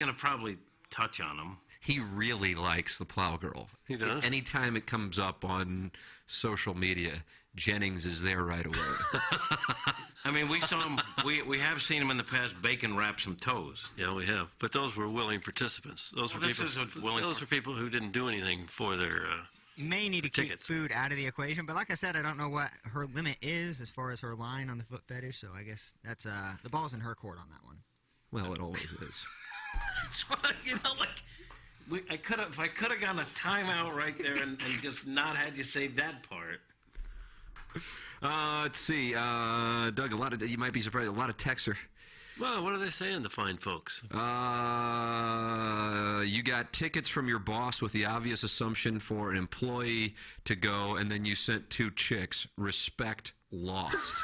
Gonna probably touch on him. He really likes the Plow Girl. He does? Anytime it comes up on social media, Jennings is there right away. I mean, we saw him. We have seen him in the past bacon wrap some toes. Yeah, we have. But those were willing participants. Those were people who didn't do anything for their You may need to keep tickets. food out of the equation, but like I said, I don't know what her limit is as far as her line on the foot fetish, so I guess that's the ball's in her court on that one. Well, it always is. That's what, if I could have gotten a timeout right there and just not had you say that part. Let's see, Doug. You might be surprised. A lot of texts are. Well, what are they saying, the fine folks? You got tickets from your boss with the obvious assumption for an employee to go, and then you sent 2 chicks. Respect lost.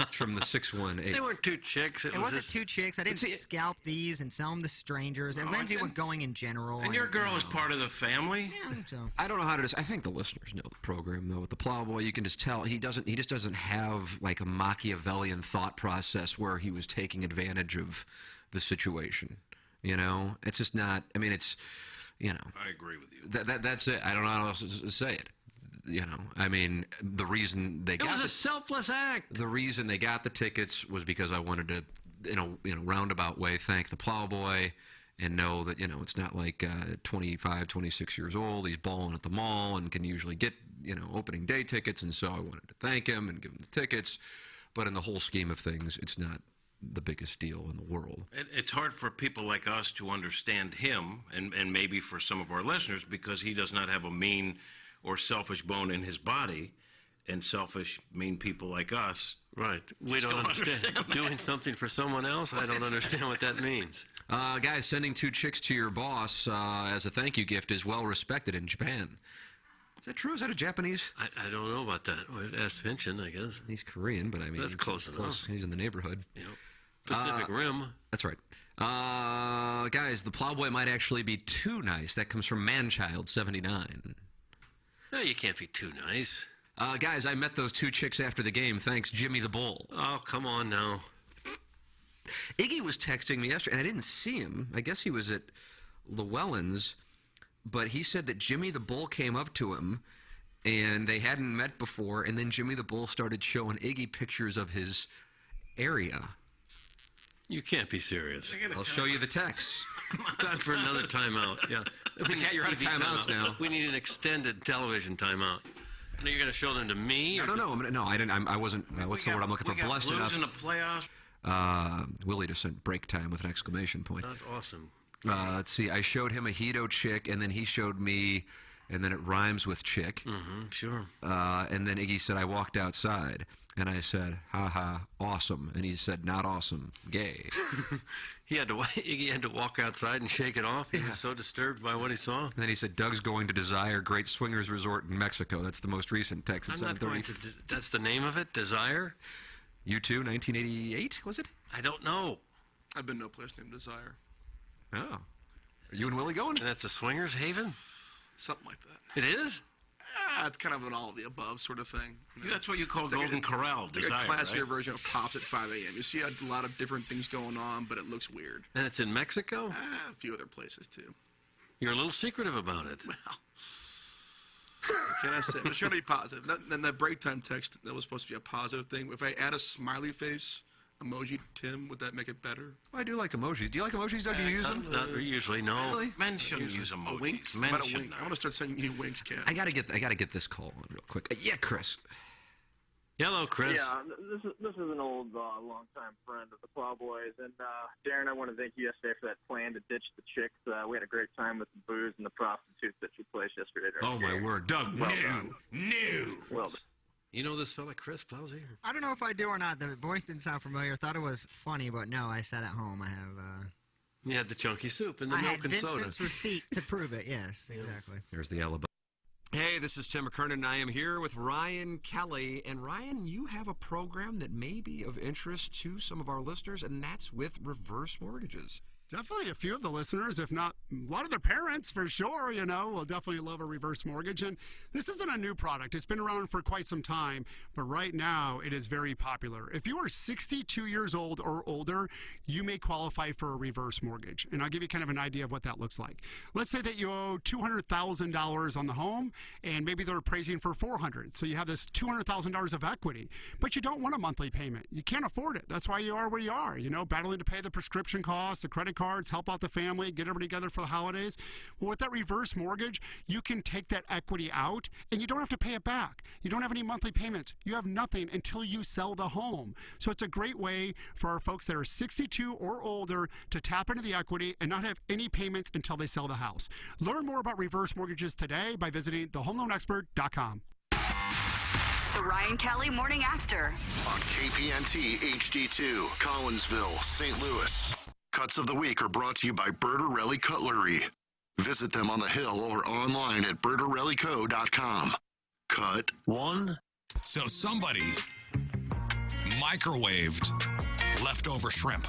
It's from the 618. They weren't 2 chicks. It wasn't 2 chicks. I didn't scalp these and sell them to strangers. And Lindsay went going in general. And your girl is part of the family? Yeah, I think so. I don't know how to. I think the listeners know the program though. With the Plowboy, you can just tell he just doesn't have like a Machiavellian thought process where he was taking advantage of the situation. You know, it's just not. I mean, it's. You know. I agree with you. That's it. I don't know how else to say it. You know, I mean, the reason they got it was a selfless act. The reason they got the tickets was because I wanted to, in a roundabout way, thank the Plowboy and know that, it's not like 25, 26 years old. He's balling at the mall and can usually get, opening day tickets. And so I wanted to thank him and give him the tickets. But in the whole scheme of things, it's not the biggest deal in the world. It's hard for people like us to understand him, and maybe for some of our listeners, because he does not have a mean or selfish bone in his body, and selfish, mean people like us. Right. We don't understand. Doing something for someone else, I don't understand what that means. Guys, sending 2 chicks to your boss as a thank you gift is well respected in Japan. Is that true? Is that a Japanese? I don't know about that. Well, ask Vincent, I guess. He's Korean, but I mean... That's close enough. He's in the neighborhood. Yep. Pacific Rim. That's right. Guys, the Plowboy might actually be too nice. That comes from Manchild79. No, you can't be too nice. Guys, I met those 2 chicks after the game. Thanks, Jimmy the Bull. Oh, come on now. Iggy was texting me yesterday, and I didn't see him. I guess he was at Llewellyn's, but he said that Jimmy the Bull came up to him, and they hadn't met before, and then Jimmy the Bull started showing Iggy pictures of his area. You can't be serious. I'll show you the text. Time for another timeout. Yeah. You're out of timeouts now. We need an extended television timeout. And you're going to show them to me? No, I didn't. I wasn't. What's the word I'm looking for? Blessed enough. in the playoffs. Willie just sent break time with an exclamation point. That's awesome. Let's see. I showed him a Hito chick, and then he showed me, and then it rhymes with chick. Mm-hmm, sure. And then Iggy said, I walked outside. And I said, haha, awesome. And he said, not awesome, gay. Iggy had to walk outside and shake it off. He was so disturbed by what he saw. And then he said, Doug's going to Desire, great swingers resort in Mexico. That's the most recent text at 7:30. That's the name of it, Desire? U2, 1988, was it? I don't know. I've been no place named Desire. Oh. Are you and Willie going? And that's a swingers haven? Something like that. It is? It's kind of an all of the above sort of thing. That's what you call Golden Corral. It's like Desire, a classier right? version of Pops at 5 a.m. You see a lot of different things going on, but it looks weird. And it's in Mexico? A few other places, too. You're a little secretive about it. Well, what can I say? I'm trying to be positive. Then that break time text, that was supposed to be a positive thing. If I add a smiley face emoji, Tim, would that make it better? Well, I do like emojis. Do you like emojis, Doug? Do you use them? Not usually, no. Really? Men shouldn't use emojis. A wink? Men How about a should wink? not. I'm going to start sending you winks, Cat. I gotta get this call on real quick. Yeah, Chris. Hello, Chris. Yeah, this is an old, long-time friend of the Plowboys. And, Darren, I want to thank you yesterday for that plan to ditch the chicks. We had a great time with the booze and the prostitutes that you placed yesterday. Oh, my word. Doug, Well new. Well done. You know this fella, Chris Plowsy? I don't know if I do or not. The voice didn't sound familiar. Thought it was funny, but no, I sat at home. I have, You had the chunky soup and the I milk had and soda. Vincent's receipt to prove it. Yes, exactly. There's the Alabama. Hey, this is Tim McKernan, and I am here with Ryan Kelly. And Ryan, you have a program that may be of interest to some of our listeners, and that's with reverse mortgages. Definitely a few of the listeners, if not a lot of their parents for sure, will definitely love a reverse mortgage. And this isn't a new product. It's been around for quite some time, but right now it is very popular. If you are 62 years old or older, you may qualify for a reverse mortgage. And I'll give you kind of an idea of what that looks like. Let's say that you owe $200,000 on the home, and maybe they're appraising for $400,000. So you have this $200,000 of equity, but you don't want a monthly payment. You can't afford it. That's why you are where you are, battling to pay the prescription costs, the credit cards, help out the family, get everybody together for the holidays. Well, with that reverse mortgage, you can take that equity out and you don't have to pay it back. You don't have any monthly payments. You have nothing until you sell the home. So it's a great way for our folks that are 62 or older to tap into the equity and not have any payments until they sell the house. Learn more about reverse mortgages today by visiting thehomeloanexpert.com. The Ryan Kelly Morning After on KPNT HD2, Collinsville, St. Louis. Cuts of the Week are brought to you by Bertarelli Cutlery. Visit them on the Hill or online at bertarellico.com. Cut 1. So somebody microwaved leftover shrimp.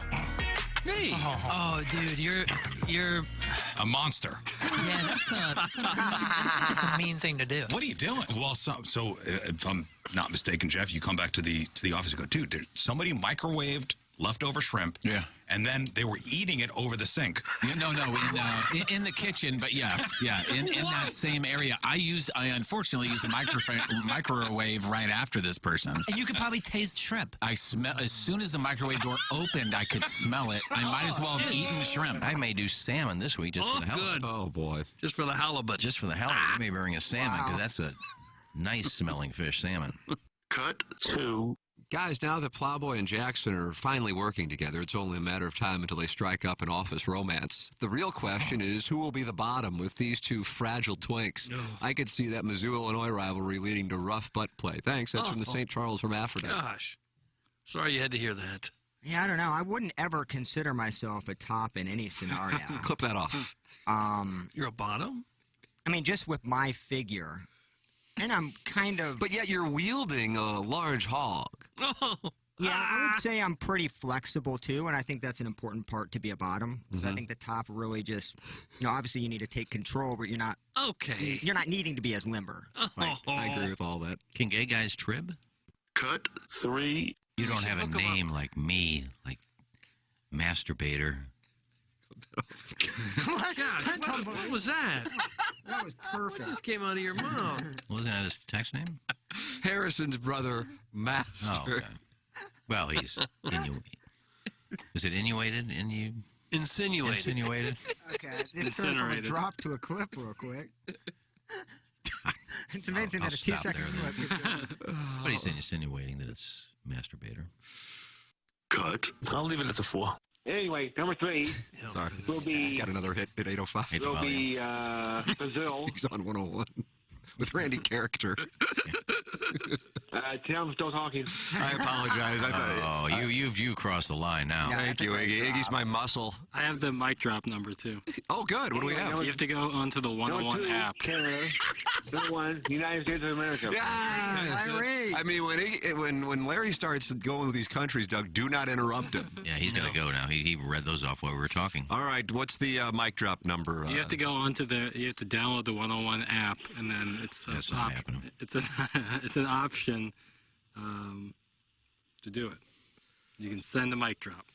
Me? Oh, dude, you're a monster. Yeah, that's a mean thing to do. What are you doing? Well, so if I'm not mistaken, Jeff, you come back to the office and go, dude, somebody microwaved leftover shrimp. Yeah. And then they were eating it over the sink. Yeah, no, in the kitchen, but yes, yeah, in that same area. I unfortunately use a microwave right after this person. And you could probably taste shrimp. I smell, as soon as the microwave door opened, I could smell it. I might as well have eaten shrimp. I may do salmon this week just for the halibut. Oh, boy. Just for the halibut. Just for the halibut. You may bring a salmon because that's a nice smelling fish, salmon. Cut 2. Guys, now that Plowboy and Jackson are finally working together, it's only a matter of time until they strike up an office romance. The real question is, who will be the bottom with these two fragile twinks? I could see that Mizzou, Illinois rivalry leading to rough butt play. Thanks. That's from the St. Charles Hermaphrodite. Gosh. Sorry you had to hear that. Yeah, I don't know. I wouldn't ever consider myself a top in any scenario. Clip that off. You're a bottom? I mean, just with my figure. And I'm kind of... But yet you're wielding a large hog. Yeah, I would say I'm pretty flexible, too, and I think that's an important part to be a bottom. I think the top really just... obviously you need to take control, but you're not... Okay. You're not needing to be as limber. Right. I agree with all that. Can gay guys trib? Cut 3. You don't have a name like me, like masturbator. What was that? That was perfect. What just came out of your mouth? Wasn't that his text name? Harrison's brother, Master. Oh, okay. Well, he's Was it insinuated? Insinuated. Insinuated? Okay. It's sort of drop to a clip real quick. It's amazing that a 2-second clip. But he's insinuating that it's masturbator. Cut. I'll leave it at the 4. Anyway, number 3 Sorry. will be... He's got another hit at 8:05. Will be Brazil. He's on 101 with Randy Character. Tim, still talking. I apologize. I thought, you crossed the line now. Thank you, Iggy. Iggy's my muscle. I have the mic drop number 2. Oh, good. What do we have? You have to go onto the 101 app. Canada. Number 1, United States of America. Yeah. I mean, when Larry starts going with these countries, Doug, do not interrupt him. Yeah, he's going to go now. He read those off while we were talking. All right. What's the mic drop number? You have to go onto you have to download the 101 app, and then it's not happening. It's an option to do it. You can send a mic drop.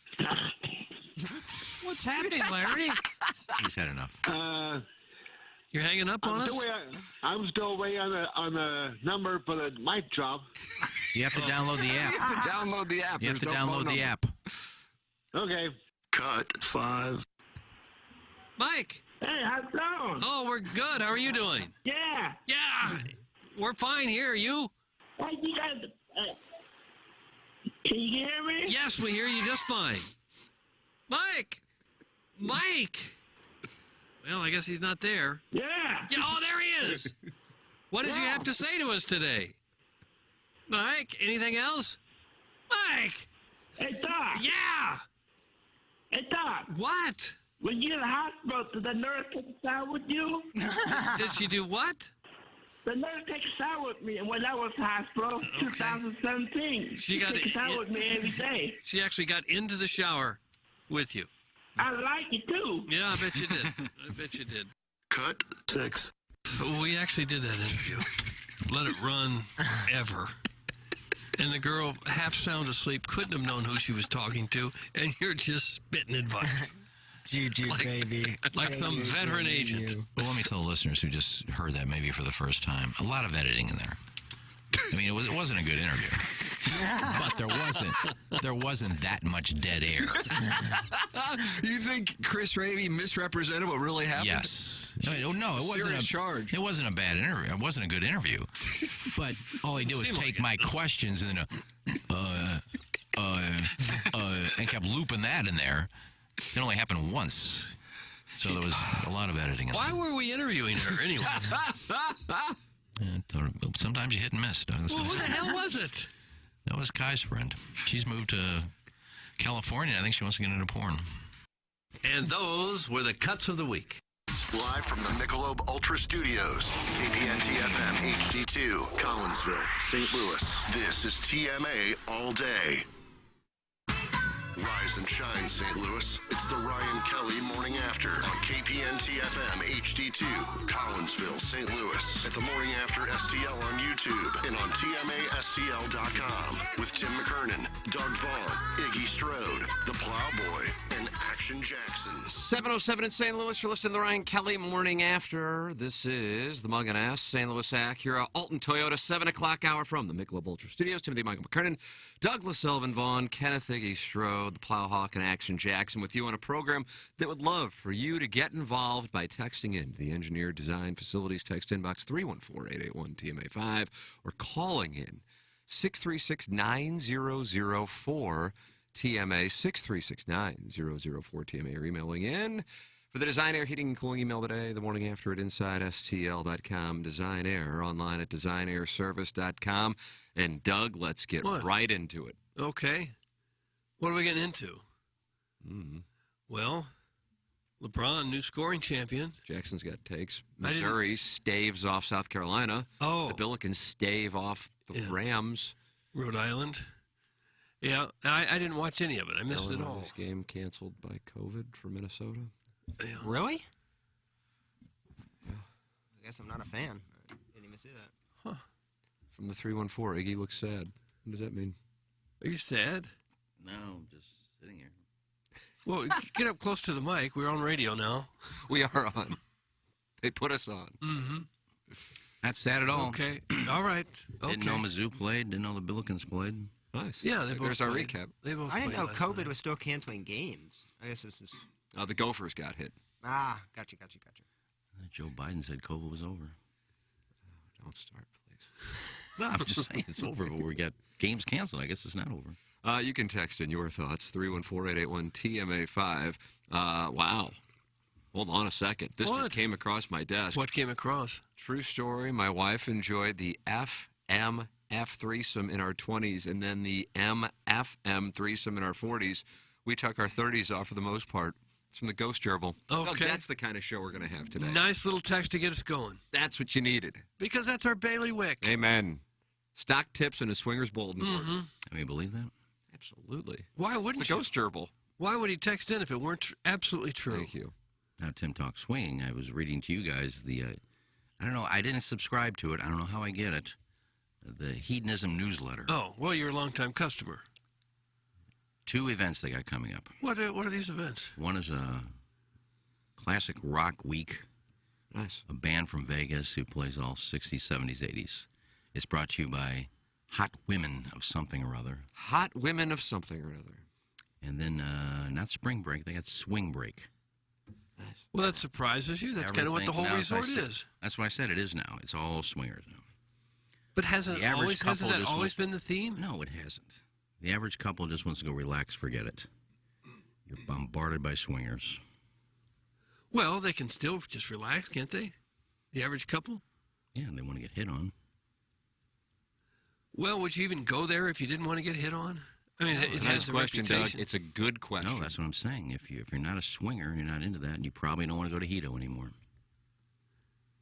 What's happening, Larry? He's had enough. You're hanging up on us? I'm still waiting on the number for the mic drop. You have to download the app. You have to download the app. You have to download the app. Okay. Cut 5. Mike. Hey, how's it going? Oh, we're good. How are you doing? Yeah. Yeah. We're fine here. You? Hey, you guys... can you hear me? Yes, we hear you just fine. Mike! Well, I guess he's not there. Yeah. Oh, there he is. What did you have to say to us today? Mike, anything else? Mike! Hey, Doc. Yeah! Hey, Doc. What? When you in the hospital, did the nurse take a shower with you? Did she do what? The nurse takes a shower with me when I was in the hospital, 2017. She got takes a shower with me every day. She actually got into the shower with you. I like it too. Yeah, I bet you did. I bet you did. Cut 6. We actually did that interview. Let it run ever. And the girl, half sound asleep, couldn't have known who she was talking to, and you're just spitting advice. Juju, baby. Like some veteran agent. Well, let me tell listeners who just heard that maybe for the first time, a lot of editing in there. I mean, it wasn't a good interview, but there wasn't that much dead air. You think Chris Ravy misrepresented what really happened? Yes. No, it wasn't Serious charge. It wasn't a bad interview. It wasn't a good interview. But all he did was take my questions and then and kept looping that in there. It only happened once. So there was a lot of editing in there. Why were we interviewing her anyway? Sometimes you hit and miss, Doug. Well, who the hell was it? That was Kai's friend. She's moved to California. I think she wants to get into porn. And those were the cuts of the week. Live from the Michelob Ultra Studios, KPNT FM HD2, Collinsville, St. Louis. This is TMA All Day. Rise and shine, St. Louis. It's the Ryan Kelly Morning After on KPNT FM HD2, Collinsville, St. Louis. At the Morning After STL on YouTube and on TMASTL.com with Tim McKernan, Doug Vaughn, Iggy Strode, The Plowboy, and Action Jackson. 7:07 in St. Louis. You're listening to the Ryan Kelly Morning After. This is the Mug and Ass, St. Louis Acura, Alton Toyota, 7 o'clock hour from the Michelob Ultra Studios. Timothy Michael McKernan, Douglas Elvin Vaughn, Kenneth Iggy Strode, the Plowhawk, and Action Jackson with you on a program that would love for you to get involved by texting in the Engineer Design Facilities text inbox 314-881-TMA5 or calling in 636-9004 TMA 636-9004 TMA or emailing in for the Design Air Heating and Cooling email today, the morning after at InsideSTL.com, Design Air online at DesignAirService.com. And Doug, let's get right into it. Okay. What are we getting into? Well, LeBron, new scoring champion. Jackson's got takes. Missouri staves off South Carolina. Oh. The Billikens stave off the Rams. Rhode Island. Yeah, I didn't watch any of it. I missed it all. This game canceled by COVID for Minnesota. Yeah. Really? I guess I'm not a fan. I didn't even see that. Huh. From the 314, Iggy looks sad. What does that mean? Are you sad? No, just sitting here. Well, get up close to the mic. We're on radio now. We are on. They put us on. Mm-hmm. Not sad at all. Okay. All right. Okay. Didn't know Mizzou played. Didn't know the Billikens played. Nice. Yeah, they both There's our played. recap. They both I didn't know played COVID last night. was still canceling games. I guess this is... The Gophers got hit. Gotcha. Joe Biden said COVID was over. Don't start, please. Well, I'm just saying it's over, but we got games canceled. I guess it's not over. You can text in your thoughts, 314-881-TMA5. Wow. Hold on a second. This just came across my desk. What came across? True story. My wife enjoyed the FMF threesome in our 20s and then the MFM threesome in our 40s. We took our 30s off for the most part. It's from the Ghost Gerbil. Okay. That's the kind of show we're going to have today. Nice little text to get us going. That's what you needed. Because that's our bailiwick. Amen. Stock tips and a swinger's bulletin board. Mm-hmm. Can we believe that? Absolutely. Why wouldn't It's the Ghost Gerbil. Why would he text in if it weren't absolutely true? Thank you. Now, Tim Talk Swing, I was reading to you guys the, I don't know, I didn't subscribe to it. I don't know how I get it. The Hedonism newsletter. Oh, well, you're a longtime customer. 2 events they got coming up. What are these events? One is a classic rock week. Nice. A band from Vegas who plays all 60s, 70s, 80s. It's brought to you by Hot Women of something or other. Hot Women of something or other. And then, not Spring Break, they got Swing Break. Nice. Well, that surprises you. That's kind of what the whole resort is. That's what I said. It is now. It's all swingers now. But hasn't that always been the theme? No, it hasn't. The average couple just wants to go relax, forget it. You're bombarded by swingers. Well, they can still just relax, can't they? The average couple? Yeah, they want to get hit on. Well, would you even go there if you didn't want to get hit on? I mean, it has the question, reputation. Doug. It's a good question. No, that's what I'm saying. If you're not a swinger, you're not into that, you probably don't want to go to Hedo anymore.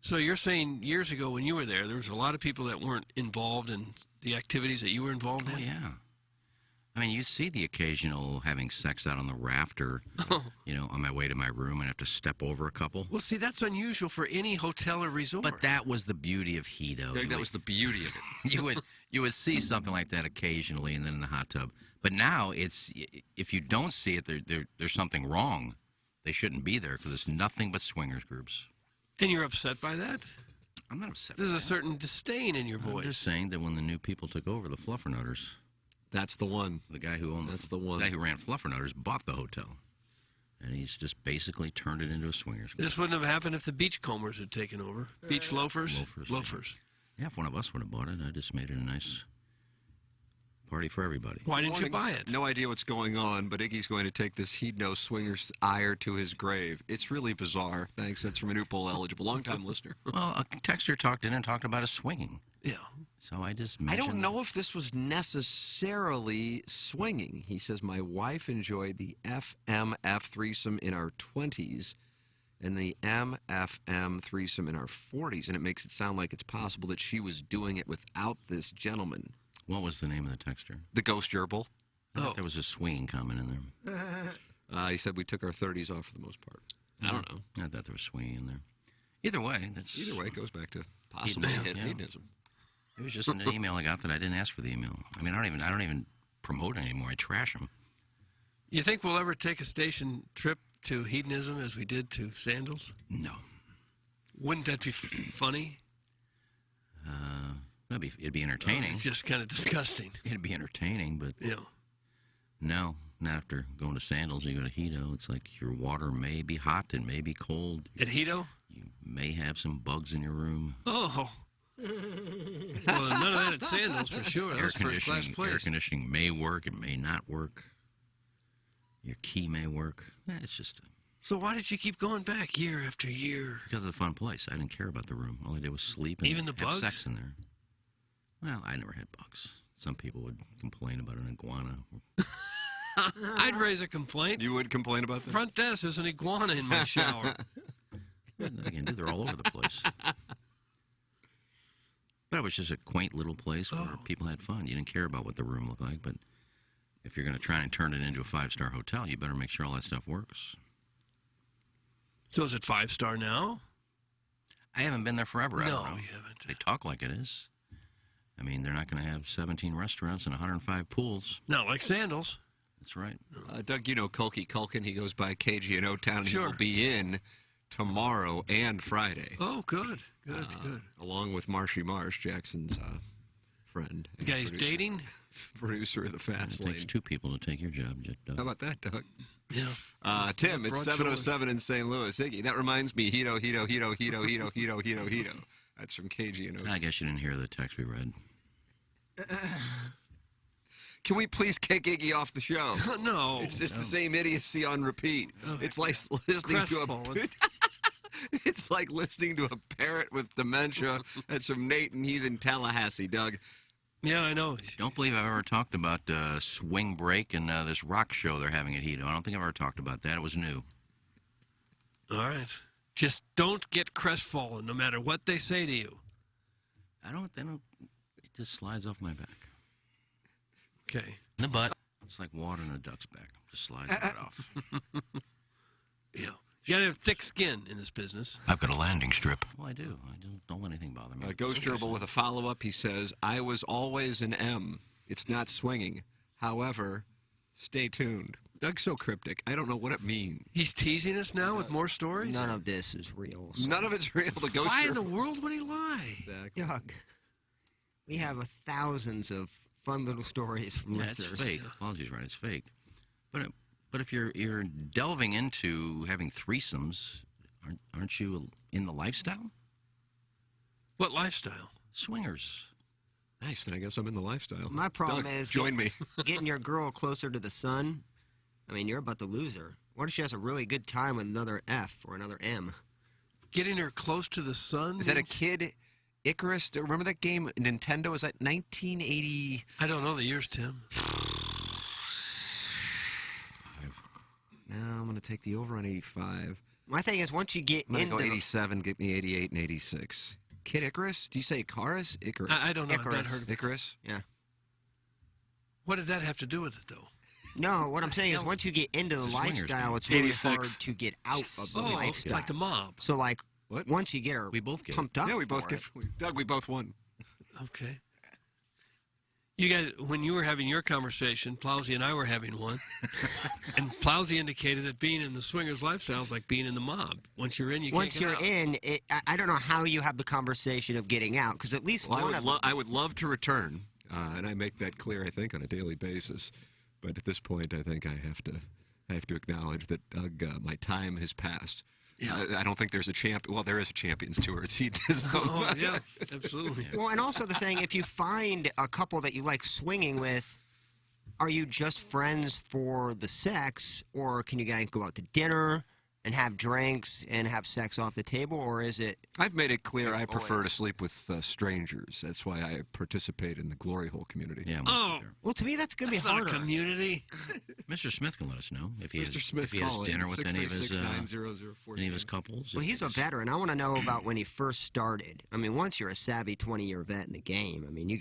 So you're saying years ago when you were there was a lot of people that weren't involved in the activities that you were involved in? Oh, yeah. I mean, you see the occasional having sex out on the rafter, on my way to my room and have to step over a couple. Well, see, that's unusual for any hotel or resort. But that was the beauty of Hedo. That was the beauty of it. You would see something like that occasionally, and then in the hot tub. But now it's if you don't see it, there's something wrong. They shouldn't be there because it's nothing but swingers groups. And you're upset by that? I'm not upset. There's a certain disdain in your voice. I'm just saying that when the new people took over, the Fluffernutters. That's the one. The guy who owned the one. The guy who ran Fluffernutters bought the hotel. And he's just basically turned it into a swingers group. This wouldn't have happened if the Beachcombers had taken over. Beach loafers? Loafers. Yeah, if one of us would have bought it, I just made it a nice party for everybody. Why didn't you buy it? No idea what's going on, but Iggy's going to take this Hedo swingers ire to his grave. It's really bizarre. Thanks. That's from a new poll eligible, long-time listener. Well, a texter talked in and talked about us swinging. Yeah. So I just I mentioned don't know if this was necessarily swinging. He says, my wife enjoyed the FMF threesome in our 20s and the MFM threesome in our 40s, and it makes it sound like it's possible that she was doing it without this gentleman. What was the name of the texter? The Ghost Gerbil. I thought there was a swinging comment in there. He said we took our 30s off for the most part. I don't know. I thought there was swinging in there. Either way, it goes back to possibly hedonism. It was just an email I got that I didn't ask for the email. I mean, I don't even promote it anymore. I trash them. You think we'll ever take a station trip to hedonism as we did to Sandals? No. Wouldn't that be funny? It'd be entertaining. It's just kind of disgusting. It'd be entertaining, but no, not after going to Sandals. You go to Hedo. It's like your water may be hot and may be cold. At Hedo? You may have some bugs in your room. Oh. Well, none of that at Sandals for sure. That was first-class place. Air conditioning may work. It may not work. Your key may work. It's just... So why did you keep going back year after year? Because of the fun place. I didn't care about the room. All I did was sleep and Even the have bugs? sex in there. Well, I never had bugs. Some people would complain about an iguana. I'd raise a complaint. You would complain about that? Front desk, there's an iguana in my shower. Again, dude, they're all over the place. But it was just a quaint little place where people had fun. You didn't care about what the room looked like, but if you're going to try and turn it into a 5-star hotel, you better make sure all that stuff works. So is it 5-star now? I haven't been there forever. I No, don't know. you haven't. They talk like it is. I mean, they're not going to have 17 restaurants and 105 pools. Not like Sandals. That's right. Doug, you know Kulky Culkin. He goes by KG in O-Town. Sure. He will be in tomorrow and Friday. Oh, good. Good. Along with Marshy Marsh, Jackson's friend. The guy he's dating? Producer of the Fast It Lane. takes 2 people to take your job, Doug. How about that, Doug? Yeah. Tim, it's Broad 7:07 in St. Louis. Iggy, that reminds me, Hedo. That's from KG and O-Town. I guess you didn't hear the text we read. Can we please kick Iggy off the show? No. It's just the same idiocy on repeat. It's like listening to Crestfallen. It's like listening to a parrot with dementia. That's from Nate, and he's in Tallahassee, Doug. Yeah, I know. Don't believe I've ever talked about Swing Break and this rock show they're having at Hedo. I don't think I've ever talked about that. It was new. All right. Just don't get crestfallen, no matter what they say to you. They don't. It just slides off my back. Okay. In the butt. It's like water in a duck's back. Just slides right off. Yeah. You gotta have thick skin in this business. I've got a landing strip. Well, I do. Don't let anything bother me. Ghost Gerbil with a follow-up. He says, I was always an M. It's not swinging. However, stay tuned. Doug's so cryptic. I don't know what it means. He's teasing us now with more stories? None of this is real. So. None of it's real. The Ghost Why Gerbil. in the world would he lie? Exactly. Doug, we have thousands of fun little stories from Yeah, it's listeners. fake. Apologies, right? It's fake. But if you're delving into having threesomes, aren't you in the lifestyle? What lifestyle? Swingers. Nice. Then I guess I'm in the lifestyle. My problem Doug, is join me. getting your girl closer to the sun. I mean, you're about to lose her. What if she has a really good time with another F or another M? Getting her close to the sun? Is that a kid? Icarus? Remember that game? Nintendo? Was that 1980? I don't know the years, Tim. No, I'm going to take the over on 85. My thing is, once you get I'm going into to go 87, get me 88 and 86. Kid Icarus? Do you say Icarus? Icarus. I don't know. I've not Icarus. heard of it. Icarus? Yeah. What did that have to do with it, though? No, what I'm saying is once you get into the lifestyle, it's really hard to get out of the lifestyle. It's like the mob. So, like, once you get her pumped up, Yeah, we both for it, Doug, we both won. Okay. You guys, when you were having your conversation, Plowsy and I were having one, and Plowsy indicated that being in the swingers lifestyle is like being in the mob. Once you're in, you once can't get you're out. in, I don't know how you have the conversation of getting out, because at least one of them. I would love to return, and I make that clear, I think, on a daily basis. But at this point, I think I have to acknowledge that, Doug, my time has passed. Yeah. I don't think there's a champion. Well, there is a Champions Tour. It's hedonism. Oh, yeah, absolutely. Well, and also the thing, if you find a couple that you like swinging with, are you just friends for the sex, or can you guys go out to dinner and have drinks and have sex off the table, or is it? I've made it clear I prefer to sleep with strangers. That's why I participate in the glory hole community. Yeah. Oh, well, to me that's gonna be that's not harder. a community. Mr. Smith can let us know if he has, Mr. Smith, if he has call dinner in, with any of his 636-900-14. any of his couples. Well, if he's a veteran. I want to know about when he first started. I mean, once you're a savvy 20-year vet in the game, I mean, you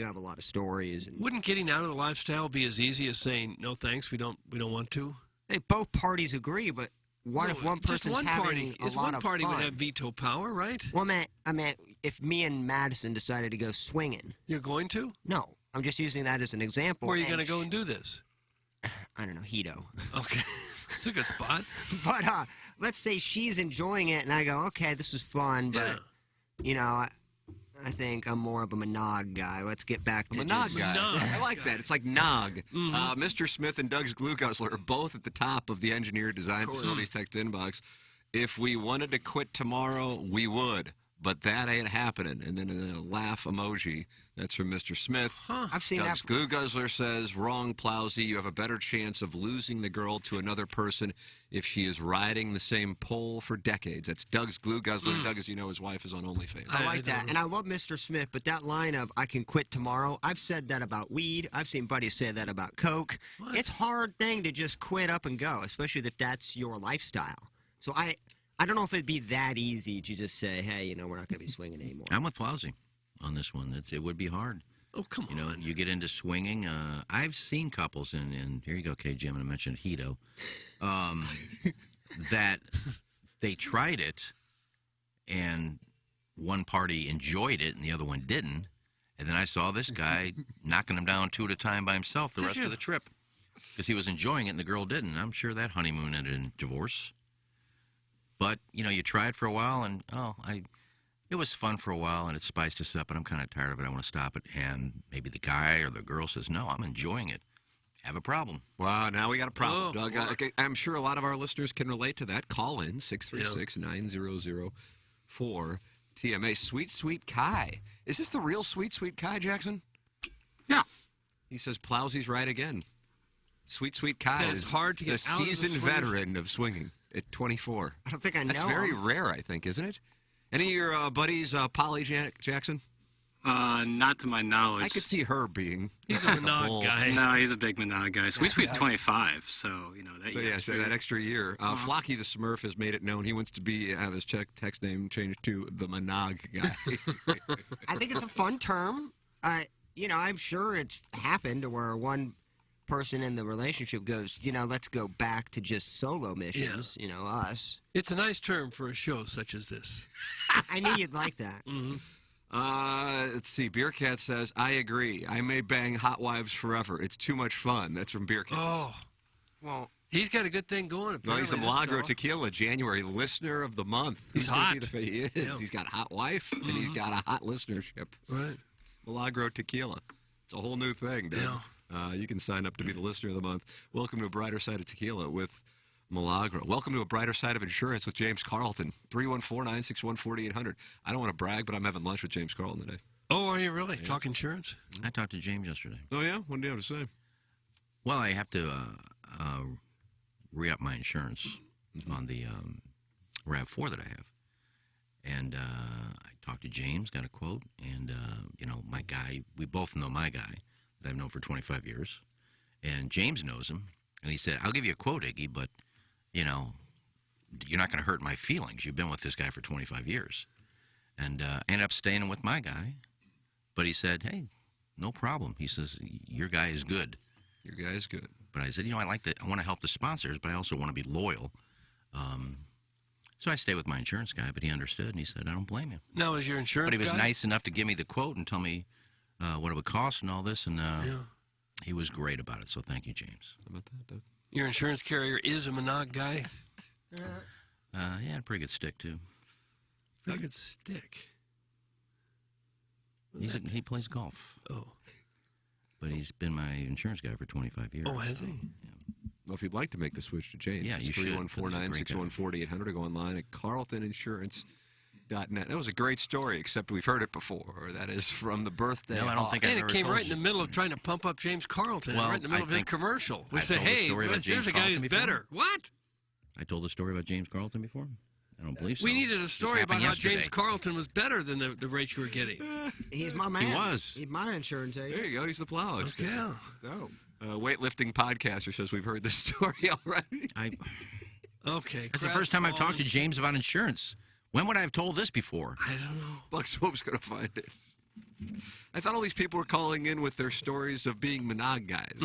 have a lot of stories. And Wouldn't getting out of the lifestyle be as easy as saying no thanks? We don't want to. Hey, both parties agree, but what if one Just person's one having party? a Is lot one of party fun? would have veto power, right? Well, I meant if me and Madison decided to go swinging. You're going to? No, I'm just using that as an example. Where are you and going to go and do this? I don't know, Hito. Okay, it's a good spot. But let's say she's enjoying it, and I go, okay, this is fun, but you know, I think I'm more of a Monog guy. Let's get back to Monog guy. I like that. It's like Nog. Mm-hmm. Mr. Smith and Doug's Glue Guzzler are both at the top of the Engineer Design Facilities text inbox. If we wanted to quit tomorrow, we would. But that ain't happening. And then a laugh emoji. That's from Mr. Smith. I've seen Doug's that. Glue Guzzler says, wrong, Plowsy. You have a better chance of losing the girl to another person if she is riding the same pole for decades. That's Doug's Glue Guzzler. Doug, as you know, his wife is on OnlyFans. I like that. And I love Mr. Smith, but that line of, I can quit tomorrow, I've said that about weed. I've seen buddies say that about Coke. It's a hard thing to just quit up and go, especially if that's your lifestyle. So I don't know if it'd be that easy to just say, hey, you know, we're not going to be swinging anymore. I'm with Plowsy on this one. It would be hard. Oh, come on. You know, you get into swinging. I've seen couples, and here you go, KJ, I'm going to mention Hito, that they tried it, and one party enjoyed it, and the other one didn't. And then I saw this guy knocking them down two at a time by himself the rest of the trip because he was enjoying it, and the girl didn't. I'm sure that honeymoon ended in divorce. But, you know, you try it for a while, and, it was fun for a while, and it spiced us up, and I'm kind of tired of it. I want to stop it. And maybe the guy or the girl says, no, I'm enjoying it. Have a problem. Wow, now we got a problem, Oh, Doug. I'm sure a lot of our listeners can relate to that. Call in 636-900-4TMA. Sweet, Sweet Kai. Is this the real Sweet, Sweet Kai, Jackson? Yeah. He says Plowsy's right again. Sweet, Sweet Kai That's is hard to get the out of the seasoned swing. veteran of swinging at 24. I don't think I know. That's very him. rare, I think, isn't it? Any of your buddies, Polly Jackson? Not to my knowledge. I could see her being. He's a Monog guy. No, he's a big Monog guy. Sweet Sweet's 25, so, you know. So that extra year. Flocky the Smurf has made it known he wants to have his text name changed to the Monog guy. I think it's a fun term. You know, I'm sure it's happened to where one person in the relationship goes, you know, let's go back to just solo missions, you know, us. It's a nice term for a show such as this. I knew you'd like that. Mm-hmm. Let's see. Beer Cat says, I agree. I may bang hot wives forever. It's too much fun. That's from Beer Cat. Oh, well, he's got a good thing going. No, he's a apparently, this Milagro fellow. Tequila January listener of the month. He's Who's gonna hot. be he is. Yeah. He's got a hot wife, and he's got a hot listenership. Right. Milagro Tequila. It's a whole new thing, dude. Yeah. You can sign up to be the listener of the month. Welcome to A Brighter Side of Tequila with Milagro. Welcome to A Brighter Side of Insurance with James Carlton. 314-961-4800. I don't want to brag, but I'm having lunch with James Carlton today. Oh, are you really? Talk insurance? I talked to James yesterday. Oh, yeah? What do you have to say? Well, I have to re-up my insurance on the RAV4 that I have. And I talked to James, got a quote, and, you know, my guy, we both know my guy that I've known for 25 years. And James knows him, and he said, I'll give you a quote, Iggy, but, you know, you're not going to hurt my feelings. You've been with this guy for 25 years. And ended up staying with my guy. But he said, hey, no problem. He says, your guy is good. Your guy is good. But I said, I want to help the sponsors, but I also want to be loyal. So I stay with my insurance guy, but he understood, and he said, I don't blame you. Now, is your insurance But he was guy? nice enough to give me the quote and tell me what it would cost and all this, and he was great about it, so thank you, James. How about that, Doug? Your insurance carrier is a Monog guy? Yeah, pretty good stick, too. Pretty good stick. He plays golf. Oh. But he's been my insurance guy for 25 years. Oh, has he? Well, if you'd like to make the switch to James, Yeah, it's you should. 314-961-4800 or go online at carltoninsurance.net. That was a great story, except we've heard it before. That is from the birthday. No, I don't think I've And it ever came told right in you. the middle of trying to pump up James Carlton, Well, right in the middle I of his think commercial. We I've say, told the hey, story about there's James a guy who's Carlton before. better. What? I told the story about James Carlton before? I don't believe so. We needed a This story about happened how yesterday. James Carlton was better than the rate you were getting. He's my man. He was. He's my insurance agent. There you go. He's the plow expert. Yeah. Go. Weightlifting podcaster says we've heard this story already. Okay. That's the first time I've talked to James about insurance. When would I have told this before? I don't know. Buck Swope's going to find it. I thought all these people were calling in with their stories of being Monog guys.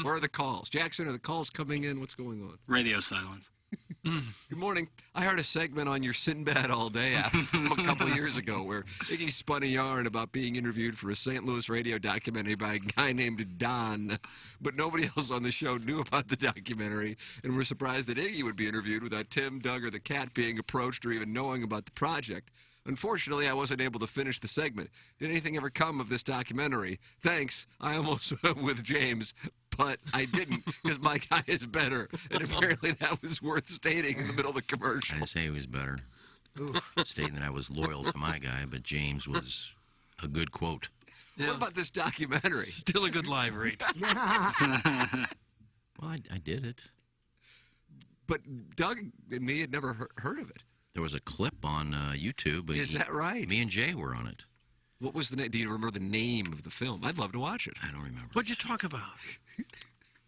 Where are the calls? Jackson, are the calls coming in? What's going on? Radio silence. Good morning. I heard a segment on your Sinbad all day from a couple of years ago where Iggy spun a yarn about being interviewed for a St. Louis radio documentary by a guy named Don, but nobody else on the show knew about the documentary, and we're surprised that Iggy would be interviewed without Tim, Doug, or the cat being approached or even knowing about the project. Unfortunately, I wasn't able to finish the segment. Did anything ever come of this documentary? Thanks. I almost went with James, but I didn't because my guy is better. And apparently that was worth stating in the middle of the commercial. I didn't say he was better. Stating that I was loyal to my guy, but James was a good quote. Yeah. What about this documentary? Still a good live rate. Well, I did it. But Doug and me had never heard of it. There was a clip on YouTube. But Is that right? Me and Jay were on it. What was the name? Do you remember the name of the film? I'd love to watch it. I don't remember. What'd you talk about?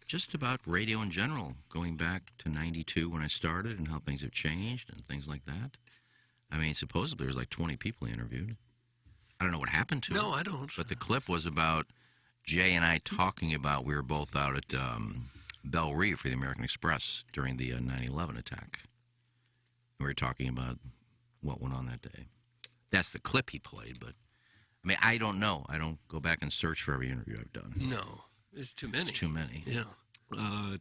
Just about radio in general, going back to 92 when I started and how things have changed and things like that. I mean, supposedly there's like 20 people he interviewed. I don't know what happened to No, him. I don't. But the clip was about Jay and I talking about, we were both out at Belle Reve for the American Express during the 9/11 attack. We were talking about what went on that day. That's the clip he played, but I mean, I don't know. I don't go back and search for every interview I've done. No, it's too many. It's too many. Yeah.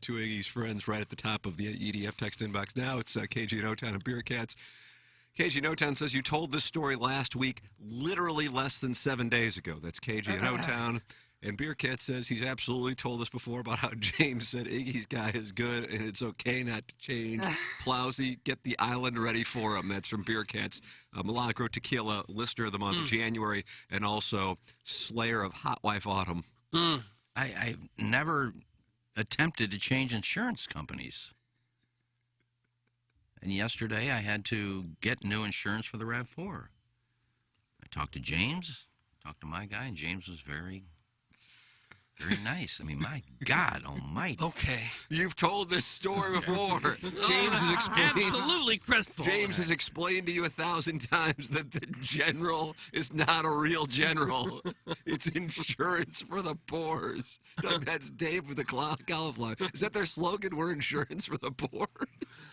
Two Iggy's friends right at the top of the EDF text inbox now. It's KG in O-Town and Beer Cats. KG in O-Town says, you told this story last week, literally less than 7 days ago. That's KG in O-Town. And Beer Cat says he's absolutely told us before about how James said Iggy's guy is good and it's okay not to change. Plowsy, get the island ready for him. That's from Beer Cat's Milagro Tequila, listener of the month of January, and also Slayer of Hot Wife Autumn. I never attempted to change insurance companies. And yesterday I had to get new insurance for the RAV4. I talked to James, talked to my guy, and James was very nice. I mean, my God almighty. Okay. You've told this story before. James has explained. Absolutely crestfallen. James has explained to you 1,000 times that the general is not a real general. It's insurance for the poors. That's Dave with the cauliflower. Is that their slogan? We're insurance for the poors.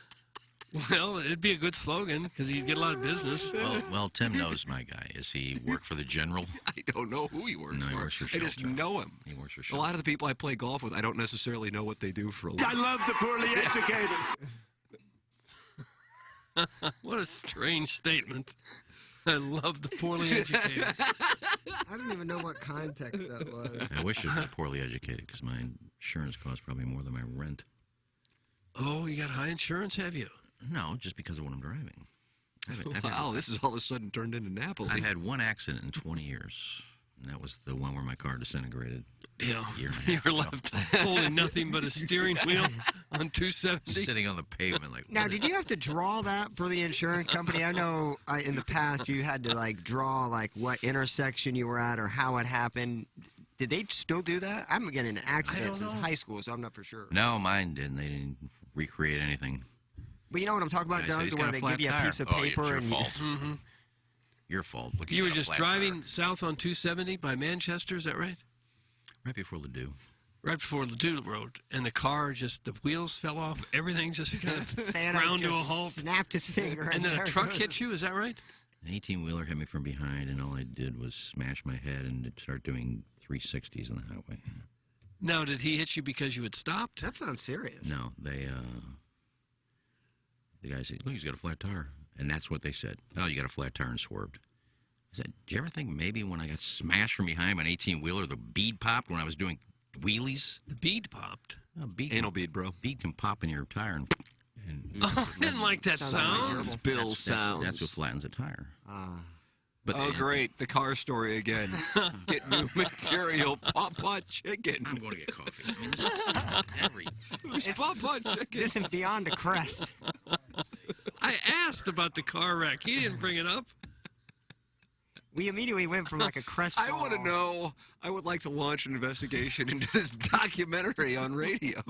Well, it'd be a good slogan because he'd get a lot of business. Well, Tim knows my guy. Does he work for the general? I don't know who he works No, for. he works for I just Shelter. know him. He works for A Shelter. lot of the people I play golf with, I don't necessarily know what they do for a living. I love the poorly educated. What a strange statement. I love the poorly educated. I don't even know what context that was. I wish it was poorly educated because my insurance costs probably more than my rent. Oh, you got high insurance, have you? No, just because of what I'm driving. Wow, this has all of a sudden turned into Napoli. I've had one accident in 20 years, and that was the one where my car disintegrated. Yeah. A year and a You half were ago. left holding nothing but a steering wheel on 270. Sitting on the pavement like. Now, did you have to draw that for the insurance company? I know in the past you had to like draw like what intersection you were at or how it happened. Did they still do that? I haven't been getting in an accident since high school, so I'm not for sure. No, mine didn't. They didn't recreate anything. But you know what I'm talking about, I Doug? said he's Where got a they flat give you a tire. piece of Oh, paper it's your and fault. Your fault. Look, You were got a just flat driving south on 270 by Manchester, is that right? Right before Ladue. Right before Ladue Road, and the car the wheels fell off. Everything just kind of ground to a halt. Snapped his finger. And then there a it truck goes. hit you. Is that right? An 18-wheeler hit me from behind, and all I did was smash my head and start doing 360s on the highway. Now, did he hit you because you had stopped? That sounds serious. No, the guy said, "Look, he's got a flat tire," and that's what they said. Oh, you got a flat tire and swerved. I said, "Did you ever think maybe when I got smashed from behind by an 18-wheeler, the bead popped when I was doing wheelies?" The bead popped. Anal bead, bro. Bead can pop in your tire, and Oh, I didn't like that sound. It's Bill's sounds. That's what flattens a tire. But great. The car story again. Get new material. Papa chicken. I'm going to get coffee. I mean, this is It's Papa chicken. This is beyond a crest. I asked about the car wreck. He didn't bring it up. We immediately went from like a crest. I want to know. I would like to launch an investigation into this documentary on radio.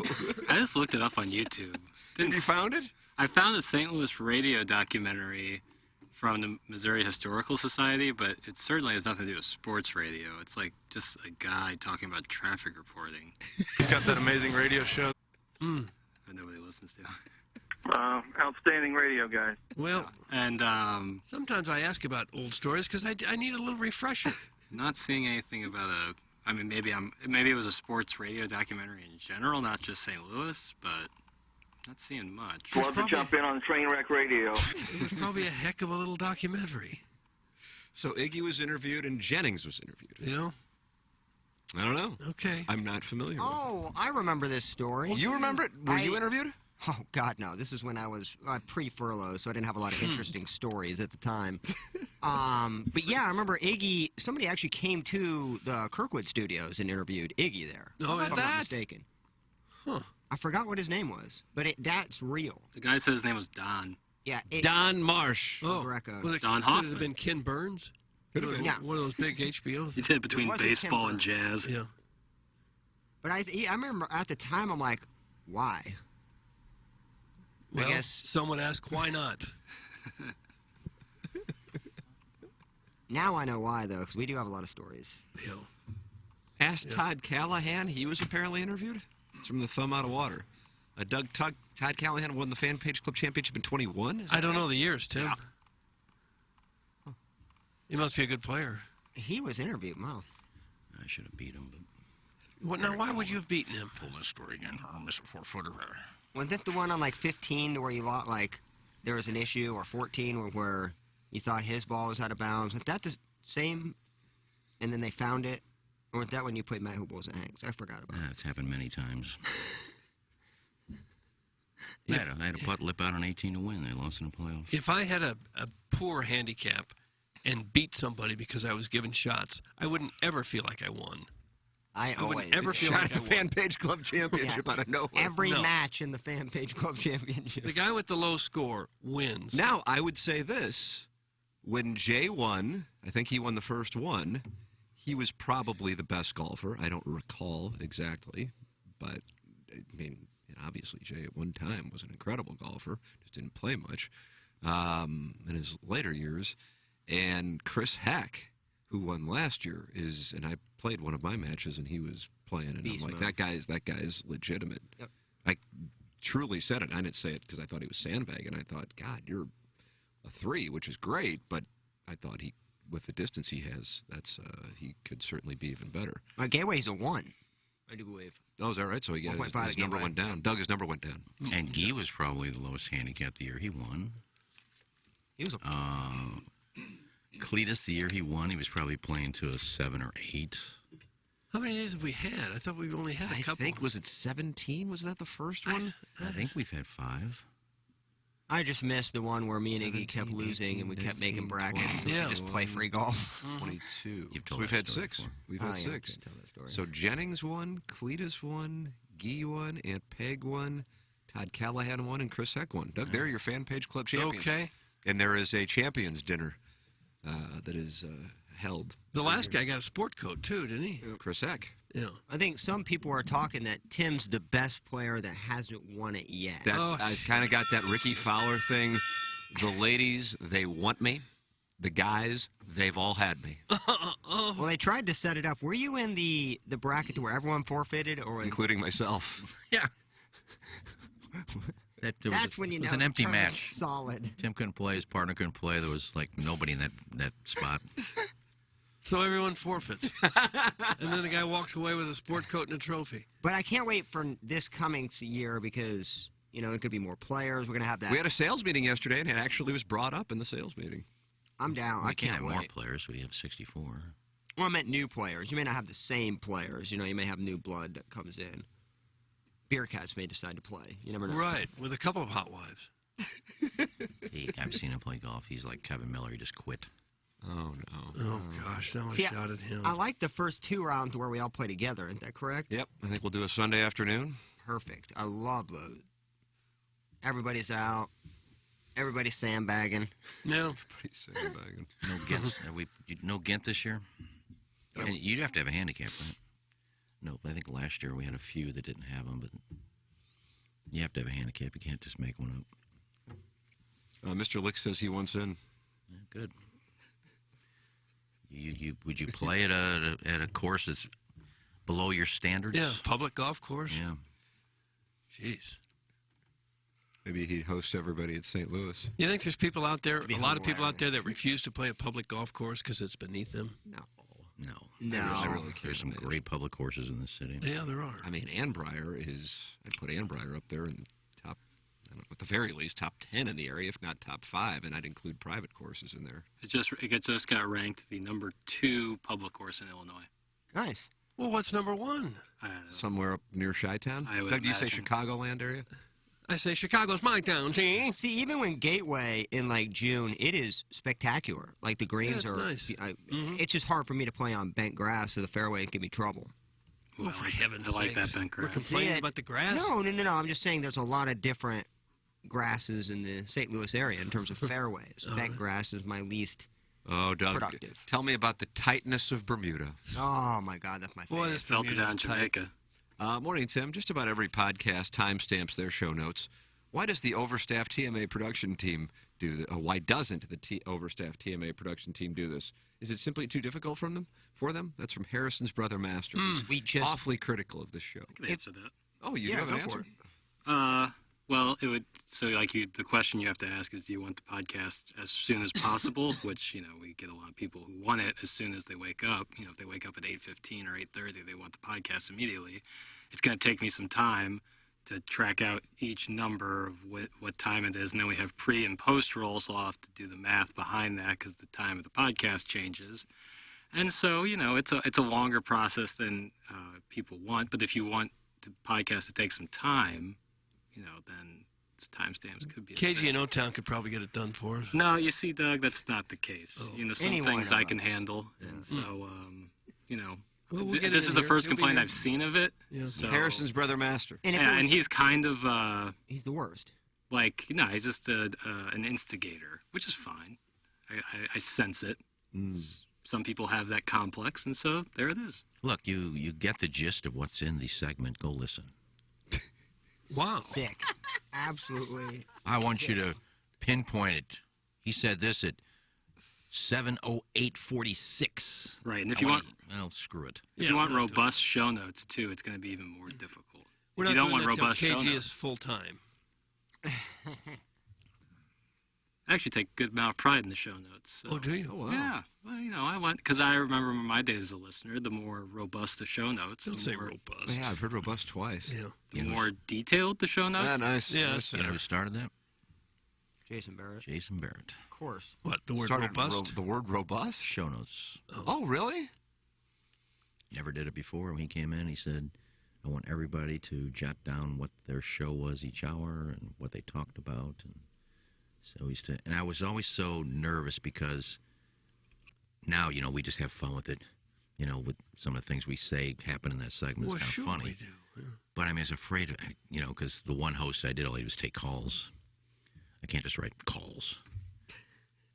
I just looked it up on YouTube. And you found it? I found a St. Louis radio documentary from the Missouri Historical Society, but it certainly has nothing to do with sports radio. It's like just a guy talking about traffic reporting. He's got that amazing radio show. That nobody listens to. Outstanding radio, guys. Well, And sometimes I ask about old stories because I need a little refresher. not seeing anything about I mean, maybe it was a sports radio documentary in general, not just St. Louis, but not seeing much. Love to jump in on Trainwreck Radio. It was probably a heck of a little documentary. So Iggy was interviewed and Jennings was interviewed. You know? I don't know. Okay. I'm not familiar with Oh, I remember this story. You remember it? Were you interviewed? Oh, God, no. This is when I was pre-furlough, so I didn't have a lot of interesting stories at the time. But yeah, I remember Iggy, somebody actually came to the Kirkwood studios and interviewed Iggy there. Oh, if I'm that? not mistaken. Huh. I forgot what his name was, but that's real. The guy said his name was Don. Yeah. Don Marsh. Oh, Greco. well, Don could it Hoffman. have been Ken Burns? Could have been. Yeah. One of those big HBO. He did between wasn't baseball Tim and jazz. Yeah. But I remember at the time, I'm like, why? Well, I guess someone asked, why not? now I know why, though, because we do have a lot of stories. You know. Ask Todd Callahan. He was apparently interviewed. It's from the Thumb Out of Water. Todd Callahan won the Fan Page Club Championship in 21. I don't know the years, Tim. Yeah. He must be a good player. He was interviewed. Wow. I should have beat him, but Now, why would you have beaten him? Pull this story again. Mr. 4-footer. Wasn't that the one on like 15 where you thought like there was an issue, or 14 where you thought his ball was out of bounds? Was that the same? And then they found it? Or was that when you played Matt Hubels at Hanks? I forgot about it. it's happened many times. I had a putt lip out on 18 to win. They lost in the playoffs. If I had a poor handicap and beat somebody because I was given shots, I wouldn't ever feel like I won. I always wouldn't ever feel Shot like at the I Fan won. Page Club Championship out of nowhere. Every No. match in the Fan Page Club Championship. The guy with the low score wins. Now, I would say this. When Jay won, I think he won the first one, he was probably the best golfer. I don't recall exactly, but, I mean, obviously Jay at one time was an incredible golfer, just didn't play much in his later years. And Chris Heck, who won last year, and I played one of my matches, and he was playing, and Beast I'm like, mode. that guy is legitimate. Yep. I truly said it. I didn't say it because I thought he was sandbagging. I thought, God, you're a 3, which is great, but I thought with the distance he has, he could certainly be even better. Gateway's a 1, I do believe. Oh, is that right? So he got 1.5 his number Gateway. went down. Doug, his number went down. And Guy was probably the lowest handicap the year he won. He was a Cletus, the year he won, he was probably playing to a 7 or 8. How many days have we had? I thought we only had a I couple. think, was it 17? Was that the first one? I think we've had 5. I just missed the one where me and Iggy 17, kept losing 18, and we kept 19, making brackets. 20, and we just play free golf. 22. You've told So we've that had story 6. before. We've Oh, had yeah, I 6. can't tell that story. So Jennings won, Cletus won, Guy won, Aunt Peg won, Todd Callahan won, and Chris Heck won. Doug, they're your Fan Page Club champions. Okay. And there is a champions dinner that is held. The last guy got a sport coat, too, didn't he? Chris Heck. Yeah. I think some people are talking that Tim's the best player that hasn't won it yet. I kind of got that Ricky Fowler thing. The ladies, they want me. the guys, they've all had me, Well, they tried to set it up. Were you in the bracket where everyone forfeited, or including myself. Yeah. That's when you it was know an empty the tournament's match. solid. Tim couldn't play. His partner couldn't play. There was like nobody in that spot. So everyone forfeits. And then the guy walks away with a sport coat and a trophy. But I can't wait for this coming year because, you know, it could be more players. We're going to have that. We had a sales meeting yesterday, and it actually was brought up in the sales meeting. I'm down. We I can't can't have more wait. players. We have 64. Well, I meant new players. You may not have the same players. You know, you may have new blood that comes in. Bearcats may decide to play. You never know. Right, with a couple of hot wives. I've seen him play golf. He's like Kevin Miller. He just quit. Oh, no. Oh, gosh, now I See, shot at him. I like the first 2 rounds where we all play together. Isn't that correct? Yep. I think we'll do a Sunday afternoon. Perfect. I love those. Everybody's out. Everybody's sandbagging. No. Everybody's sandbagging. No Gint. No Gint this year? Yep. And you'd have to have a handicap, right? No, I think last year we had a few that didn't have them, but you have to have a handicap. You can't just make one up. Mr. Lick says he wants in. Yeah, good. Would you play at a course that's below your standards? Yeah, public golf course. Yeah. Jeez. Maybe he'd host everybody at St. Louis. You think there's people out there, Be a lot of people hilarious. out there that refuse to play a public golf course because it's beneath them? No. No. I really can't There's some imagine. great public courses in this city. Yeah, there are. I mean, Annbriar is, I'd put Annbriar up there in the top, I don't know, at the very least, top 10 in the area, if not top 5, and I'd include private courses in there. It just got ranked the number 2 public course in Illinois. Nice. Well, what's number 1? Somewhere up near Chi-Town? I would Doug, do you say imagine. Chicagoland area? I say Chicago's my town, see? See, even when Gateway in like June, it is spectacular. Like the greens Yeah, it's are. nice. It's just hard for me to play on bent grass, so the fairway can give me trouble. Oh, for heaven's I like sakes. that bent We're grass. complaining See, about the grass? No. I'm just saying there's a lot of different grasses in the St. Louis area in terms of fairways. Bent grass is my least. Oh, Doug, Productive. tell me about the tightness of Bermuda. Oh my God, that's my favorite. Boy, this Felt it Bermuda's down tight. Jamaica. Morning, Tim. Just about every podcast timestamps their show notes. Why does the overstaffed TMA production team do this? Why doesn't the overstaffed TMA production team do this? Is it simply too difficult for them? That's from Harrison's brother Master. He's We just awfully critical of this show. I can answer that. Oh, you Yeah, have an go for answer? it. Well, it would. So, like, the question you have to ask is, do you want the podcast as soon as possible? Which, you know, we get a lot of people who want it as soon as they wake up. You know, if they wake up at 8:15 or 8:30, they want the podcast immediately. It's going to take me some time to track out each number of what time it is, and then we have pre and post rolls. So I'll have to do the math behind that because the time of the podcast changes. And so, you know, it's a longer process than people want. But if you want the podcast to take some time, you know, then timestamps could be. KG in O-Town could probably get it done for us. No, you see, Doug, that's not the case. Oh. You know, some Any one things of I can us. handle, and so, you know, Well, we'll get this it is in the here. first You'll be complaint here. I've seen of it. Yeah. So, Harrison's brother Master. And if it and was, he's kind of he's the worst. like, no, he's just an instigator, which is fine. I sense it. Some people have that complex, and so there it is. Look, you get the gist of what's in the segment. Go listen. Wow. Thick. Absolutely. I want you to pinpoint it. He said this at 7:08:46. Right, and if I you wanna- want- well, screw it. If Yeah, you want we're not doing robust show notes too, it's going to be even more difficult. We're If not you don't doing want that till robust show KG notes. is full time. I actually take good amount of pride in the show notes. So. Oh, do you? Oh, wow. Yeah, well, you know, I want because I remember my days as a listener. The more robust the show notes, Don't the say more, robust. Yeah, I've heard robust twice. Yeah. the more detailed the show notes. Yeah, nice. Yeah, nice. that's You know better. who started that? Jason Barrett. Jason Barrett. Of course. What, the word Started robust? the word robust? Show notes. Oh, really? Never did it before. When he came in, he said, I want everybody to jot down what their show was each hour and what they talked about. And so and I was always so nervous because now, you know, we just have fun with it. You know, with some of the things we say happen in that segment. Well, It's kind sure of funny. we do. Yeah. But I mean, I was afraid of, you know, because the one host I did, all he did was take calls. I can't just write calls.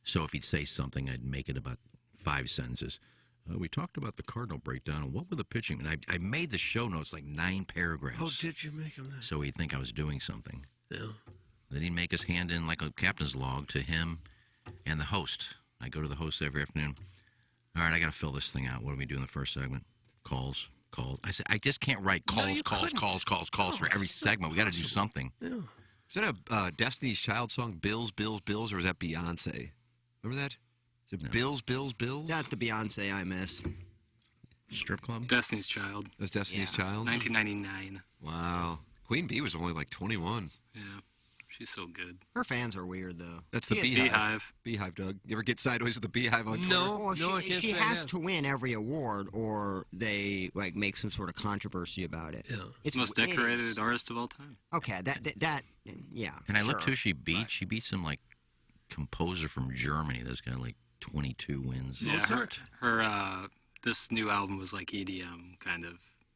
So if he'd say something, I'd make it about 5 sentences. We talked about the Cardinal breakdown and what were the pitching. And I made the show notes like 9 paragraphs. Oh, did you make him that? So he'd think I was doing something. Yeah. Then he'd make us hand in like a captain's log to him and the host. I go to the host every afternoon. All right, I got to fill this thing out. What do we do in the first segment? Calls. I said, I just can't write calls for every segment. We got to do something. Yeah. Is that a Destiny's Child song, Bills, Bills, Bills, or is that Beyonce? Remember that? Is it Bills, Bills, Bills? That's the Beyonce I miss. Strip club? Destiny's Child. That's Destiny's Child? 1999. Wow. Queen Bee was only like 21. Yeah. She's so good. Her fans are weird, though. That's the Beehive. Beehive, Doug. You ever get sideways with the Beehive on Twitter? Well, she has to win every award, or they like make some sort of controversy about it. Yeah. It's Most decorated artist of all time. Okay, yeah. And I looked who she beat. She beat some like composer from Germany. This guy like 22 wins. Yeah, her this new album was like EDM kind of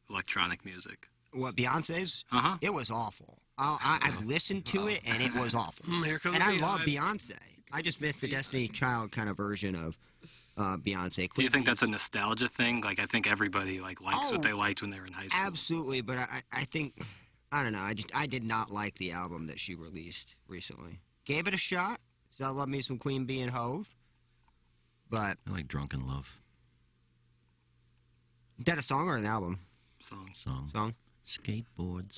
electronic music. What, Beyonce's? Uh-huh. It was awful. I've listened to it, and it was awful. Here comes and I Beehive. love Beyonce. I just missed the Destiny Child kind of version of Beyonce. Do you think that's a nostalgia thing? Like, I think everybody likes what they liked when they were in high school. Absolutely, but I think, I don't know, I did not like the album that she released recently. Gave it a shot. So I love me some Queen Bee and Hove. But I like Drunken Love. Is that a song or an album? Song. Skateboard.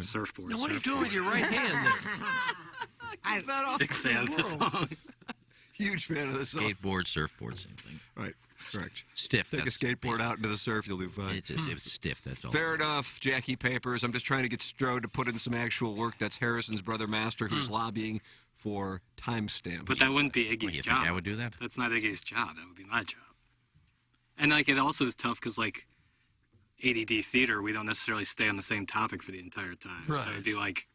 Surfboard. Now, what are you doing with your right hand there? Big fan of the song. Huge fan of the song. Skateboard, surfboard, same thing. Right, correct. Stiff. Take a skateboard out into the surf, you'll do fine. It's stiff, that's all. Fair enough, Jackie Papers. I'm just trying to get Strode to put in some actual work. That's Harrison's brother Master, who's lobbying for timestamps. But that wouldn't be Iggy's you job. think I would do that? That's not Iggy's job. That would be my job. And like, it also is tough because like ADD theater, we don't necessarily stay on the same topic for the entire time. Right. So it'd be like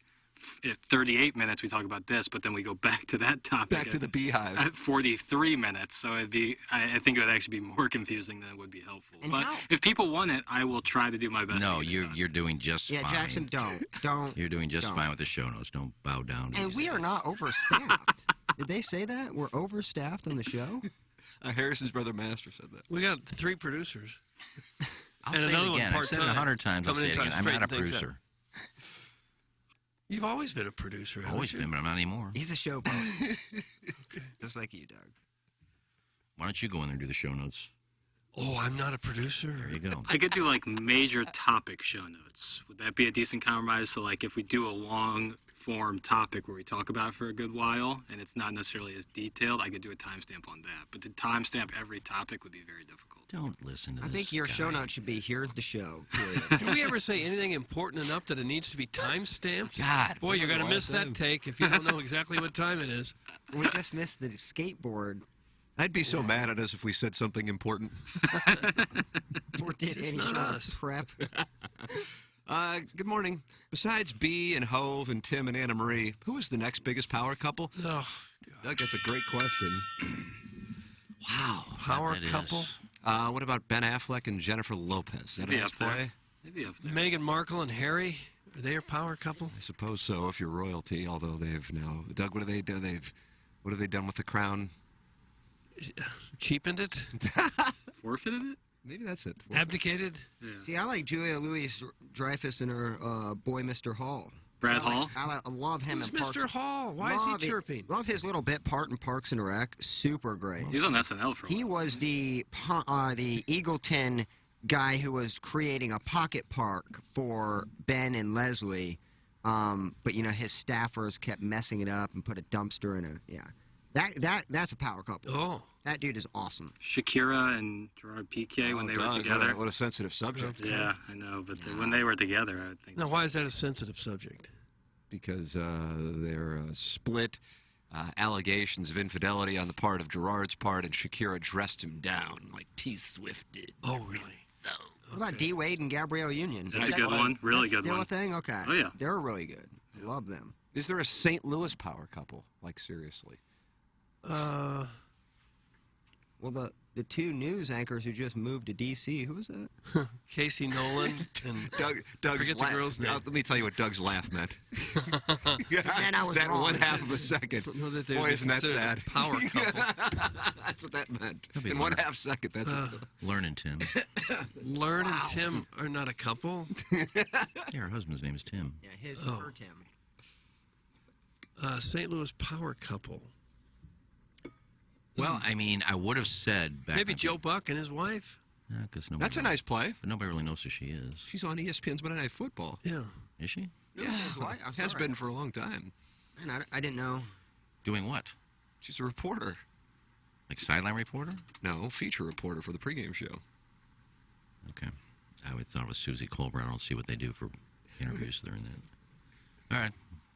at 38 minutes we talk about this, but then we go back to that topic. Back to the Beehive. At 43 minutes. So it'd be, I think it would actually be more confusing than it would be helpful. And but if people want it, I will try to do my best. No, you're doing just fine. Yeah, Jackson, don't. You're doing just fine with the show notes. Don't bow down. And we are not overstaffed. Did they say that? We're overstaffed on the show? Harrison's brother Master said that. We got 3 producers. I'll and say another it again. one I've said it part-time. 100 times. I'll Coming say it in again. trying I'm to not a straighten things producer. You've always been a producer. haven't Always you? been, but I'm not anymore. He's a showboat. Okay. Just like you, Doug. Why don't you go in there and do the show notes? Oh, I'm not a producer. There you go. I could do like major topic show notes. Would that be a decent compromise? So like if we do a long form topic where we talk about it for a good while and it's not necessarily as detailed, I could do a timestamp on that. But to timestamp every topic would be very difficult. Don't listen to I this think your guy. show note should be here's the show. Do we ever say anything important enough that it needs to be time stamped? God, Boy, you're going to what a miss time. that take if you don't know exactly what time it is. We just missed the skateboard. I'd be so mad at us if we said something important. Or did It's any not sort of us. prep. Good morning. Besides B and Hove and Tim and Anna Marie, who is the next biggest power couple? Oh, Doug, that's a great question. Wow. power That is. couple. What about Ben Affleck and Jennifer Lopez? Is that a Maybe nice up there. play? Maybe up there. Meghan Markle and Harry. Are they a power couple? I suppose so, if you're royalty, although they've now... Doug, what do they do? What have they done with the crown? Cheapened it? Forfeited it? Maybe that's it. Abdicated? Yeah. See, I like Julia Louis-Dreyfus and her boy, Mr. Hall. Brad Hall? I love him Who's in Parks. Mr. Hall? Why is he chirping? Love his little bit part in Parks and Rec. Super great. He was on SNL for a while. He was the Eagleton guy who was creating a pocket park for Ben and Leslie, but you know his staffers kept messing it up and put a dumpster in a That's a power couple. Oh, that dude is awesome. Shakira and Gerard Piqué when they were together. What a sensitive subject. Yeah, I know, but when they were together, I would think. now why is that a sensitive subject? Because they're split. Allegations of infidelity on the part of Gerard's part, and Shakira dressed him down like T-Swift did. Oh, really? What about D Wade and Gabrielle Union? That's a good one. Really good Still one. a thing? Okay. Oh, yeah. They're really good. I love them. Is there a St. Louis power couple? Like, seriously? Well, the two news anchors who just moved to D.C. Who was that? Casey Nolan and Doug's forget the girl's name. Let me tell you what Doug's laugh meant. Man, I was that wrong. 1/2 of a second. Know that they Boy, would be isn't that considered a sad? Power couple. That's what that meant. That'd be In learn- 1/2 second, that's what Learning Tim. Learn and Tim are not a couple. Yeah, her husband's name is Tim. Yeah, his Oh. her Tim. St. Louis power couple. Well, I mean, I would have said back. Maybe Joe Buck and his wife. Because That's a nice play. But nobody really knows who she is. She's on ESPN's Monday Night Football. Yeah. Is she? Yeah, has been for a long time. Man, I didn't know. Doing what? She's a reporter. Like sideline reporter? No, feature reporter for the pregame show. Okay. I would thought it was Susie Colbert. I'll see what they do for interviews during that. All right.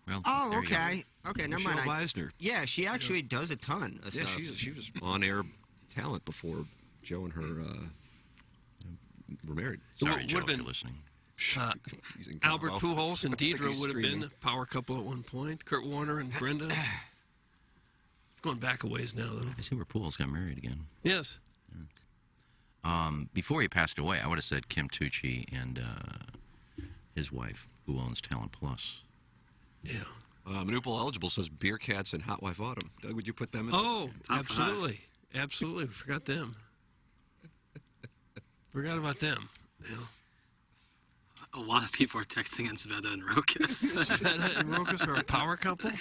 Well. Oh, there you go. okay. Okay, never Michelle mind. Meisner. Yeah, she actually does a ton of Yeah, stuff. she was on-air talent before Joe and her were married. Sorry, Joe, would've if been- you're listening. Albert Pujols and I think Deidre he's would have been streaming. a power couple at one point. Kurt Warner and Brenda. It's going back a ways now, though. I see where Pools got married again. Yes. Before he passed away, I would have said Kim Tucci and his wife, who owns Talent Plus. Yeah. Manupal Eligible says Beer Cats and Hot Wife Autumn. Doug, would you put them in? Oh, Top absolutely. Absolutely. Forgot them. Forgot about them. Yeah. A lot of people are texting in Sveta and Rokas. Sveta and Rokas are a power couple?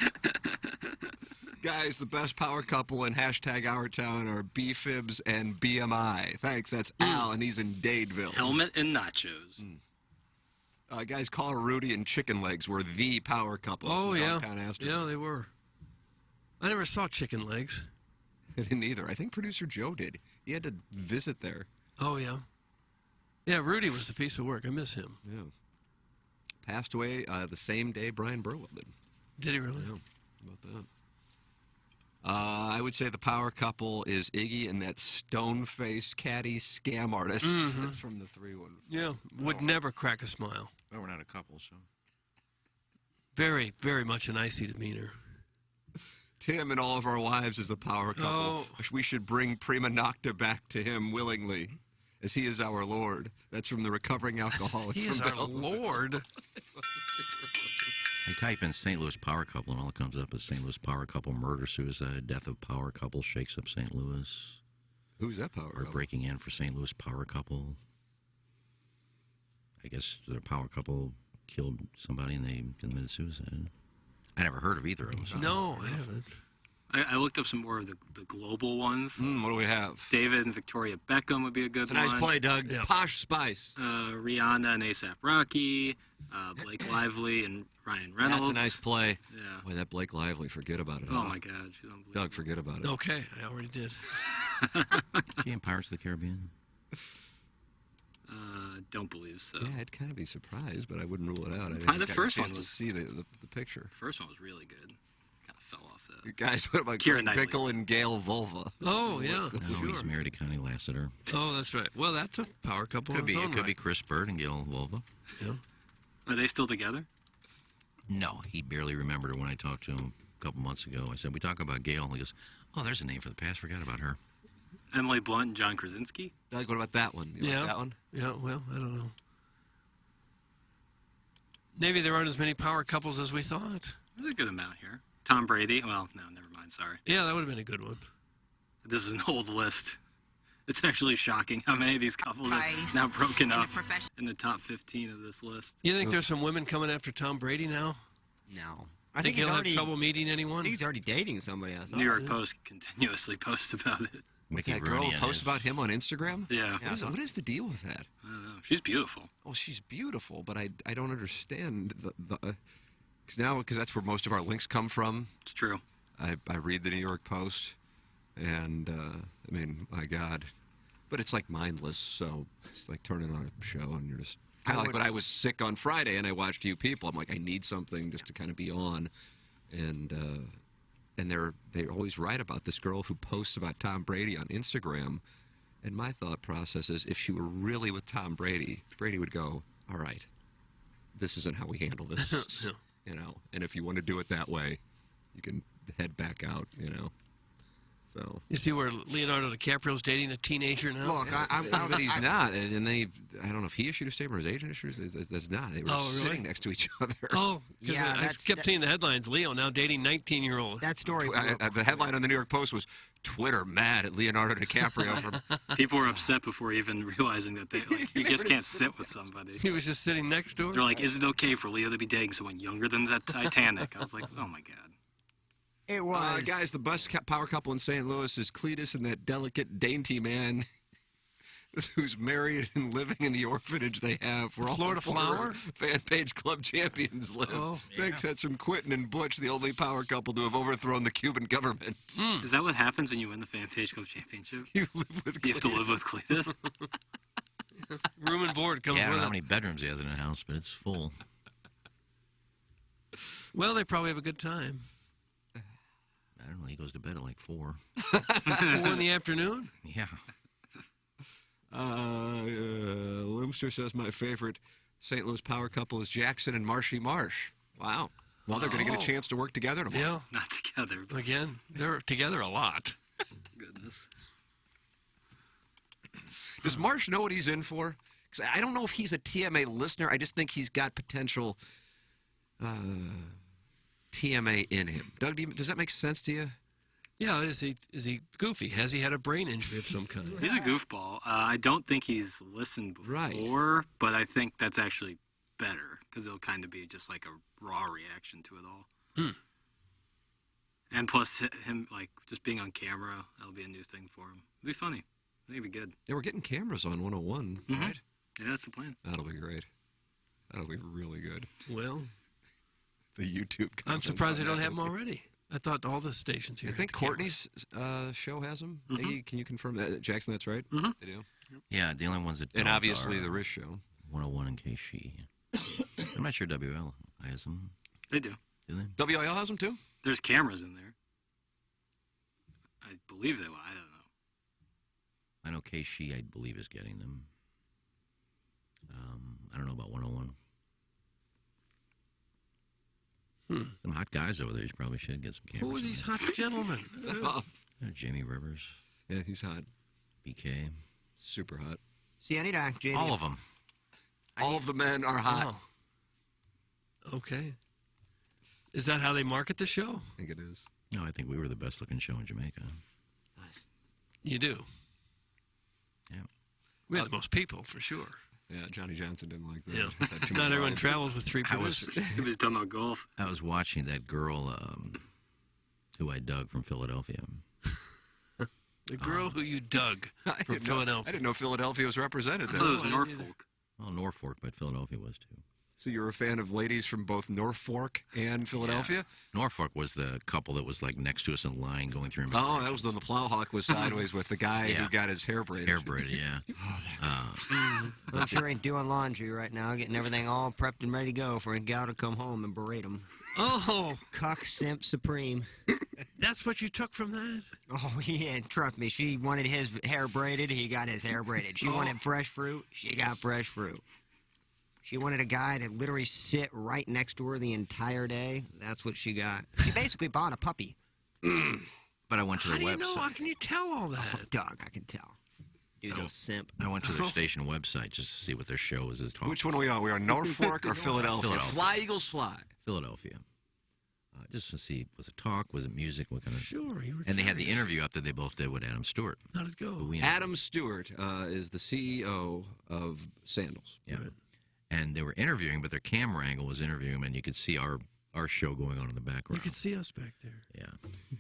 Guys, the best power couple in hashtag Our Town are B-Fibs and BMI. Thanks. That's Al, and he's in Dadeville. Helmet and nachos. Guys, Caller Rudy and Chicken Legs were the power couple. Oh, from yeah. Dogtown Astor. Yeah, they were. I never saw Chicken Legs. I didn't either. I think producer Joe did. He had to visit there. Oh, yeah. Yeah, Rudy was a piece of work. I miss him. Yeah. Passed away the same day Brian Burwell did. Did he really? Yeah. How about that? I would say the power couple is Iggy and that stone-faced caddy scam artist Mhm. from the 3-1. Yeah, would never crack a smile. Well, we're not a couple, so. Very, very much an icy demeanor. Tim and all of our wives is the power couple. Oh. We should bring Prima Nocta back to him willingly, as he is our Lord. That's from the recovering alcoholic He from is our Belleville. Lord. I type in St. Louis power couple, and all that comes up is St. Louis power couple murder suicide, death of power couple shakes up St. Louis. Who's that power Or couple? breaking in for St. Louis power couple. I guess their power couple killed somebody and they committed suicide. I never heard of either of them. So. No, I haven't. I looked up some more of the global ones. What do we have? David and Victoria Beckham would be a good It's a one. nice play, Doug. Yeah. Posh Spice. Rihanna and ASAP Rocky, Blake Lively and Ryan Reynolds. That's a nice play. Yeah. Boy, that Blake Lively, forget about it. Oh my God, she's unbelievable. Doug, forget about it. Okay, I already did. She in Pirates of the Caribbean? Don't believe so. Yeah, I'd kind of be surprised, but I wouldn't rule it out. I Probably didn't the get first a one chance to was- see the picture. The first one was really good. Kind of fell off that. Guys, what about Keira Greg Knightley. Bickle and Gail Vulva? Oh, yeah. No, he's married to Connie Lassiter. Oh, that's right. Well, that's a power couple. Could in be. its It own could be right. Chris Bird and Gail Volva. Yeah. Are they still together? No, he barely remembered her when I talked to him a couple months ago. I said, we talk about Gail. And he goes, oh, there's a name for the past. Forgot about her. Emily Blunt and John Krasinski? Doug, what about that one? You Yeah. like that one? Yeah, well, I don't know. Maybe there aren't as many power couples as we thought. There's a good amount here. Tom Brady. Well, no, never mind. Sorry. Yeah, that would have been a good one. This is an old list. It's actually shocking how many of these couples are Price now broken and a up profession- in the top 15 of this list. You think there's some women coming after Tom Brady now? No. I think he'll have trouble meeting anyone? I think he's already dating somebody, I thought. New York Post continuously posts about it. Mickey That girl Rooney and posts his- about him on Instagram? Yeah. What is the deal with that? I don't know. She's beautiful. Oh, she's beautiful, but I don't understand because that's where most of our links come from. It's true. I read the New York Post, and I mean, my God, but it's like mindless. So it's like turning on a show, and you're just kind of like when I was sick on Friday and I watched You People. I'm like, I need something just to kind of be on, and they always write about this girl who posts about Tom Brady on Instagram. And my thought process is, if she were really with Tom Brady, Brady would go, all right, this isn't how we handle this, you know. And if you want to do it that way, you can head back out, you know. So. You see where Leonardo DiCaprio's dating a teenager now? Look, But he's not, and they. I don't know if he issued a statement or his agent issued. That's not. They were Oh, really? sitting next to each other. Oh, because Yeah, I kept seeing the headlines. Leo now dating 19-year-old. That story. The headline on the New York Post was Twitter mad at Leonardo DiCaprio for. People were upset before even realizing that they you just can't sit with somebody. He was just sitting next door. They're like, is it okay for Leo to be dating someone younger than that Titanic? I was like, oh my God. It was. Guys, the best power couple in St. Louis is Cletus and that delicate, dainty man who's married and living in the orphanage they have where all Florida the former Flower? Fan Page Club champions live. Oh, Thanks, that's from Quentin and Butch, the only power couple to have overthrown the Cuban government. Is that what happens when you win the Fan Page Club championship? You live with You have to live with Cletus? Room and board comes Yeah, I don't with know it. how many bedrooms he has in the house, but it's full. Well, they probably have a good time. I don't know. He goes to bed at like 4. 4 in the afternoon? Yeah. Limster says my favorite St. Louis power couple is Jackson and Marshy Marsh. Wow. Well, they're going to get a chance to work together tomorrow. Yeah. Not together. But Again, they're together a lot. goodness. Does Marsh know what he's in for? 'Cause I don't know if he's a TMA listener. I just think he's got potential TMA in him. Doug, does that make sense to you? Yeah, is he goofy? Has he had a brain injury of some kind? He's a goofball. I don't think he's listened before, but I think that's actually better because it'll kind of be just like a raw reaction to it all. And plus, him like just being on camera, that'll be a new thing for him. It'll be funny. I think it'll be good. Yeah, we're getting cameras on 101, right? Yeah, that's the plan. That'll be great. That'll be really good. Well, the YouTube. I'm comments surprised on they don't that have them will be- already. I thought all the stations here. I think had cameras. Courtney's show has them. Hey, can you confirm that, Jackson? That's right. They do. Yeah, the only ones that And don't obviously are the Riz show. 101 and KC. I'm not sure WL has them. They do. Do they? WIL has them too. There's cameras in there. I believe they will. I don't know. I know KC, I believe, is getting them. I don't know about 101. Some hot guys over there. You probably should get some cameras. Who are these hot gentlemen? Jamie Rivers. Yeah, he's hot. BK. Super hot. See, I need a JD. All of them. All of the men are hot. Oh. Okay. Is that how they market the show? I think it is. No, I think we were the best looking show in Jamaica. You do. Yeah. We had the most people, for sure. Yeah, Johnny Johnson didn't like that. Yeah. Had too Not many everyone lines. travels with 3 I was- producers. He was talking about golf. I was watching that girl who I dug from Philadelphia. The girl who you dug I from didn't know- Philadelphia. I didn't know Philadelphia was represented I there. thought it was I didn't Norfolk. Well, Norfolk, but Philadelphia was too. So you're a fan of ladies from both Norfolk and Philadelphia? Norfolk was the couple that was like next to us in line going through. Oh, that was the Plowhawk was sideways with the guy Yeah. who got his hair braided. Hair braided, yeah. I'm sure ain't doing laundry right now, getting everything all prepped and ready to go for a gal to come home and berate him. Oh, Cuck simp supreme. that's what you took from that? Oh, yeah, trust me. She wanted his hair braided. He got his hair braided. She wanted fresh fruit. She got fresh fruit. She wanted a guy to literally sit right next to her the entire day. That's what she got. She basically bought a puppy. But I went to How their do you know? How website. can you tell all that? Oh, dog, I can tell. Dude's a simp. I went to their station website just to see what their show is talking. Which one are we on? We are Norfolk or Philadelphia? Philadelphia. Fly, Eagles, fly. Philadelphia. Just to see, was it talk? Was it music? What kind of? Sure, you were And they had the curious. interview up that they both did with Adam Stewart. How'd it go? who we Adam Stewart is the CEO of Sandals. Yeah. And they were interviewing, but their camera angle was interviewing him, and you could see our show going on in the background. You could see us back there. Yeah.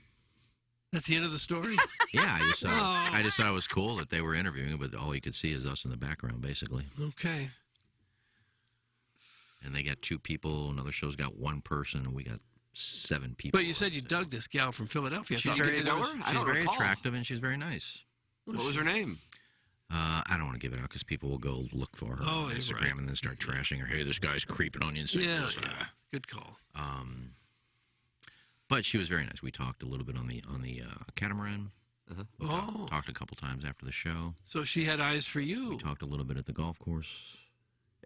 That's the end of the story? Yeah, I just thought Oh. I just thought it was cool that they were interviewing, but all you could see is us in the background, basically. Okay. And they got 2 people. Another show's got 1 person, and we got 7 people. But you said you dug this gal from Philadelphia. I She's thought very, you to know her? I she's don't very recall. attractive, and she's very nice. What was her name? I don't want to give it out because people will go look for her Oh, on you're Instagram right. and then start trashing her. Hey, this guy's creeping on you. And saying Yeah, this, yeah. Good call. But she was very nice. We talked a little bit on the catamaran. Oh, Talked a couple times after the show. so she had eyes for you. Talked a little bit at the golf course.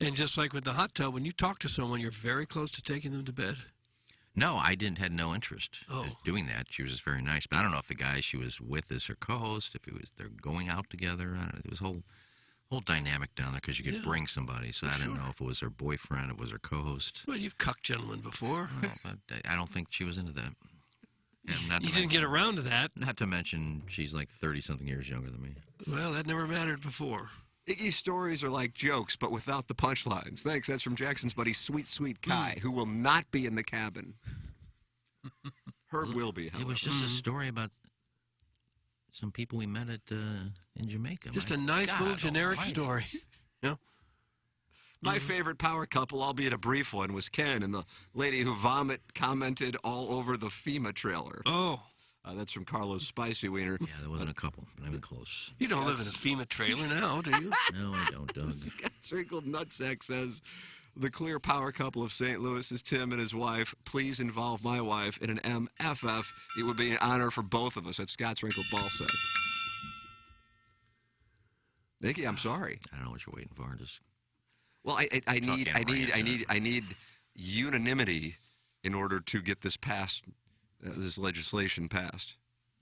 And just like with the hot tub, when you talk to someone, you're very close to taking them to bed. No, I had no interest Oh. in doing that. She was just very nice. But I don't know if the guy she was with is her co-host, if they're going out together. I don't know. It was a whole dynamic down there because you could Yeah, bring somebody. So I didn't sure. know if it was her boyfriend, if it was her co-host. Well, you've cucked gentlemen before. Well, but I don't think she was into that. And not to You didn't mention- get around to that. Not to mention she's like 30-something years younger than me. Well, that never mattered before. Iggy's stories are like jokes, but without the punchlines. Thanks. That's from Jackson's buddy, Sweet Sweet Kai, who will not be in the cabin. Herb will be. It However. was just a story about some people we met at in Jamaica. Just My a nice God little generic almighty. story. My favorite power couple, albeit a brief one, was Ken and the lady who commented all over the FEMA trailer. Oh. That's from Carlos Spicy Wiener. Yeah, there wasn't a couple, but I'm close. You don't live in a FEMA trailer now, do you? No, I don't, Doug. Scott's Wrinkled Nutsack says, the clear power couple of St. Louis is Tim and his wife. Please involve my wife in an MFF. It would be an honor for both of us. That's Scott's Wrinkled Ballsack. Nikki, I'm sorry. I don't know what you're waiting for. Just well, I need unanimity in order to get this passed, this legislation passed,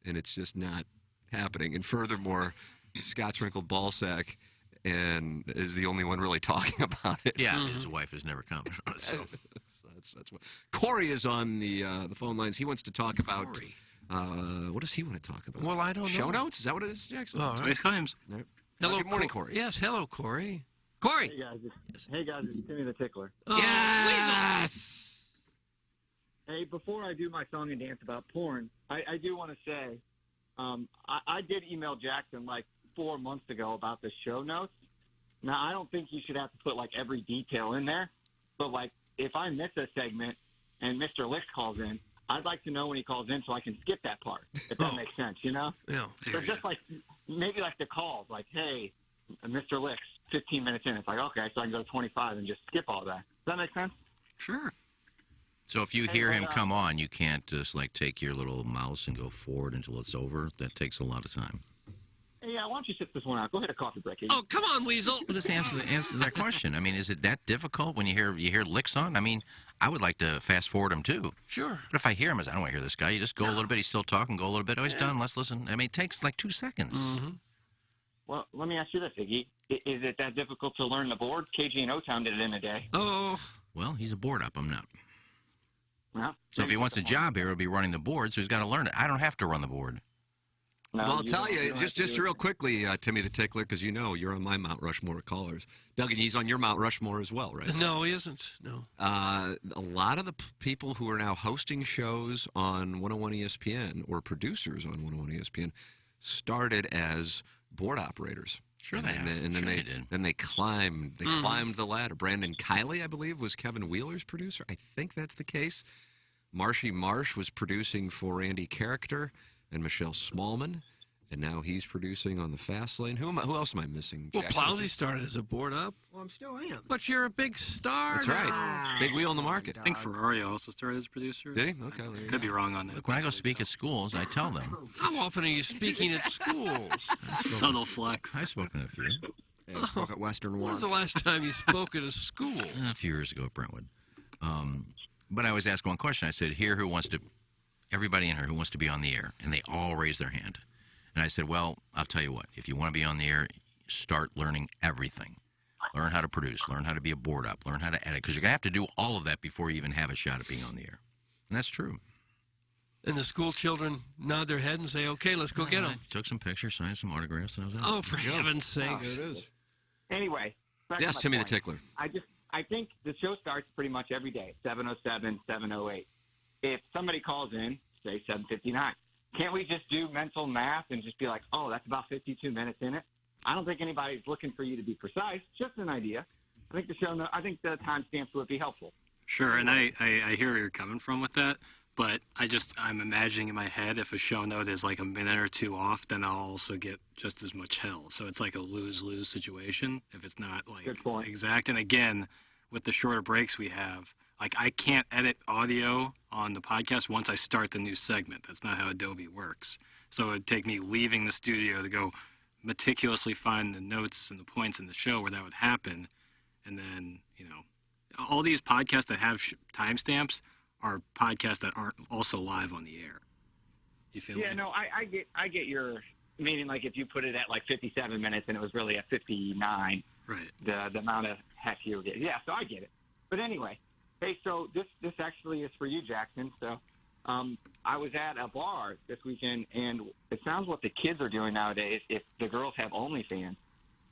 and it's just not happening. And furthermore, Scott's Wrinkled Ballsack and is the only one really talking about it. Yeah, his wife has never commented on it. So. That's what. Corey is on the phone lines. He wants to talk about. What does he want to talk about? Well, I don't know. Show notes? Is that what it is, Jackson? Oh, Space claims. Right. Hello, good morning, Corey. Yes, hello, Corey. Corey. Hey guys, it's Timmy the Tickler. Oh, yes. Hey, before I do my song and dance about porn, I do want to say, I did email Jackson like 4 months ago about the show notes. Now, I don't think you should have to put like every detail in there, but like if I miss a segment and Mr. Licks calls in, I'd like to know when he calls in so I can skip that part, if that makes sense, you know? Yeah. So just like, maybe like the calls, like, hey, Mr. Licks, 15 minutes in. It's like, okay, so I can go to 25 and just skip all that. Does that make sense? Sure. So if you hear him come on, you can't just like take your little mouse and go forward until it's over. That takes a lot of time. Hey, why don't you sit this one out? Go ahead, a coffee break. Oh, come on, Weasel. Well, just answer that question. I mean, is it that difficult when you hear Licks on? I mean, I would like to fast forward him too. Sure. But if I hear him, I don't want to hear this guy. You just go a little bit. He's still talking. Go a little bit. Oh, he's done. Let's listen. I mean, it takes like 2 seconds. Mm-hmm. Well, let me ask you this, Iggy. Is it that difficult to learn the board? KG and O-Town did it in a day. Oh. Well, he's a board up. I'm not. Well, So if he wants a job here, he'll be running the board. So he's got to learn it. I don't have to run the board. No, Well, I'll tell you, don't just have to do real quickly, Timmy the Tickler, because you know you're on my Mount Rushmore of callers. Duggan, he's on your Mount Rushmore as well, right? No, he isn't. No. A lot of the people who are now hosting shows on 101 ESPN or producers on 101 ESPN started as board operators. Sure and they then, have. and then Sure they they did. then they climbed the ladder. Brandon Kiley, I believe, was Kevin Wheeler's producer. I think that's the case. Marshy Marsh was producing for Randy Character and Michelle Smallman, and now he's producing on the Fast Lane. Who else am I missing? Well, Jackson? Plowsy started as a board up. Well, I'm still am. But you're a big star. That's right. Big wheel in the market. I think Ferrari also started as a producer. Did he? Okay. Could be wrong on that. Look, when I go speak at schools, I tell them. How often are you speaking at schools? Subtle flex. I've spoken at a few. Yeah, I spoke at Western When's once. the last time you spoke at a school? A few years ago at Brentwood. But I always ask one question. I said, everybody in here who wants to be on the air, and they all raise their hand. And I said, well, I'll tell you what, if you want to be on the air, start learning everything. Learn how to produce, learn how to be a board up, learn how to edit, because you're going to have to do all of that before you even have a shot at being on the air. And that's true. And the school children nod their head and say, okay, let's go get them. Took some pictures, signed some autographs, and I was out. Oh, for heaven's sakes. There it is. Anyway. back to Yes, my Timmy the point. Tickler. I think the show starts pretty much every day, 7:07, 7:08. If somebody calls in, say 7:59, can't we just do mental math and just be like, oh, that's about 52 minutes in it? I don't think anybody's looking for you to be precise. Just an idea. I think the timestamps would be helpful. Sure, and I hear where you're coming from with that, but I'm imagining in my head if a show note is like a minute or two off, then I'll also get just as much hell. So it's like a lose-lose situation if it's not like exact. And again, with the shorter breaks we have, like I can't edit audio on the podcast once I start the new segment. That's not how Adobe works. So it'd take me leaving the studio to go meticulously find the notes and the points in the show where that would happen. And then, all these podcasts that have timestamps are podcasts that aren't also live on the air. You feel me? Yeah, no, I get your meaning. Like if you put it at like 57 minutes and it was really at 59, right? The amount of heck you would get. Yeah, so I get it. But anyway, hey, so this actually is for you, Jackson. So I was at a bar this weekend, and it sounds what the kids are doing nowadays. If the girls have OnlyFans,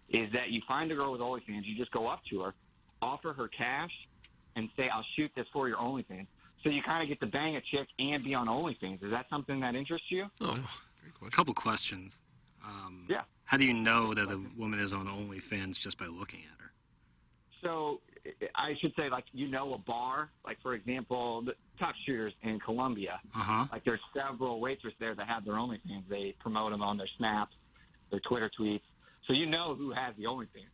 is that you find a girl with OnlyFans, you just go up to her, offer her cash, and say, I'll shoot this for your OnlyFans. So you kind of get to bang a chick and be on OnlyFans. Is that something that interests you? Oh, a couple questions. Yeah. How do you know that a woman is on OnlyFans just by looking at her? So I should say, like, a bar, like, for example, the top shooters in Colombia. Uh-huh. Like, there's several waitresses there that have their OnlyFans. They promote them on their Snaps, their Twitter tweets. So you know who has the OnlyFans.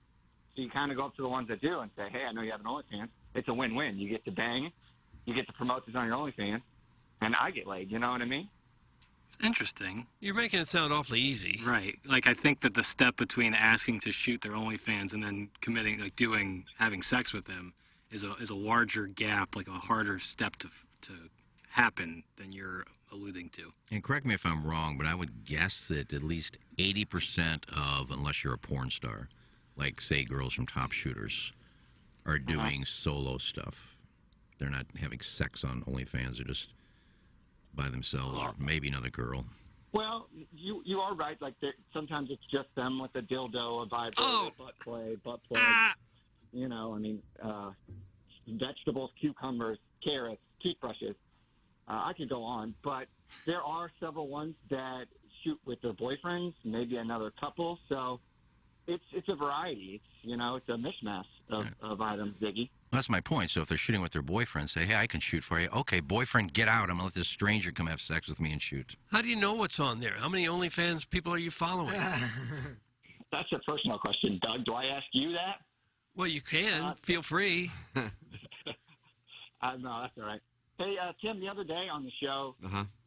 So you kind of go up to the ones that do and say, hey, I know you have an OnlyFans. It's a win-win. You get to bang, you get to promote this on your OnlyFans, and I get laid. You know what I mean? Interesting. You're making it sound awfully easy. Right. Like, I think that the step between asking to shoot their OnlyFans and then committing, like, having sex with them is a larger gap, like a harder step to happen than you're alluding to. And correct me if I'm wrong, but I would guess that at least 80% of, unless you're a porn star, like, say, girls from Top Shooters, are doing solo stuff. They're not having sex on OnlyFans. They're just by themselves, or maybe another girl. Well, you are right. Like, sometimes it's just them with a dildo, a vibrator, butt plug. You know, I mean, vegetables, cucumbers, carrots, toothbrushes. I could go on, but there are several ones that shoot with their boyfriends, maybe another couple. So it's a variety. It's a mishmash of items, Ziggy. That's my point. So if they're shooting with their boyfriend, say, hey, I can shoot for you. Okay, boyfriend, get out. I'm going to let this stranger come have sex with me and shoot. How do you know what's on there? How many OnlyFans people are you following? That's a personal question, Doug. Do I ask you that? Well, you can. Feel free. No, that's all right. Hey, Tim, the other day on the show,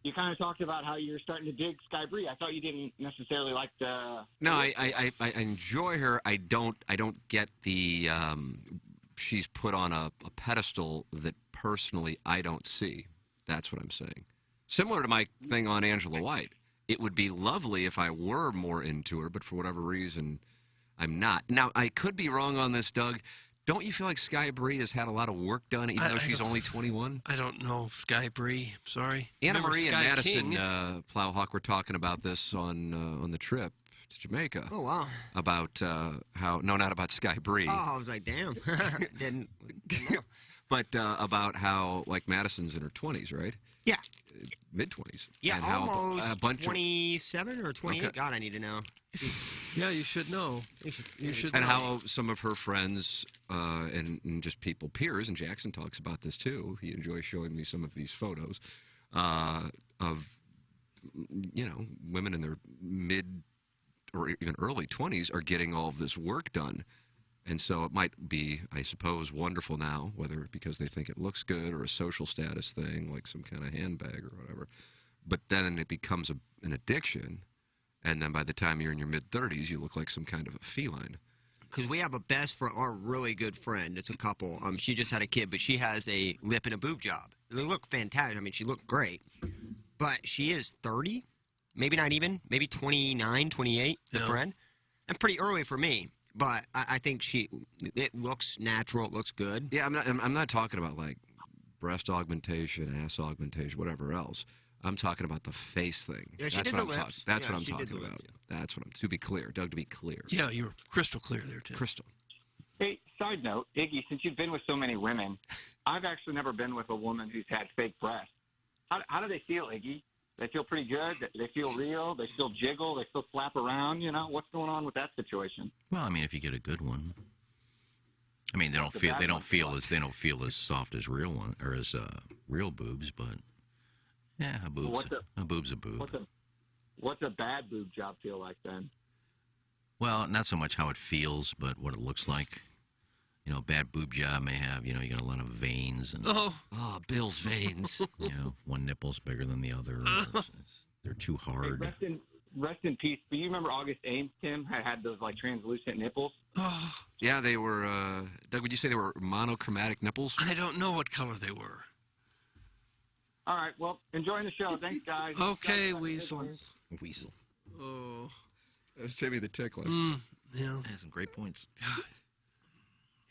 you kind of talked about how you're starting to dig Sky Bree. I thought you didn't necessarily like the... No, I enjoy her. I don't get the... she's put on a pedestal that personally I don't see. That's what I'm saying. Similar to my thing on Angela White. It would be lovely if I were more into her, but for whatever reason, I'm not. Now, I could be wrong on this, Doug. Don't you feel like Sky Bree has had a lot of work done, even though she's only 21? I don't know Sky Bree. Sorry. Anna Marie and Sky Madison King. Plowhawk were talking about this on the trip to Jamaica. Oh, wow. About how... No, not about Sky Bree. Oh, I was like, damn. Didn't know. But about how, like, Madison's in her 20s, right? Yeah. Mid-20s. Yeah, and how almost a bunch 27 or 28. Okay. God, I need to know. Yeah, you should know. You should and know. how some of her friends and just people, peers, and Jackson talks about this too. He enjoys showing me some of these photos of, women in their mid or even early 20s are getting all of this work done. And so it might be, I suppose, wonderful now, whether because they think it looks good or a social status thing, like some kind of handbag or whatever. But then it becomes an addiction. And then by the time you're in your mid-30s, you look like some kind of a feline. Because we have a best for our really good friend. It's a couple. She just had a kid, but she has a lip and a boob job. They look fantastic. I mean, she looked great. But she is 30, maybe not even, maybe 29, 28, the friend. And pretty early for me. But I think it looks natural. It looks good. Yeah, I'm not talking about like breast augmentation, ass augmentation, whatever else. I'm talking about the face thing. Yeah, she That's did what the I'm lips. That's Yeah, what I'm she did talking the about. lips, That's what I'm. To be clear, Doug. To be clear. Yeah, you were crystal clear there, Tim. Crystal. Hey, side note, Iggy, since you've been with so many women, I've actually never been with a woman who's had fake breasts. How do they feel, Iggy? They feel pretty good? They feel real? They still jiggle? They still flap around? What's going on with that situation? Well, I mean, if you get a good one, I mean, they don't feel as soft as real one or as real boobs, but yeah, a boob's a boob. What's a bad boob job feel like then? Well, not so much how it feels, but what it looks like. A bad boob job may have, you got a lot of veins. And, Bill's veins. One nipple's bigger than the other. They're too hard. Hey, rest in peace. Do you remember August Ames, Tim, had those, like, translucent nipples? Oh. Yeah, they were, Doug, would you say they were monochromatic nipples? I don't know what color they were. All right, well, enjoying the show. Thanks, guys. Okay, Weasel. Weasel. Oh. That's Timmy the Tickler. Yeah. Has some great points.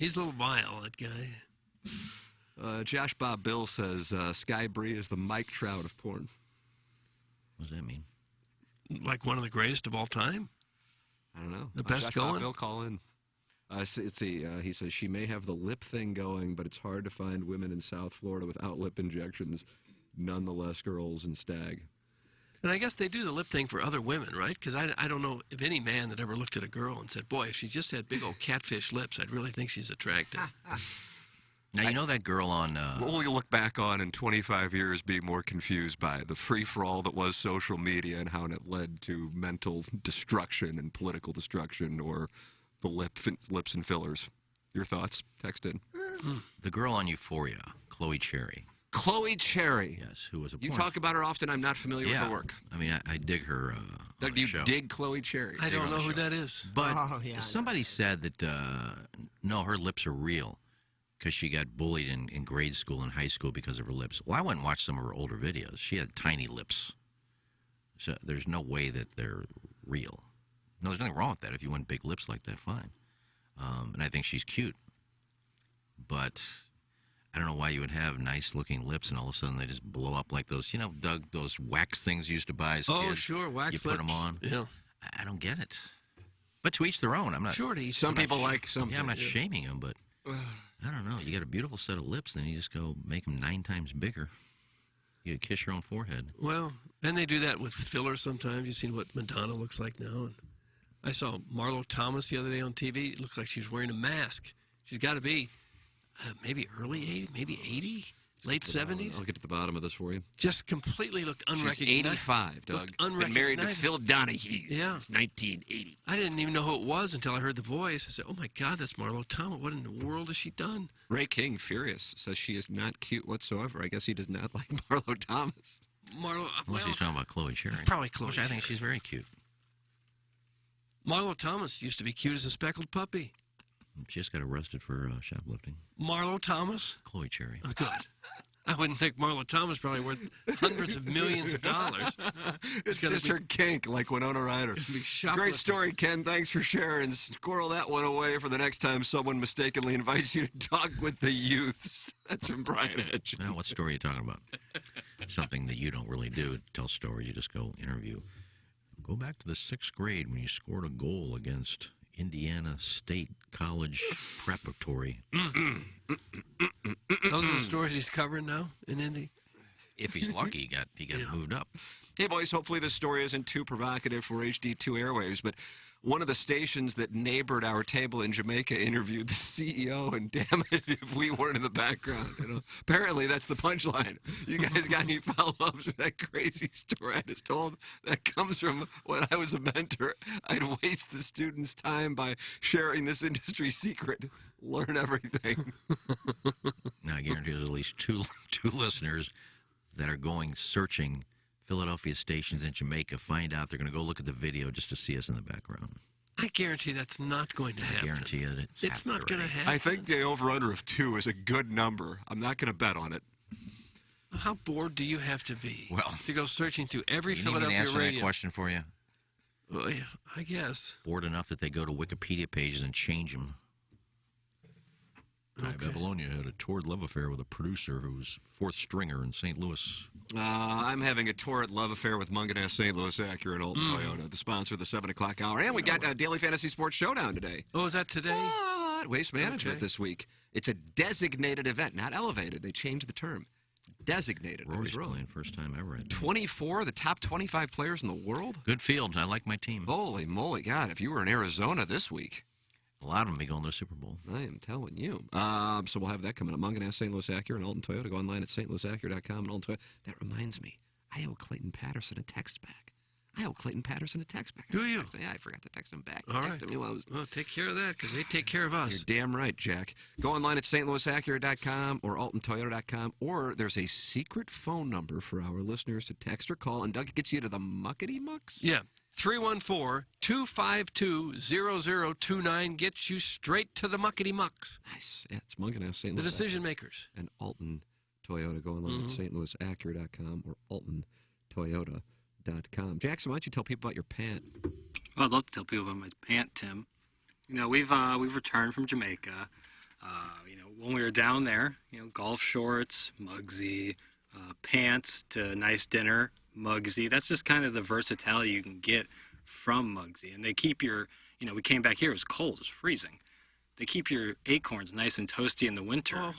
He's a little vile, that guy. Josh Bob Bill says Sky Bree is the Mike Trout of porn. What does that mean? Like one of the greatest of all time? I don't know. The best Josh going? Bob Bill, call in. He says she may have the lip thing going, but it's hard to find women in South Florida without lip injections. Nonetheless, girls and stag. And I guess they do the lip thing for other women, right? Because I don't know of any man that ever looked at a girl and said, boy, if she just had big old catfish lips, I'd really think she's attractive. Now, you know that girl on... What will you look back on in 25 years being more confused by? The free-for-all that was social media and how it led to mental destruction and political destruction, or the lips and fillers? Your thoughts? Text in. The girl on Euphoria, Chloe Cherry. Chloe Cherry. Yes, who was a You porn- talk about her often. I'm not familiar with her work. I mean, I dig her. Doug, do you dig Chloe Cherry? I don't know who that is. But somebody said that, no, her lips are real because she got bullied in grade school and high school because of her lips. Well, I went and watched some of her older videos. She had tiny lips. So there's no way that they're real. No, there's nothing wrong with that. If you want big lips like that, fine. And I think she's cute. But I don't know why you would have nice-looking lips and all of a sudden they just blow up like those, you know, Doug, those wax things you used to buy as kids. Oh, sure, wax You put them lips. on. Yeah. I don't get it. But to each their own. I'm not. Sure, to each Some their people own. like something. Yeah, I'm not yeah. shaming them, but I don't know. You got a beautiful set of lips, then you just go make them 9 times bigger. You could kiss your own forehead. Well, and they do that with fillers sometimes. You've seen what Madonna looks like now. And I saw Marlo Thomas the other day on TV. It looked like she was wearing a mask. She's got to be maybe early 80s, maybe 80, late 70s. I'll get to the bottom of this for you. Just completely looked She's unrecognizable. 85, Doug. Looked Been married to unrecognizable. Phil Donahue Yeah. since 1980. I didn't even know who it was until I heard the voice. I said, oh, my God, that's Marlo Thomas. What in the world has she done? Ray King, furious, says she is not cute whatsoever. I guess he does not like Marlo Thomas. Marlo, Unless he's talking about Chloe Cherry. Probably Chloe Which I think Cherry. she's very cute. Marlo Thomas used to be cute as a speckled puppy. She just got arrested for shoplifting. Marlo Thomas? Chloe Cherry. Oh, good. I wouldn't think Marlo Thomas probably worth hundreds of millions of dollars. It's gonna just be- her kink, like Winona Ryder. be shoplifting. Great story, Ken. Thanks for sharing. Squirrel that one away for the next time someone mistakenly invites you to talk with the youths. That's from Brian Edge. Now, what story are you talking about? Something that you don't really do. Tell stories. You just go interview. Go back to the 6th grade when you scored a goal against Indiana State College Preparatory. Those are the stories he's covering now in Indy. If he's lucky, he got moved up. Hey, boys, hopefully this story isn't too provocative for HD2 Airwaves, but one of the stations that neighbored our table in Jamaica interviewed the CEO, and damn it if we weren't in the background. You know? Apparently, that's the punchline. You guys got any follow-ups for that crazy story I just told? That comes from when I was a mentor. I'd waste the students' time by sharing this industry secret. Learn everything. Now, I guarantee there's at least two listeners that are going searching Philadelphia stations in Jamaica, find out they're going to go look at the video just to see us in the background. I guarantee that's not going to happen. I guarantee it. It's not going to happen. I think the over-under of 2 is a good number. I'm not going to bet on it. How bored do you have to be Well, to go searching through every You need me to Philadelphia answer radio? that question for you? Well, yeah, I guess. Bored enough that they go to Wikipedia pages and change them. Babylonia had a torrid love affair with a producer who was 4th stringer in St. Louis. I'm having a torrid love affair with Munganess St. Louis Acura and Alton Toyota, the sponsor of the 7 o'clock hour. And we got a Daily Fantasy Sports Showdown today. Oh, is that today? What? Waste Management Okay. this week. It's a designated event, not elevated. They changed the term. Designated. I Rory's was wrong. playing first time ever. I think. 24, the top 25 players in the world? Good field. I like my team. Holy moly, God, if you were in Arizona this week. A lot of them be going to the Super Bowl. I am telling you. So we'll have that coming up. Munganess, St. Louis Acura, and Alton Toyota. Go online at stlouisacura.com and Alton Toyota. That reminds me, I owe Clayton Patterson a text back. Do you? Yeah, I forgot to text him back. All He right. texted me while I was... Well, take care of that because they take care of us. You're damn right, Jack. Go online at stlouisacura.com or altontoyota.com, or there's a secret phone number for our listeners to text or call, and Doug gets you to the muckety mucks. Yeah. 314-252-0029 gets you straight to the muckety mucks. Nice. Yeah, it's Munganess, St. The Louis. decision makers. And Alton Toyota. Go online at stlouisacura.com or altontoyota.com. Jackson, why don't you tell people about your pant? Well, I'd love to tell people about my pant, Tim. You know, we've returned from Jamaica. You know, when we were down there, you know, golf shorts, Muggsy, pants to nice dinner, Muggsy. That's just kind of the versatility you can get from Muggsy. And they keep your, you know, we came back here, it was cold, it was freezing. they keep your acorns nice and toasty in the winter.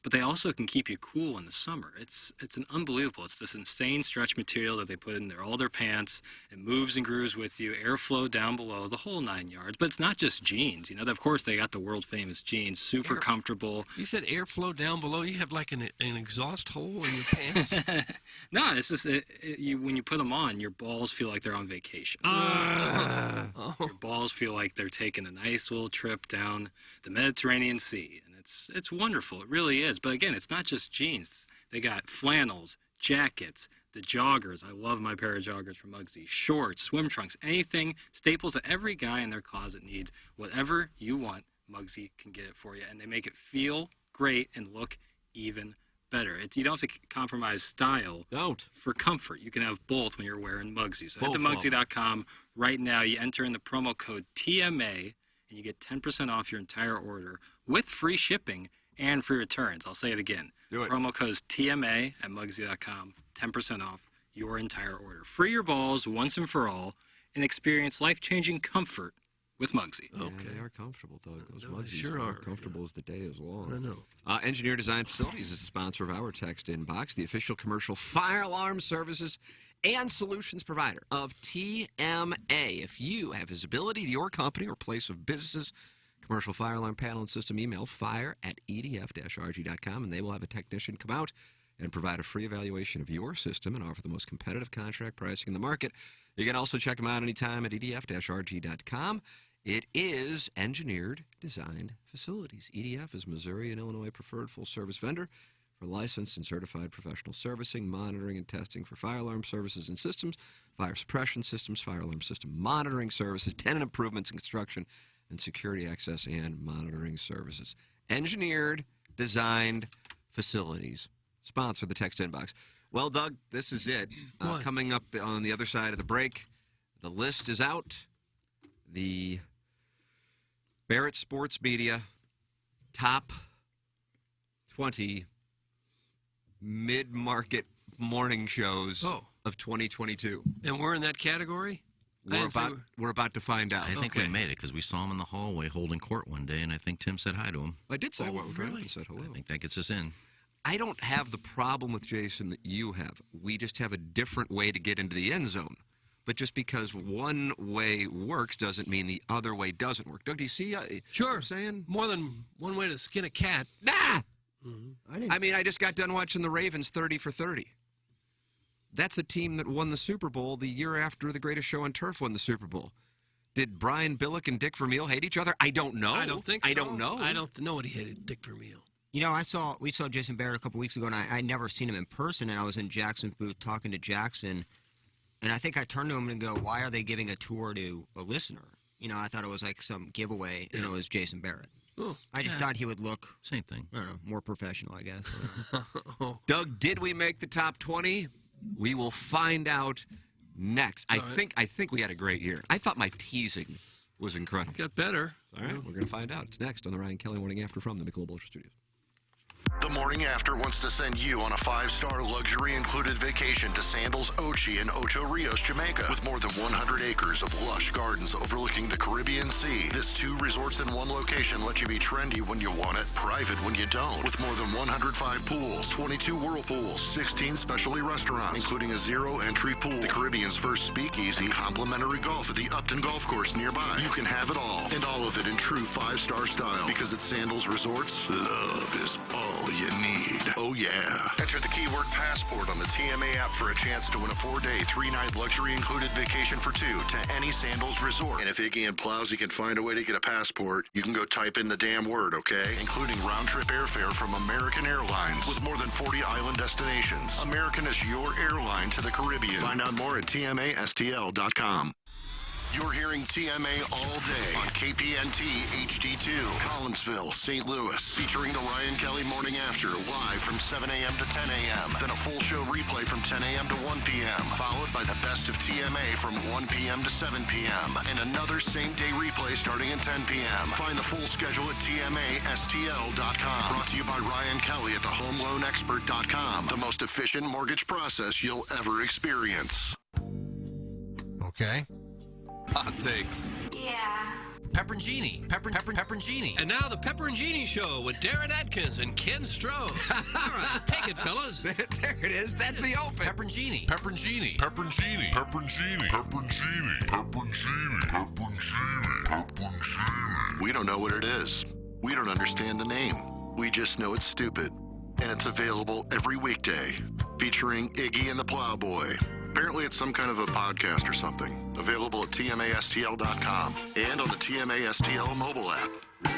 But they also can keep you cool in the summer. It's an unbelievable. It's this insane stretch material that they put in all their pants. It moves and grooves with you, airflow down below, the whole 9 yards. But it's not just jeans. Of course, they got the world famous jeans, super comfortable. You said airflow down below. You have like an exhaust hole in your pants? No, it's just when you put them on, your balls feel like they're on vacation. Your balls feel like they're taking a nice little trip down the Mediterranean Sea. It's wonderful. It really is. But again, it's not just jeans. They got flannels, jackets, the joggers. I love my pair of joggers from Muggsy. Shorts, swim trunks, anything, staples that every guy in their closet needs. Whatever you want, Muggsy can get it for you. And they make it feel great and look even better. You don't have to compromise style for comfort. You can have both when you're wearing Muggsy. So head to Muggsy.com right now. You enter in the promo code TMA, and you get 10% off your entire order with free shipping and free returns. I'll say it again. Do it. Promo code is TMA at Muggsy.com. 10% off your entire order. Free your balls once and for all and experience life-changing comfort with Muggsy. Yeah, they are comfortable, Doug. Those Muggsies sure are. comfortable as the day is long. I know. Engineer Design Facilities is the sponsor of our text inbox, the official commercial fire alarm services and solutions provider of TMA. If you have visibility to your company or place of businesses, commercial fire alarm panel and system, email fire@edf-rg.com, and they will have a technician come out and provide a free evaluation of your system and offer the most competitive contract pricing in the market. You can also check them out anytime at edf-rg.com. It is Engineered Designed Facilities. EDF is Missouri and Illinois preferred full-service vendor for licensed and certified professional servicing, monitoring, and testing for fire alarm services and systems, fire suppression systems, fire alarm system monitoring services, tenant improvements and construction, and security access and monitoring services. Engineered Designed Facilities. Sponsor the text inbox. Well, Doug, this is it. Coming up on the other side of the break, the list is out. The Barrett Sports Media top 20 mid-market morning shows of 2022. And we're in that category? We're about to find out. I think we made it because we saw him in the hallway holding court one day, and I think Tim said hi to him. I did say hello. Really? I said hello. I think that gets us in. I don't have the problem with Jason that you have. We just have a different way to get into the end zone. But just because one way works doesn't mean the other way doesn't work. Doug, do you see sure. what I'm saying? More than one way to skin a cat. Nah! I just got done watching the Ravens 30 for 30. That's a team that won the Super Bowl the year after the Greatest Show on Turf won the Super Bowl. Did Brian Billick and Dick Vermeil hate each other? I don't know. I don't think so. I don't know. I don't know what he hated Dick Vermeil. We saw Jason Barrett a couple weeks ago, and I'd never seen him in person, and I was in Jackson's booth talking to Jackson, and I think I turned to him and go, why are they giving a tour to a listener? I thought it was like some giveaway, and it was Jason Barrett. Oh, I just thought he would look same thing. I don't know, more professional, I guess. Doug, did we make the top 20? We will find out next. I think we had a great year. I thought my teasing was incredible. Got better. All right, we're going to find out. It's next on the Ryan Kelly Morning After from the Michelob Ultra Studios. The Morning After wants to send you on a 5-star luxury-included vacation to Sandals Ochi in Ocho Rios, Jamaica. With more than 100 acres of lush gardens overlooking the Caribbean Sea. This 2 resorts in one location let you be trendy when you want it, private when you don't. With more than 105 pools, 22 whirlpools, 16 specialty restaurants, including a zero-entry pool, the Caribbean's first speakeasy, and complimentary golf at the Upton Golf Course nearby. You can have it all, and all of it in true 5-star style. Because at Sandals Resorts, love is all you need. Oh yeah. Enter the keyword passport on the TMA app for a chance to win a 4-day, 3-night luxury-included vacation for 2 to any Sandals resort. And if Iggy and Plowsy can find a way to get a passport, you can go type in the damn word, okay? Including round-trip airfare from American Airlines. With more than 40 island destinations, American is your airline to the Caribbean. Find out more at TMASTL.com. You're hearing TMA all day on KPNT HD2, Collinsville, St. Louis, featuring the Ryan Kelly Morning After, live from 7 a.m. to 10 a.m. Then a full show replay from 10 a.m. to 1 p.m., followed by the best of TMA from 1 p.m. to 7 p.m., and another same-day replay starting at 10 p.m. Find the full schedule at TMASTL.com. Brought to you by Ryan Kelly at thehomeloanexpert.com, the most efficient mortgage process you'll ever experience. Okay. Hot takes. Yeah. Pepperoncini. Pepperoncini. And now the Pepper and Genie Show with Darren Atkins and Ken Stroh. All right, take it, fellas. There it is. That's the open. Pepperoncini. Pepperoncini. Pepperoncini. Pepperoncini. Pepperoncini. Pepperoncini. Pepperoncini. We don't know what it is. We don't understand the name. We just know it's stupid. And it's available every weekday, featuring Iggy and the Plowboy. Apparently it's some kind of a podcast or something. Available at TMASTL.com and on the TMASTL mobile app.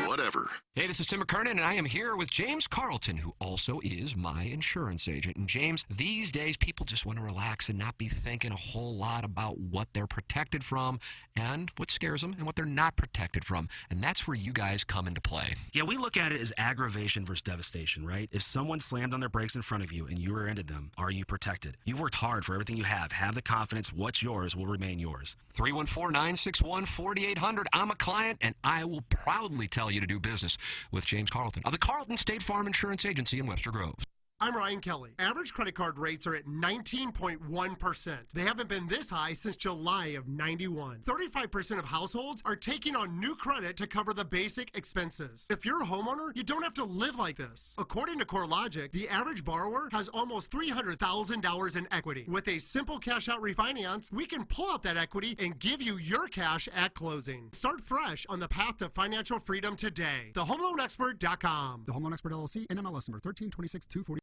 Whatever. Hey, this is Tim McKernan, and I am here with James Carlton, who also is my insurance agent. And James, these days people just want to relax and not be thinking a whole lot about what they're protected from and what scares them and what they're not protected from. And that's where you guys come into play. Yeah, we look at it as aggravation versus devastation, right? If someone slammed on their brakes in front of you and you rear-ended them, are you protected? You've worked hard for everything you have. Have the confidence what's yours will remain yours. 314-961-4800. I'm a client, and I will proudly tell you to do business with James Carlton of the Carlton State Farm Insurance Agency in Webster Groves. I'm Ryan Kelly. Average credit card rates are at 19.1%. They haven't been this high since July of 91. 35% of households are taking on new credit to cover the basic expenses. If you're a homeowner, you don't have to live like this. According to CoreLogic, the average borrower has almost $300,000 in equity. With a simple cash out refinance, we can pull out that equity and give you your cash at closing. Start fresh on the path to financial freedom today. TheHomeLoanExpert.com. The Home Loan Expert LLC, NMLS number 1326240.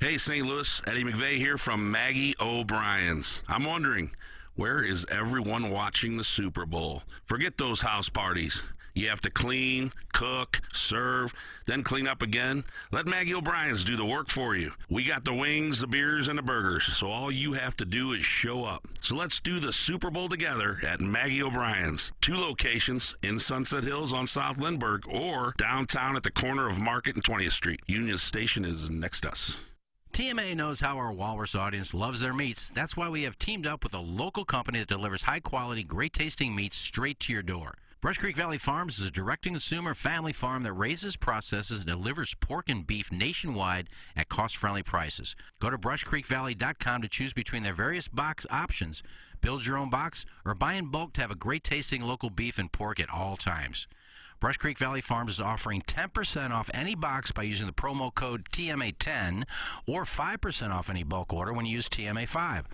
Hey, St. Louis, Eddie McVeigh here from Maggie O'Brien's. I'm wondering, where is everyone watching the Super Bowl? Forget those house parties. You have to clean, cook, serve, then clean up again. Let Maggie O'Brien's do the work for you. We got the wings, the beers, and the burgers, so all you have to do is show up. So let's do the Super Bowl together at Maggie O'Brien's. 2 locations in Sunset Hills on South Lindbergh or downtown at the corner of Market and 20th Street. Union Station is next to us. TMA knows how our Walrus audience loves their meats. That's why we have teamed up with a local company that delivers high-quality, great-tasting meats straight to your door. Brush Creek Valley Farms is a direct-to-consumer family farm that raises, processes, and delivers pork and beef nationwide at cost-friendly prices. Go to brushcreekvalley.com to choose between their various box options. Build your own box or buy in bulk to have a great-tasting local beef and pork at all times. Brush Creek Valley Farms is offering 10% off any box by using the promo code TMA10 or 5% off any bulk order when you use TMA5.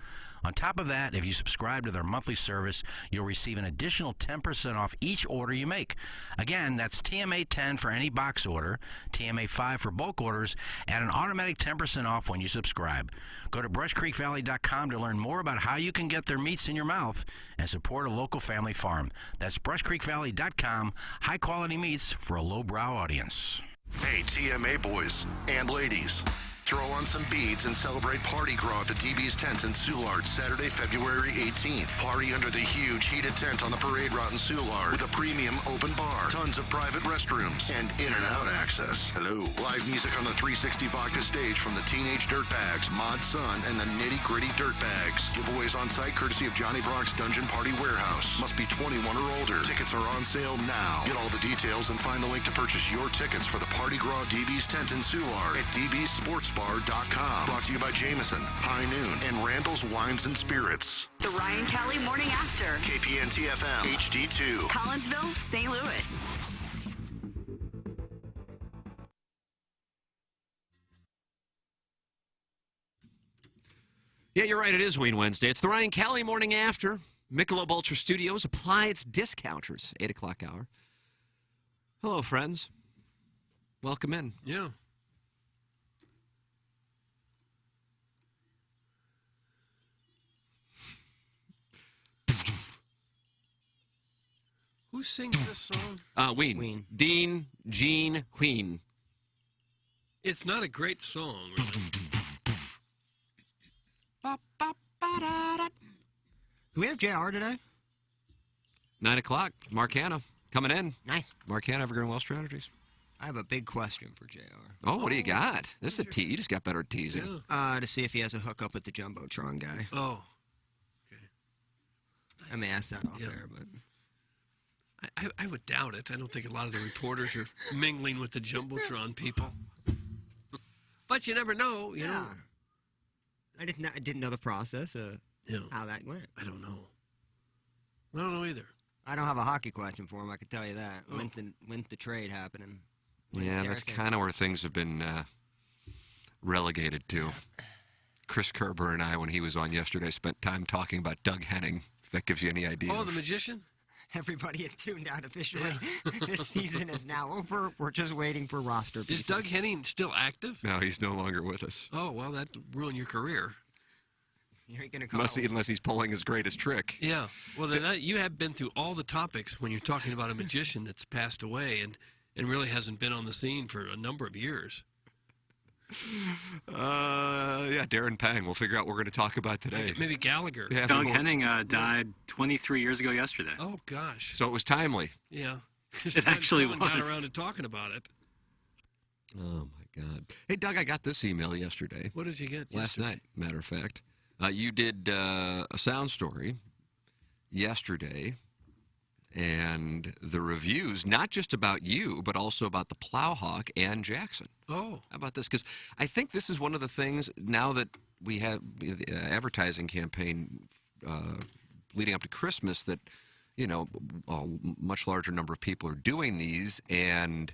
On top of that, if you subscribe to their monthly service, you'll receive an additional 10% off each order you make. Again, that's TMA10 for any box order, TMA5 for bulk orders, and an automatic 10% off when you subscribe. Go to brushcreekvalley.com to learn more about how you can get their meats in your mouth and support a local family farm. That's brushcreekvalley.com, high-quality meats for a lowbrow audience. Hey, TMA boys and ladies. Throw on some beads and celebrate Party Gras at the DB's Tent in Soulard, Saturday, February 18th. Party under the huge heated tent on the parade route in Soulard with a premium open bar, tons of private restrooms, and in and out access. Hello. Live music on the 360 Vodka stage from the Teenage Dirtbags, Mod Sun, and the Nitty Gritty Dirtbags. Giveaways on site courtesy of Johnny Brock's Dungeon Party Warehouse. Must be 21 or older. Tickets are on sale now. Get all the details and find the link to purchase your tickets for the Party Gras DB's Tent in Soulard at dbsportsbar.com. Brought to you by Jameson, High Noon, and Randall's Wines and Spirits. The Ryan Kelly Morning After. KPNT FM, HD2. Collinsville, St. Louis. Yeah, you're right. It is Ween Wednesday. It's the Ryan Kelly Morning After. Michelob Ultra Studios. Apply its discounters. 8 o'clock hour. Hello, friends. Welcome in. Yeah. Who sings this song? Ween. Dean Gene Ween. It's not a great song, really. Do we have JR today? 9 o'clock. Mark Hanna coming in. Nice. Mark Hanna, Evergreen Wealth Strategies. I have a big question for JR. Oh, what do you got? This is a tease. You just got better at teasing. To see if he has a hookup with the Jumbotron guy. Oh. I may ask that off air, but... I would doubt it. I don't think a lot of the reporters are mingling with the Jumbotron people. But you never know, you know. I didn't know the process of how that went. I don't know. I don't know either. I don't have a hockey question for him. I can tell you that. When's the trade happening? Yeah, that's kind of where things have been relegated to. Chris Kerber and I, when he was on yesterday, spent time talking about Doug Henning. If that gives you any idea. Oh, the magician? Everybody had tuned out officially. This season is now over. We're just waiting for roster pieces. Is Doug Henning still active? No, he's no longer with us. Oh, well, that ruined your career. You ain't gonna call Unless he's pulling his greatest trick. Yeah. Well, then you have been through all the topics when you're talking about a magician that's passed away and really hasn't been on the scene for a number of years. Yeah, Darren Pang. We'll figure out what we're going to talk about today. Maybe Gallagher. Yeah, Doug Henning died 23 years ago yesterday. Oh, gosh. So it was timely. Yeah. It actually Someone got was. around to talking about it. Oh, my God. Hey, Doug, I got this email yesterday. What did you get Last yesterday? night, matter of fact. You did a sound story yesterday, and the reviews, not just about you, but also about the Plowhawk and Jackson. Oh. How about this? Because I think this is one of the things, now that we have the advertising campaign leading up to Christmas, that, you know, a much larger number of people are doing these, and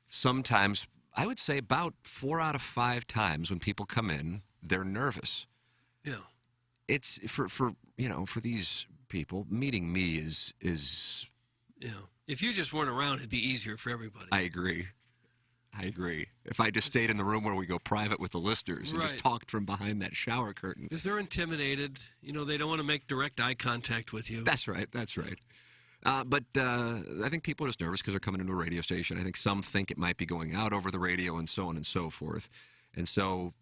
sometimes, I would say about 4 out of 5 times when people come in, they're nervous. Yeah. It's for these people, meeting me is Yeah. If you just weren't around, it'd be easier for everybody. I agree. If I just stayed in the room where we go private with the listeners and just Right. talked from behind that shower curtain. Because they're intimidated. You know, they don't want to make direct eye contact with you. That's right. But I think people are just nervous because they're coming into a radio station. I think some think it might be going out over the radio and so on and so forth. And so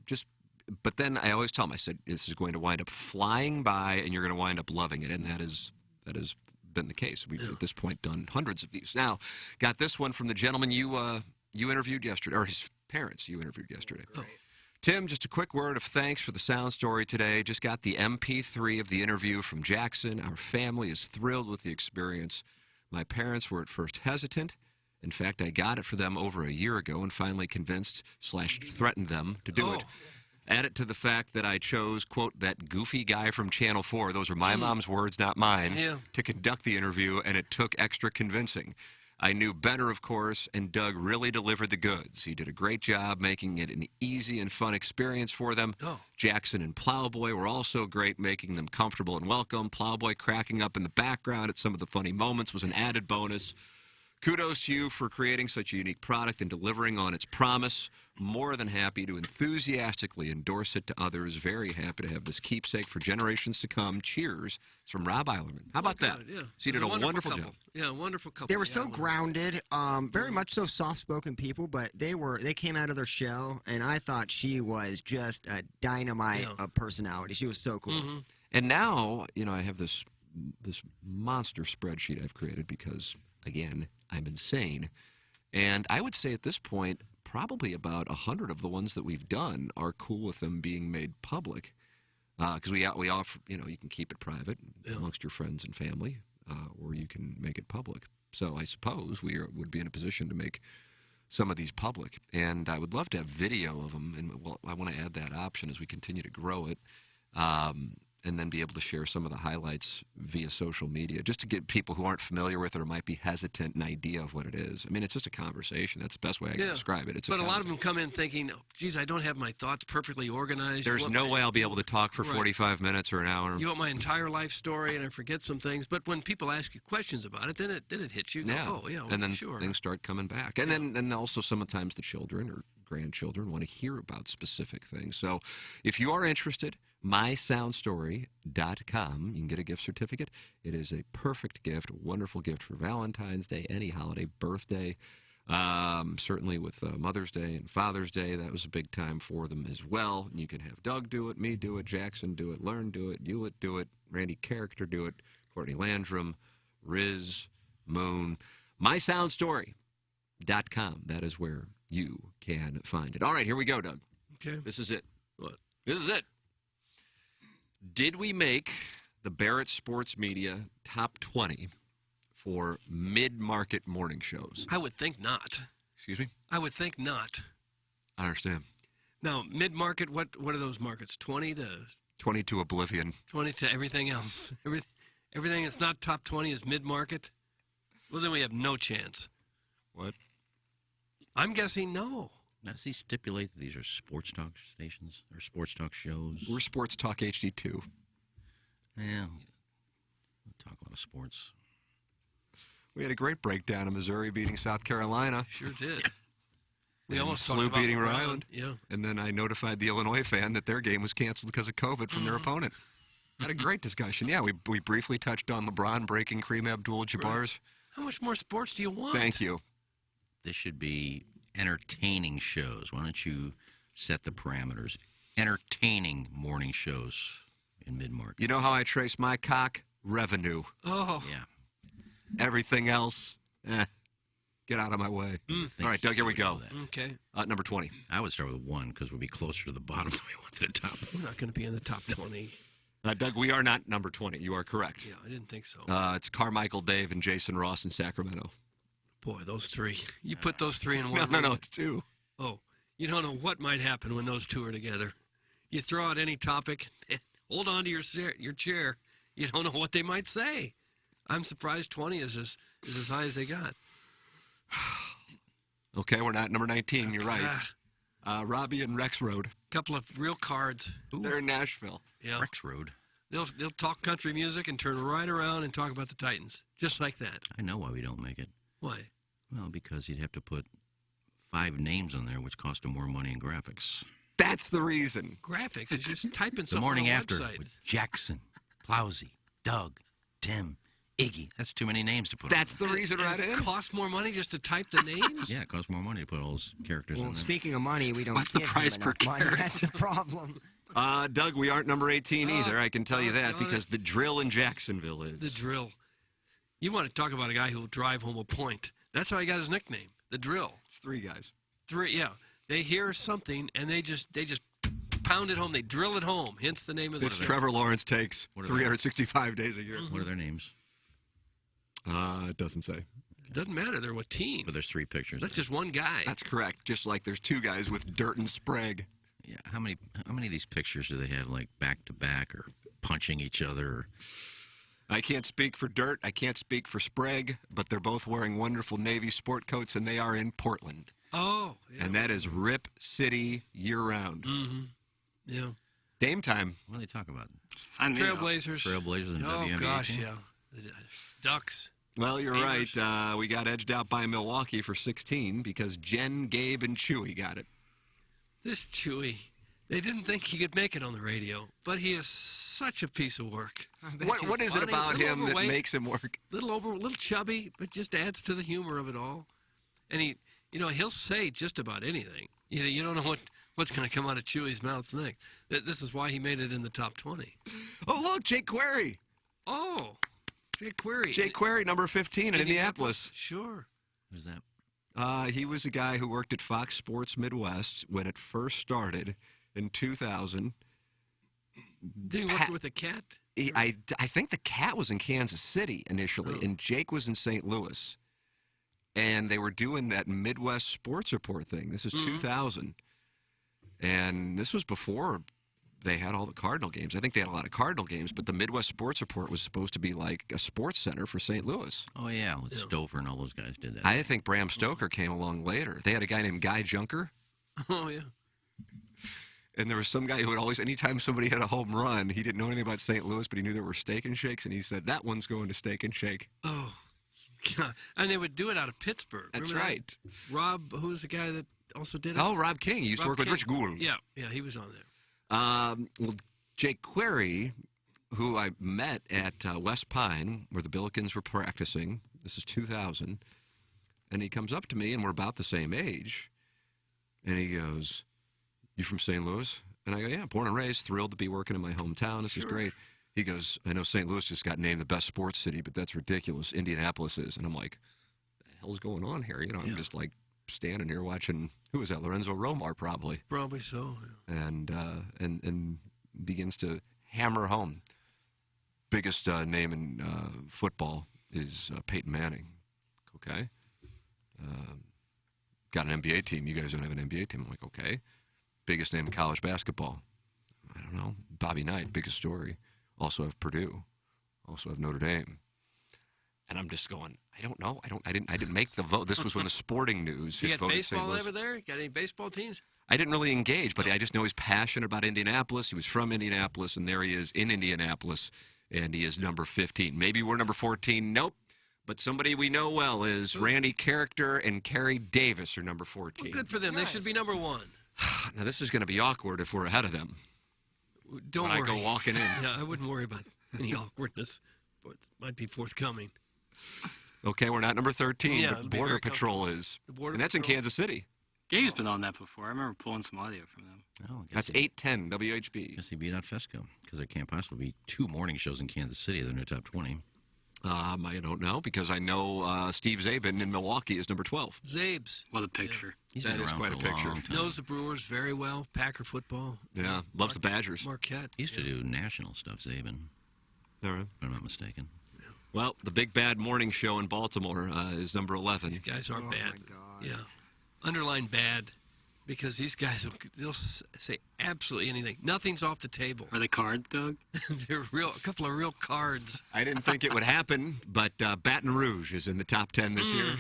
but then I always tell them, I said, this is going to wind up flying by and you're going to wind up loving it. And that has been the case. We've at this point done hundreds of these. Now, got this one from the gentleman you interviewed yesterday, or his parents you interviewed yesterday. Oh. Tim, just a quick word of thanks for the sound story today. Just got the MP3 of the interview from Jackson. Our family is thrilled with the experience. My parents were at first hesitant. In fact, I got it for them over a year ago and finally convinced/threatened them to do it. Add it to the fact that I chose, quote, that goofy guy from Channel 4, those are my mom's words, not mine, to conduct the interview, and it took extra convincing. I knew better, of course, and Doug really delivered the goods. He did a great job making it an easy and fun experience for them. Jackson and Plowboy were also great, making them comfortable and welcome. Plowboy cracking up in the background at some of the funny moments was an added bonus. Kudos to you for creating such a unique product and delivering on its promise. More than happy to enthusiastically endorse it to others. Very happy to have this keepsake for generations to come. Cheers. It's from Rob Eilerman. How about that? Yeah. So you did a wonderful job. Yeah, wonderful couple. They were so grounded, very much so soft-spoken people, but they came out of their shell, and I thought she was just a dynamite of personality. She was so cool. And now, I have this monster spreadsheet I've created because, again, I'm insane. And I would say at this point, probably about 100 of the ones that we've done are cool with them being made public. Because we offer, you can keep it private amongst your friends and family, or you can make it public. So I suppose we would be in a position to make some of these public. And I would love to have video of them. And I want to add that option as we continue to grow it. And then be able to share some of the highlights via social media, just to get people who aren't familiar with it or might be hesitant an idea of what it is. I mean, it's just a conversation. That's the best way I can describe it. But a lot of them come in thinking, geez, I don't have my thoughts perfectly organized. There's no way I'll be able to talk for 45 minutes or an hour. You want my entire life story, and I forget some things. But when people ask you questions about it, then it hits you. And then things start coming back. And then also sometimes the children or grandchildren want to hear about specific things. So if you are interested, mysoundstory.com. You can get a gift certificate. It is a perfect gift, a wonderful gift for Valentine's Day, any holiday, birthday. Certainly with Mother's Day and Father's Day, that was a big time for them as well. And you can have Doug do it, me do it, Jackson do it, Learn do it, Hewlett do it, Randy Character do it, Courtney Landrum, Riz, Moon. mysoundstory.com. That is where you can find it. All right, here we go, Doug. Okay. This is it. What? This is it. Did we make the Barrett Sports Media top 20 for mid-market morning shows? I would think not. Excuse me? I would think not. I understand. Now, mid-market, what are those markets? 20 to 20 to oblivion. 20 to everything else. Everything that's not top 20 is mid-market. Well, then we have no chance. What? I'm guessing no. Now, does he stipulate that these are sports talk stations or sports talk shows? We're Sports Talk HD2. Yeah, we talk a lot of sports. We had a great breakdown of Missouri beating South Carolina. Sure did. We And almost talked SLU about beating Rhode LeBron. Island. Yeah. And then I notified the Illinois fan that their game was canceled because of COVID from their opponent. Had a great discussion. Yeah, we briefly touched on LeBron breaking Kareem Abdul-Jabbar's. How much more sports do you want? Thank you. This should be entertaining shows. Why don't you set the parameters? Entertaining morning shows in mid-market. You know how I trace my cock? Revenue. Oh. Yeah. Everything else, get out of my way. All right, Doug, here we go. Okay. Number 20. I would start with 1 because we'd be closer to the bottom than we want to the top. We're not going to be in the top 20. Doug, we are not number 20. You are correct. Yeah, I didn't think so. It's Carmichael Dave and Jason Ross in Sacramento. Boy, those three. You put those three in one. No, it's 2. Oh, you don't know what might happen when those two are together. You throw out any topic, hold on to your chair. You don't know what they might say. I'm surprised 20 is as high as they got. Okay, we're not number 19. You're right. Robbie and Rex Road. Couple of real cards. They're in Nashville. Yeah. Rex Road. They'll talk country music and turn right around and talk about the Titans, just like that. I know why we don't make it. Why? Well, because you'd have to put 5 names on there, which cost them more money in graphics. That's the reason. Graphics is just typing The something morning on a after website. with Jackson, Plowsy, Doug, Tim, Iggy. That's too many names to put. That's the reason right in. It costs more money just to type the names? Yeah, it costs more money to put all those characters in Well, there. speaking of money, we don't What's the give price him per enough money. character? That's the problem. Doug, we aren't number 18 Oh, either. I can tell you that doggone because the drill in Jacksonville is. The drill. You want to talk about a guy who will drive home a point. That's how he got his nickname, the drill. It's 3 guys. 3, yeah. They hear something and they just pound it home. They drill it home. Hence the name of the It's drill. Trevor Lawrence takes What are 365 days a year. What are their names? It doesn't say. It doesn't matter. They're what team. But there's 3 pictures. That's just one guy. That's correct. Just like there's 2 guys with Dirt and Sprague. Yeah. How many of these pictures do they have, like back to back or punching each other? I can't speak for Dirt. I can't speak for Sprague, but they're both wearing wonderful Navy sport coats, and they are in Portland. Oh, yeah. And that is Rip City year-round. Mm-hmm. Yeah. Dame time. What do they talk about? Trailblazers. Trailblazers and Oh, WNBA gosh, team? yeah. The Ducks. Well, you're Beavers. right. We got edged out by Milwaukee for 16 because Jen, Gabe, and Chewy got it. This Chewy, they didn't think he could make it on the radio, but he is such a piece of work. What is it Funny, about little him that overweight, makes him work? Little chubby, but just adds to the humor of it all. And he'll say just about anything. You don't know what's going to come out of Chewy's mouth next. This is why he made it in the top 20. Oh, look, Jake Query. Oh, Jake Query. Jake Query, number 15 in Indianapolis. Sure. Who's that? He was a guy who worked at Fox Sports Midwest when it first started in 2000. Did he work with a cat? I think the cat was in Kansas City initially, and Jake was in St. Louis. And they were doing that Midwest Sports Report thing. This is 2000. And this was before they had all the Cardinal games. I think they had a lot of Cardinal games, but the Midwest Sports Report was supposed to be like a sports center for St. Louis. Oh, yeah. Stover and all those guys did that. I think Bram Stoker came along later. They had a guy named Guy Junker. Oh, yeah. And there was some guy who would always, anytime somebody had a home run, he didn't know anything about St. Louis, but he knew there were Steak and Shakes, and he said, that one's going to Steak and Shake. Oh, God. And they would do it out of Pittsburgh. That's Remember right. that? Rob, who was the guy that also did it? Oh, Rob King. He used to work with Rich Gould. Yeah, he was on there. Well, Jake Query, who I met at West Pine, where the Billikens were practicing. This is 2000. And he comes up to me, and we're about the same age. And he goes, you from St. Louis? And I go, yeah, born and raised, thrilled to be working in my hometown. This is great. He goes, I know St. Louis just got named the best sports city, but that's ridiculous. Indianapolis is. And I'm like, what the hell's going on here? I'm just like standing here watching, who was that? Lorenzo Romar, probably. Probably so. Yeah. And begins to hammer home. Biggest name in football is Peyton Manning. Okay. Got an NBA team. You guys don't have an NBA team. I'm like, okay. Biggest name in college basketball. I don't know. Bobby Knight, biggest story. Also have Purdue. Also have Notre Dame. And I'm just going, I don't know. I didn't make the vote. This was when the Sporting News You had got voted St. baseball Louis. over there? Got any baseball teams? I didn't really engage, but I just know he's passionate about Indianapolis. He was from Indianapolis, and there he is in Indianapolis, and he is number 15. Maybe we're number 14. Nope. But somebody we know well is Randy Character and Kerry Davis are number 14. Well, good for them. They should be number 1. Now, this is going to be awkward if we're ahead of them. Don't when worry. I go walking in. Yeah, I wouldn't worry about any awkwardness. But it might be forthcoming. Okay, we're not number 13, Yeah, but it'd be Border very Patrol is. The Border And that's in Patrol. Kansas City. Gabe's been on that before. I remember pulling some audio from them. Oh, That's 810 WHB. Guess they beat out Fesco because there can't possibly be 2 morning shows in Kansas City. They're in the top 20. I don't know because I know Steve Zabin in Milwaukee is number 12. Zabes. What a picture. He's That been is around quite for a picture. long time. Knows the Brewers very well. Packer football. Yeah, loves the Badgers. Marquette. He used to do national stuff, Zabin. All right. If I'm not mistaken. Well, the Big Bad Morning Show in Baltimore is number 11. These guys are bad. Yeah. Underline bad because these guys, they'll say absolutely anything. Nothing's off the table. Are they cards, Doug? They're a couple of real cards. I didn't think it would happen, but Baton Rouge is in the top 10 this year.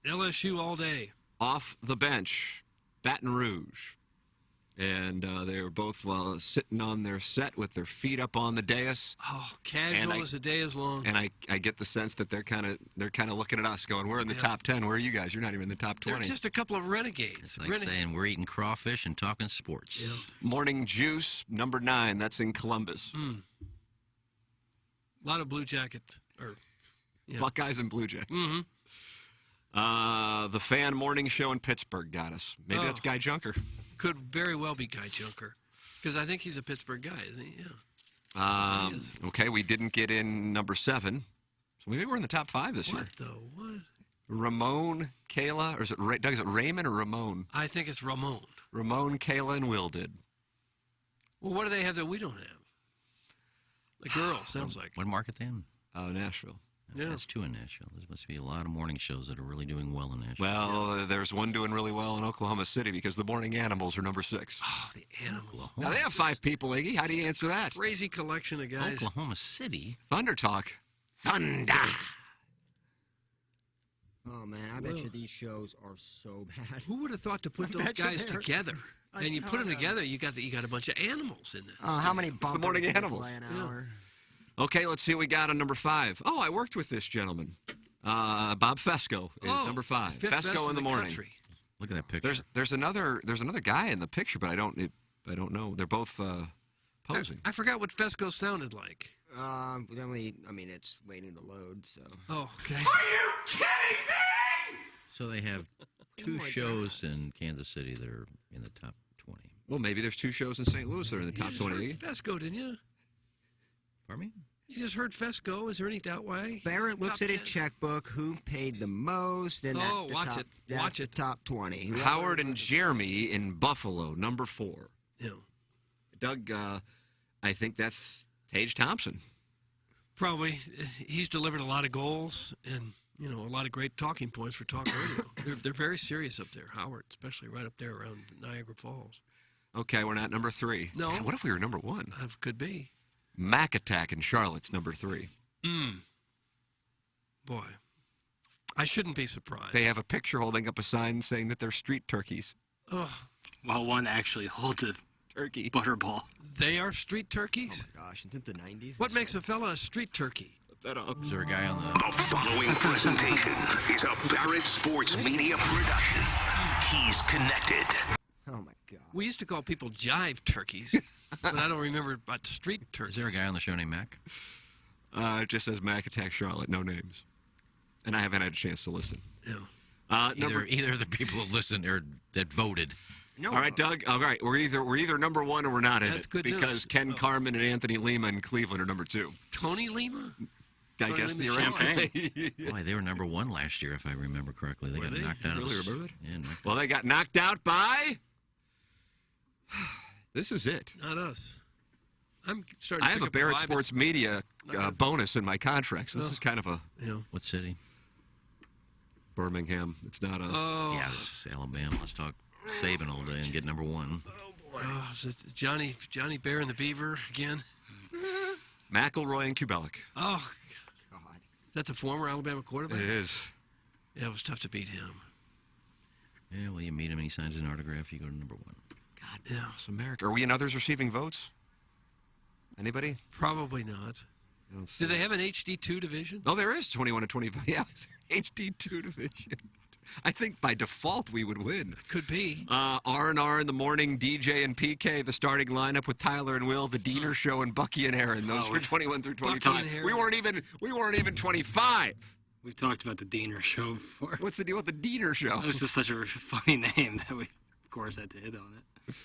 LSU all day. Off the bench, Baton Rouge. And they were both sitting on their set with their feet up on the dais. Oh, casual as the day is long. And I get the sense that they're kind of looking at us going, we're in the top 10. Where are you guys? You're not even in the top 20. They're just a couple of renegades. It's like saying we're eating crawfish and talking sports. Morning Juice, number 9. That's in Columbus. A lot of Blue Jackets. Buckeyes and Blue Jackets. Mm-hmm. The Fan Morning Show in Pittsburgh got us. Maybe that's Guy Junker. Could very well be Guy Junker. Because I think he's a Pittsburgh guy, isn't he? Yeah. Okay, we didn't get in number 7. So maybe we're in the top 5 this year. What? Ramon, Kayla, or is it Doug? Is it Raymond or Ramon? I think it's Ramon. Ramon, Kayla, and Will did. Well, what do they have that we don't have? The girl, sounds like. What market they in? Nashville. Yeah. That's 2 in Nashville. There must be a lot of morning shows that are really doing well in Nashville. Well, there's one doing really well in Oklahoma City because the Morning Animals are number 6. Oh, the Animals. Now, they have 5 people, Iggy. How do you answer that? Crazy collection of guys. Oklahoma City? Thunder Talk. Thunder. Oh, man, I bet you these shows are so bad. Who would have thought to put I those bet you guys they're- together? I And you tell put them ya. together, you got a bunch of animals in this. Oh, how many the bumpers Morning do they Animals. play an Yeah. hour? Okay, let's see what we got on number 5. Oh, I worked with this gentleman. Bob Fesco is number 5. Fifth best Fesco in the morning. country. Look at that picture. There's another guy in the picture, but I don't know. They're both posing. I forgot what Fesco sounded like. It's waiting to load, so. Oh, okay. So they have 2 shows in Kansas City that are in the top 20. Well, maybe there's 2 shows in St. Louis that are in the top You just 20. heard Fesco, didn't you? Pardon me? You just heard Fesco. Is there any doubt why? Barrett looks Top at his 10. checkbook, who paid the most, and Oh, that's the watch top, it. that's Watch the it. top 20. Whoever- Howard and Jeremy in Buffalo, number 4. Yeah. Doug, I think that's Tage Thompson. Probably. He's delivered a lot of goals and, a lot of great talking points for talk radio. They're very serious up there, Howard, especially right up there around Niagara Falls. Okay, we're not number 3. No. God, what if we were number 1? Could be. Mac Attack in Charlotte's number 3. Boy. I shouldn't be surprised. They have a picture holding up a sign saying that they're street turkeys. Ugh. While one actually holds a turkey butterball. They are street turkeys? Oh, my gosh. Isn't it the 90s? What makes a fella a street turkey? Is there a guy on the... The following presentation is a Barrett Sports Media production. He's connected. Oh, my God. We used to call people jive turkeys, but I don't remember about street turkeys. Is there a guy on the show named Mac? It just says Mac Attack Charlotte, no names. And I haven't had a chance to listen. Yeah. Either the people that listened or that voted. No. All right, Doug. All right, we're either number 1 or we're not in That's it good because news. Ken Carmen and Anthony Lima in Cleveland are number 2. Tony Lima? I guess Lima theoretically. Boy, they were number 1 last year, if I remember correctly. They got knocked out. Really of the, remember that? Yeah, knocked Well, they got knocked out by. This is it. Not us. I'm starting to I have pick a up Barrett vibe. Sports Media bonus in my contract, so this is kind of a What city? Birmingham. It's not us. Oh. Yeah, this is Alabama. Let's talk Saban all day and get number 1. Oh, is it Johnny Bear and the Beaver again? McElroy and Kubalik. Oh, God. Is that the former Alabama quarterback? It is. Yeah, it was tough to beat him. Yeah, well, you meet him and he signs an autograph, you go to number 1. God damn, it's America. Are we in others receiving votes? Anybody? Probably not. Do they have an HD2 division? Oh, there is 21 to 25. Yeah, HD2 division. I think by default we would win. Could be. R&R in the morning, DJ and PK, the starting lineup with Tyler and Will, the Diener Show, and Bucky and Aaron. Those are 21 through 25. We weren't even 25. We've talked about the Diener Show before. What's the deal with the Diener Show? It was just such a funny name that we, of course, had to hit on it.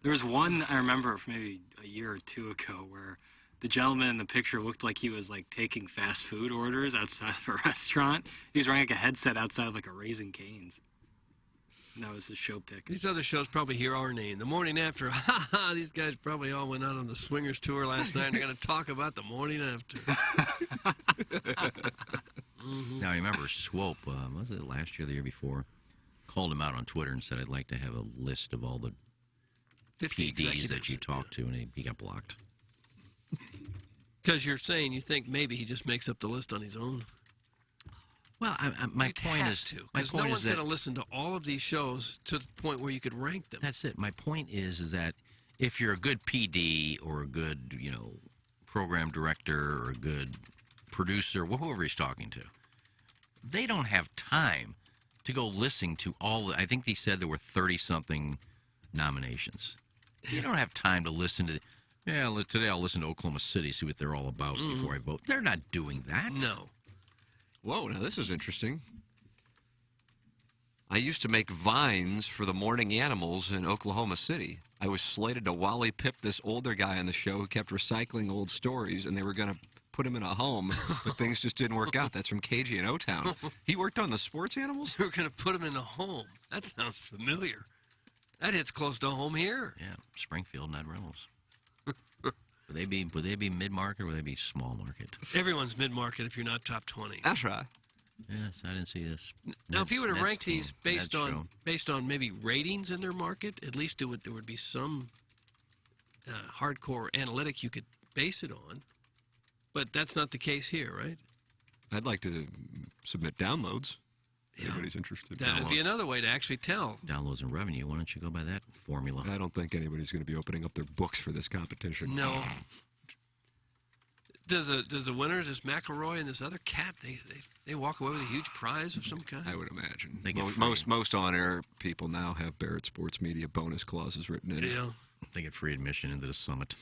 There was one I remember from maybe a year or two ago where the gentleman in the picture looked like he was like taking fast food orders outside of a restaurant. He was wearing like a headset outside of like a Raising Cane's. And that was his show pick. These other shows probably hear our name. The morning after, these guys probably all went out on the swingers tour last night and they're going to talk about the morning after. Now, I remember Swope, was it last year or the year before, called him out on Twitter and said, I'd like to have a list of all the 50 PDs that you talked to, and he got blocked. Because you're saying you think maybe he just makes up the list on his own. Well, my point is, because no one's going to listen to all of these shows to the point where you could rank them. That's it. My point is that if you're a good PD or a good, program director or a good producer, whoever he's talking to, they don't have time to go listen to all. I think they said there were 30-something nominations. You don't have time to listen to. Yeah, today I'll listen to Oklahoma City, see what they're all about before I vote. They're not doing that. No. Whoa, now this is interesting. I used to make vines for the Morning Animals in Oklahoma City. I was slated to Wally Pip, this older guy on the show who kept recycling old stories, and they were going to put him in a home, but things just didn't work out. That's from KG in O-Town. He worked on the sports animals? You were going to put him in a home. That sounds familiar. That hits close to home here. Yeah, Springfield, not Reynolds. Would they be mid-market or would they be small market? Everyone's mid-market if you're not top 20. That's right. Yes, I didn't see this. Now, if you were to rank these based on maybe ratings in their market, at least there would be some hardcore analytics you could base it on. But that's not the case here, right? I'd like to submit downloads. If anybody's interested. That would be another way to actually tell. Downloads and revenue. Why don't you go by that formula? I don't think anybody's going to be opening up their books for this competition. No. Does the winners, this McElroy and this other cat, they walk away with a huge prize of some kind? I would imagine. Most on-air people now have Barrett Sports Media bonus clauses written in. Yeah. They get free admission into the summit.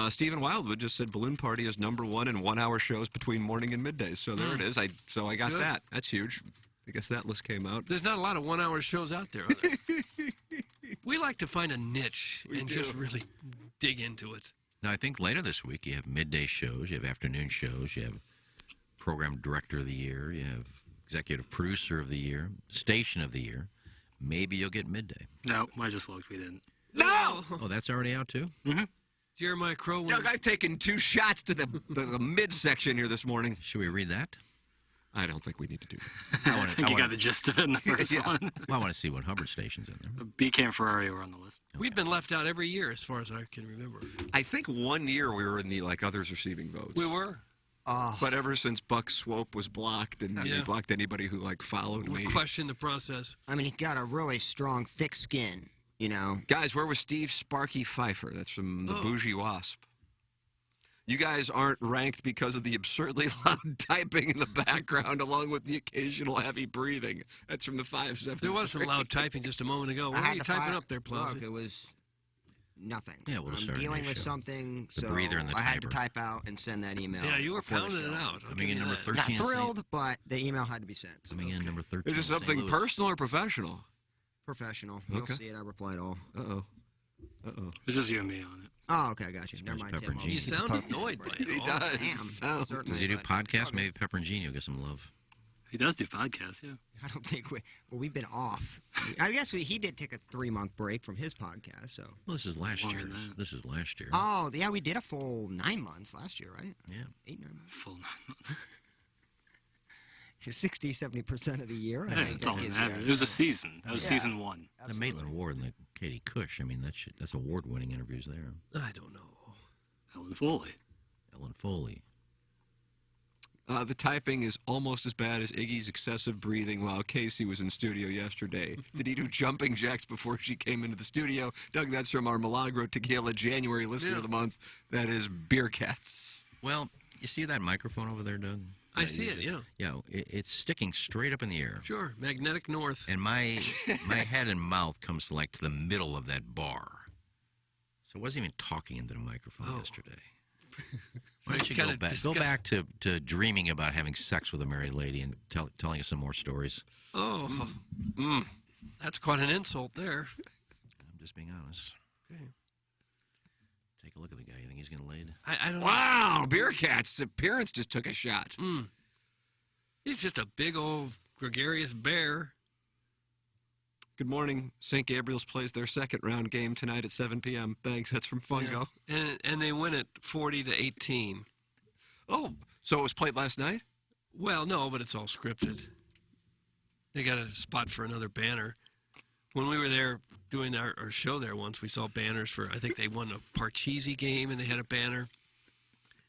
Stephen Wildwood just said Balloon Party is #1 in 1-hour shows between morning and middays. So there it is. I got Good. that. That's huge. I guess that list came out. There's not a lot of 1-hour shows out there, are there? We like to find a niche and just really dig into it. Now, I think later this week you have midday shows, you have afternoon shows, you have program director of the year, you have executive producer of the year, station of the year. Maybe you'll get midday. No, I just looked. We didn't. No! Oh, that's already out too? Mm-hmm. Jeremiah Crow. Doug, I've taken 2 shots to the midsection here this morning. Should we read that? I don't think we need to do that. I think you got the gist of it in the first one. Well, I want to see what Hubbard station's in there. BK and Ferrari were on the list. Okay. We've been left out every year, as far as I can remember. I think one year we were in the others receiving votes. We were. But ever since Buck Swope was blocked, and they blocked anybody who followed me. Question the process. I mean, he got a really strong, thick skin. Guys, where was Steve Sparky Pfeiffer? That's from the Bougie Wasp. You guys aren't ranked because of the absurdly loud typing in the background, along with the occasional heavy breathing. That's from the 5-7. There was some loud typing just a moment ago. What were you typing up there, Plowsy? Look, it was nothing. Yeah, we'll I'm dealing with something, the so breather and the I had to typer. type out and send that email. Yeah, you were pounding it out. Coming in number 13. Not thrilled, but the email had to be sent. Coming in number 13. Is this something personal or professional? Professional. You'll Okay. see it. I replied all. Uh-oh. This is you and me on it. Oh, okay, I got you. Never mind. Pepper and Tim. You sound annoyed by it. He all. does. Damn. Does he do podcasts? Maybe Pepper and Gene will get some love. He does do podcasts, yeah. I don't think we've been off. I guess he did take a 3-month break from his podcast. So. Well, this is last Longer year. than that. This is last year. Oh, yeah, we did a full 9 months last year, right? Yeah. 8, 9 months. Full 9 months. 60, 70% of the year. I think That's all that that gives matters. you- It was a season. That was season 1. The Maitland Award and the Katie Cush. I mean, that's award-winning interviews there. I don't know. Ellen Foley. Ellen Foley. The typing is almost as bad as Iggy's excessive breathing while Casey was in studio yesterday. Did he do jumping jacks before she came into the studio? Doug, that's from our Milagro Tequila January listener of the month. That is Beer Cats. Well, you see that microphone over there, Doug? I see it, yeah. Yeah, it's sticking straight up in the air. Sure, magnetic north. And my head and mouth comes to the middle of that bar. So I wasn't even talking into the microphone yesterday. Why don't you go back to dreaming about having sex with a married lady and telling us some more stories? Oh, that's quite an insult there. I'm just being honest. Okay. Take a look at the guy. You think he's getting laid? I don't know. Wow, Beer Cat's appearance just took a shot. He's just a big old gregarious bear. Good morning. St. Gabriel's plays their second round game tonight at 7 p.m. Thanks. That's from Fungo. Yeah. And they win it 40-18. Oh, so it was played last night? Well, no, but it's all scripted. They got a spot for another banner. When we were there doing our show there once, we saw banners for, I think they won a Parcheesi game, and they had a banner.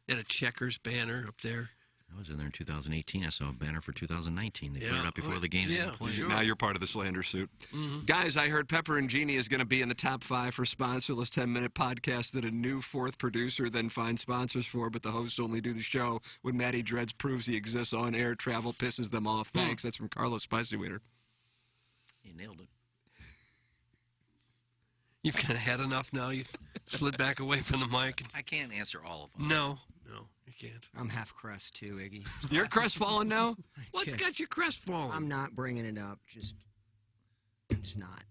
They had a Checkers banner up there. I was in there in 2018. I saw a banner for 2019. They put it up before the game's even played. Sure. Now you're part of the slander suit. Guys, I heard Pepper and Genie is going to be in the top 5 for sponsorless 10-minute podcasts that a new fourth producer then finds sponsors for, but the hosts only do the show when Matty Dreads proves he exists on air. Travel pisses them off. Thanks. That's from Carlos Spicy Wiener. You nailed it. You've kind of had enough now. You've slid back away from the mic. I can't answer all of them. No, you can't. I'm half crest too, Iggy. You're crestfallen now? What's got you crestfallen? I'm not bringing it up. Just not.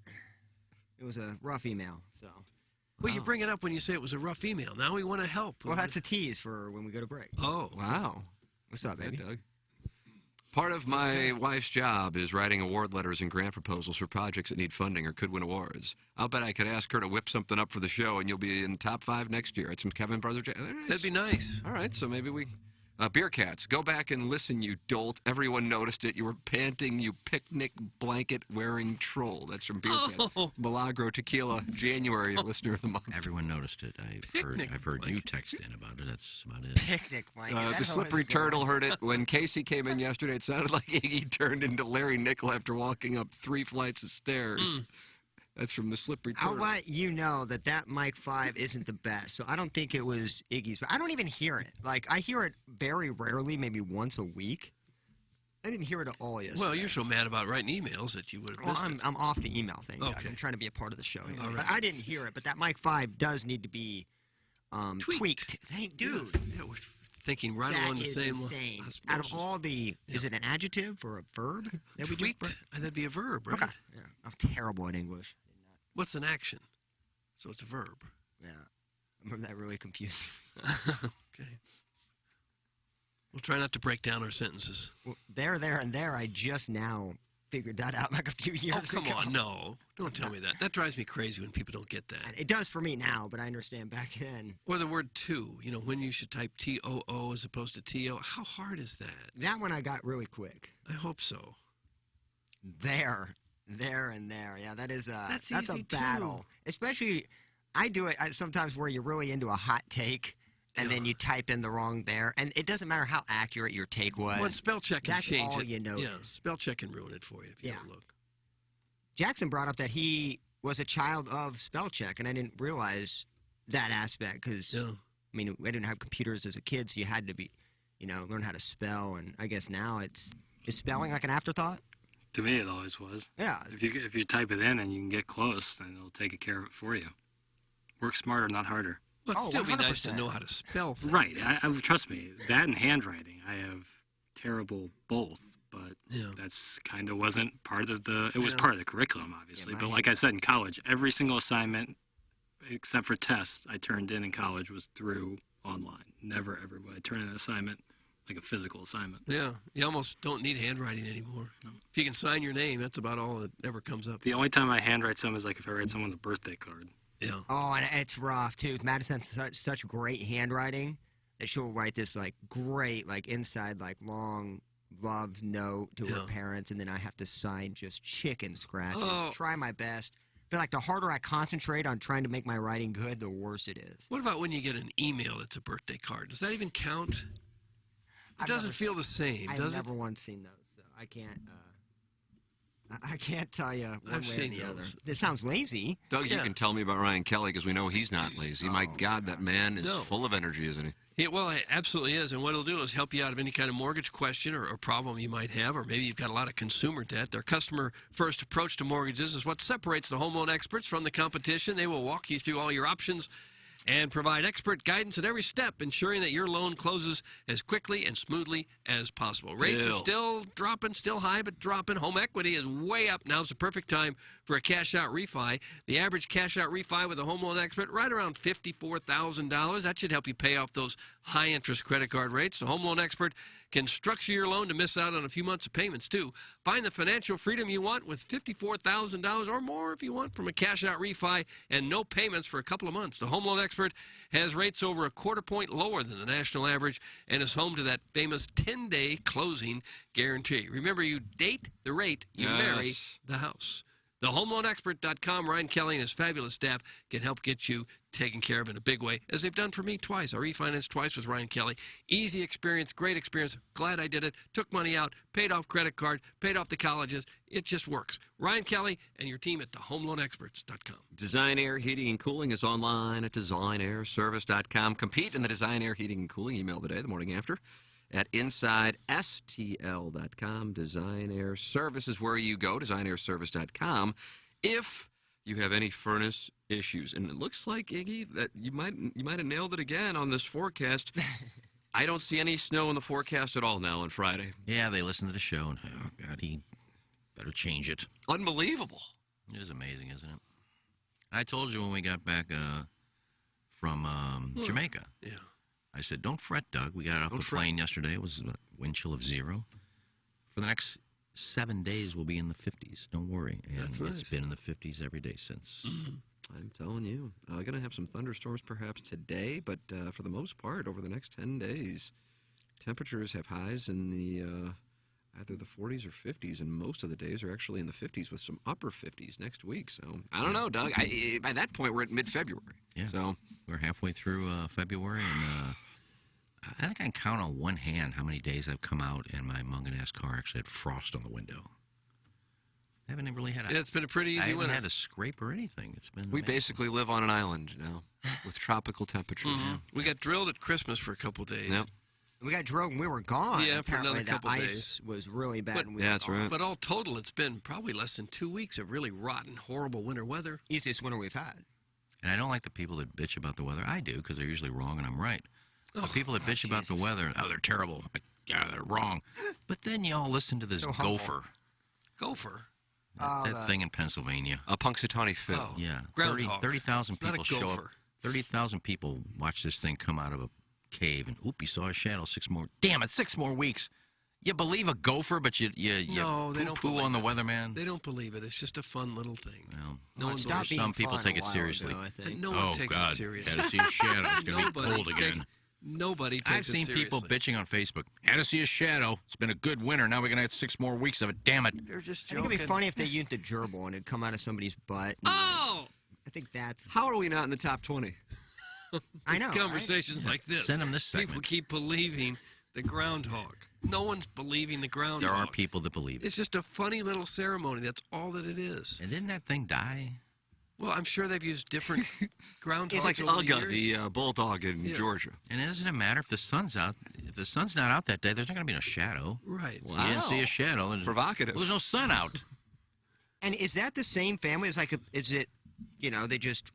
It was a rough email, so. Well, you bring it up when you say it was a rough email. Now we want to help. Well, that's a tease for when we go to break. Oh. Wow. What's up, baby? Doug. Part of my wife's job is writing award letters and grant proposals for projects that need funding or could win awards. I'll bet I could ask her to whip something up for the show, and you'll be in top 5 next year. It's from Kevin Brother. That'd be nice. All right, so maybe we... Beer Cats, go back and listen, you dolt. Everyone noticed it. You were panting, you picnic blanket-wearing troll. That's from Beer Cats. Milagro Tequila, January listener of the month. Everyone noticed it. I've heard you text in about it. That's about it. Picnic blanket. The Slippery Turtle heard it. When Casey came in yesterday, it sounded like Iggy turned into Larry Nickel after walking up 3 flights of stairs. That's from the Slippery Turtle. I'll let you know that Mic 5 isn't the best, so I don't think it was Iggy's. But I don't even hear it. Like, I hear it very rarely, maybe once a week. I didn't hear it at all yesterday. Well, you're so mad about writing emails that you would have missed it. I'm off the email thing. Doug. Okay. I'm trying to be a part of the show here. All right. But I didn't hear it, but that Mic 5 does need to be tweaked. Thank dude. Yeah, we're thinking right That along the is same insane. line. Out of all the, is it an adjective or a verb? That we do? Tweaked? That'd be a verb, right? Okay. Yeah. I'm terrible at English. What's an action? So it's a verb. Yeah. I remember that really confusing. Okay. We'll try not to break down our sentences. Well, there, and there, I just now figured that out like a few years ago. Oh, come on, no. Don't tell me that. That drives me crazy when people don't get that. It does for me now, but I understand back then. Or the word to, when you should type T-O-O as opposed to T-O. How hard is that? That one I got really quick. I hope so. There, and there. Yeah, that's easy a battle. too. Especially, I do it sometimes where you're really into a hot take, and then you type in the wrong there, and it doesn't matter how accurate your take was. Well, spell check can that's change all it. you notice. Yeah, spell check can ruin it for you if you don't look. Jackson brought up that he was a child of spell check, and I didn't realize that aspect because, I mean, I didn't have computers as a kid, so you had to be, learn how to spell, and I guess now is spelling like an afterthought? To me, it always was. Yeah. If you type it in and you can get close, then it'll take care of it for you. Work smarter, not harder. Well, it'd still be nice to know how to spell things. Right. Trust me, that and handwriting, I have terrible both, but that's kind of wasn't part of it was part of the curriculum, obviously. But like I said, in college, every single assignment, except for tests, I turned in college was through online. Never, ever would I turn in an assignment, like a physical assignment. Yeah, you almost don't need handwriting anymore. No. If you can sign your name, that's about all that ever comes up. The only time I handwrite something is like if I write someone a birthday card. Yeah. Oh, and it's rough too. Madison's such great handwriting that she'll write this great inside long love note to her parents, and then I have to sign just chicken scratches. Oh. Try my best. feel like the harder I concentrate on trying to make my writing good, the worse it is. What about when you get an email that's a birthday card? Does that even count? It doesn't feel the same, does it? I've never once seen those, so I can't. I can't tell you one way or the other. It sounds lazy. Doug, you can tell me about Ryan Kelly because we know he's not lazy. My God, that man is full of energy, isn't he? Yeah, well, it absolutely is. And what it'll do is help you out of any kind of mortgage question or problem you might have, or maybe you've got a lot of consumer debt. Their customer-first approach to mortgages is what separates the home loan experts from the competition. They will walk you through all your options and provide expert guidance at every step, ensuring that your loan closes as quickly and smoothly as possible. Rates are still dropping, still high, but dropping. Home equity is way up. Now's the perfect time for a cash-out refi. The average cash-out refi with a home loan expert, right around $54,000. That should help you pay off those high-interest credit card rates. The home loan expert can structure your loan to miss out on a few months of payments, too. Find the financial freedom you want with $54,000 or more if you want from a cash-out refi and no payments for a couple of months. The home loan expert has rates over a quarter point lower than the national average and is home to that famous 10-day closing guarantee. Remember, you date the rate, you marry the house. TheHomeLoanExpert.com, Ryan Kelly and his fabulous staff can help get you taken care of in a big way, as they've done for me twice. I refinanced twice with Ryan Kelly. Easy experience, great experience. Glad I did it. Took money out, paid off credit card, paid off the colleges. It just works. Ryan Kelly and your team at TheHomeLoanExperts.com. Design Air Heating and Cooling is online at DesignAirService.com. Compete in the Design Air Heating and Cooling email today, the morning after, at InsideSTL.com. Design Air Service is where you go, DesignAirService.com, if you have any furnace issues. And it looks like, Iggy, that you might have nailed it again on this forecast. I don't see any snow in the forecast at all now on Friday. Yeah, they listen to the show, and oh, God, he better change it. Unbelievable. It is amazing, isn't it? I told you when we got back from Jamaica. Yeah. I said, don't fret, Doug. We got off the plane yesterday. It was a wind chill of 0. For the next 7 days, we'll be in the 50s. Don't worry. And That's nice. It's been in the 50s every day since. I'm telling you. Going to have some thunderstorms perhaps today, but for the most part, over the next 10 days, temperatures have highs in the either the 40s or 50s, and most of the days are actually in the 50s with some upper 50s next week. So, I don't know, Doug. By that point, we're at mid-February. Yeah. So we're halfway through February, and I think I can count on one hand how many days I've come out and my Munganess car actually had frost on the window. I haven't really had it's been a pretty easy I haven't winter. had a scrape or anything. It's been we amazing. basically live on an island now with tropical temperatures. We got drilled at Christmas for a couple days. Yep. We got drilled when we were gone. Yeah, for another Apparently, couple the ice days. was really bad. But, when we were gone. But all total, it's been probably less than 2 weeks of really rotten, horrible winter weather. Easiest winter we've had. And I don't like the people that bitch about the weather. I do, because they're usually wrong and I'm right. The people that bitch about the weather, they're terrible. Yeah, they're wrong. But then y'all listen to this gopher. Gopher? That thing in Pennsylvania. A Punxsutawney Phil. Oh, Yeah. groundhog. 30,000 It's not a people show up. gopher. 30,000 people watch this thing come out of a cave, and oop, you saw a shadow. 6 more. Damn it, 6 more weeks. You believe a gopher, but you No, they don't poo-poo on the weatherman? They don't believe it. It's just a fun little thing. Well, No one stopped believes some people take it seriously. No one takes it seriously. Had to see a shadow. It's going to be Nobody cold again. takes- Nobody takes I've it seen seriously. people bitching on Facebook. Had to see a shadow. It's been a good winter. Now we're going to have 6 more weeks of it. Damn it. They're just I think joking. it'd be funny if they used a gerbil and it'd come out of somebody's butt. Oh! I think that's. How are we not in the top 20? I know. Conversations like this. Send 'em this People segment. keep believing the groundhog. No one's believing the groundhog. There are people that believe it. It's just a funny little ceremony. That's all that it is. And didn't that thing die? Well, I'm sure they've used different groundhogs It's like over the Uga, years. the bulldog in Yeah. Georgia. And doesn't it matter if the sun's out? If the sun's not out that day, there's not going to be no shadow. Right. You didn't see a shadow. Provocative. Well, there's no sun out. And is that the same family? Is it, they just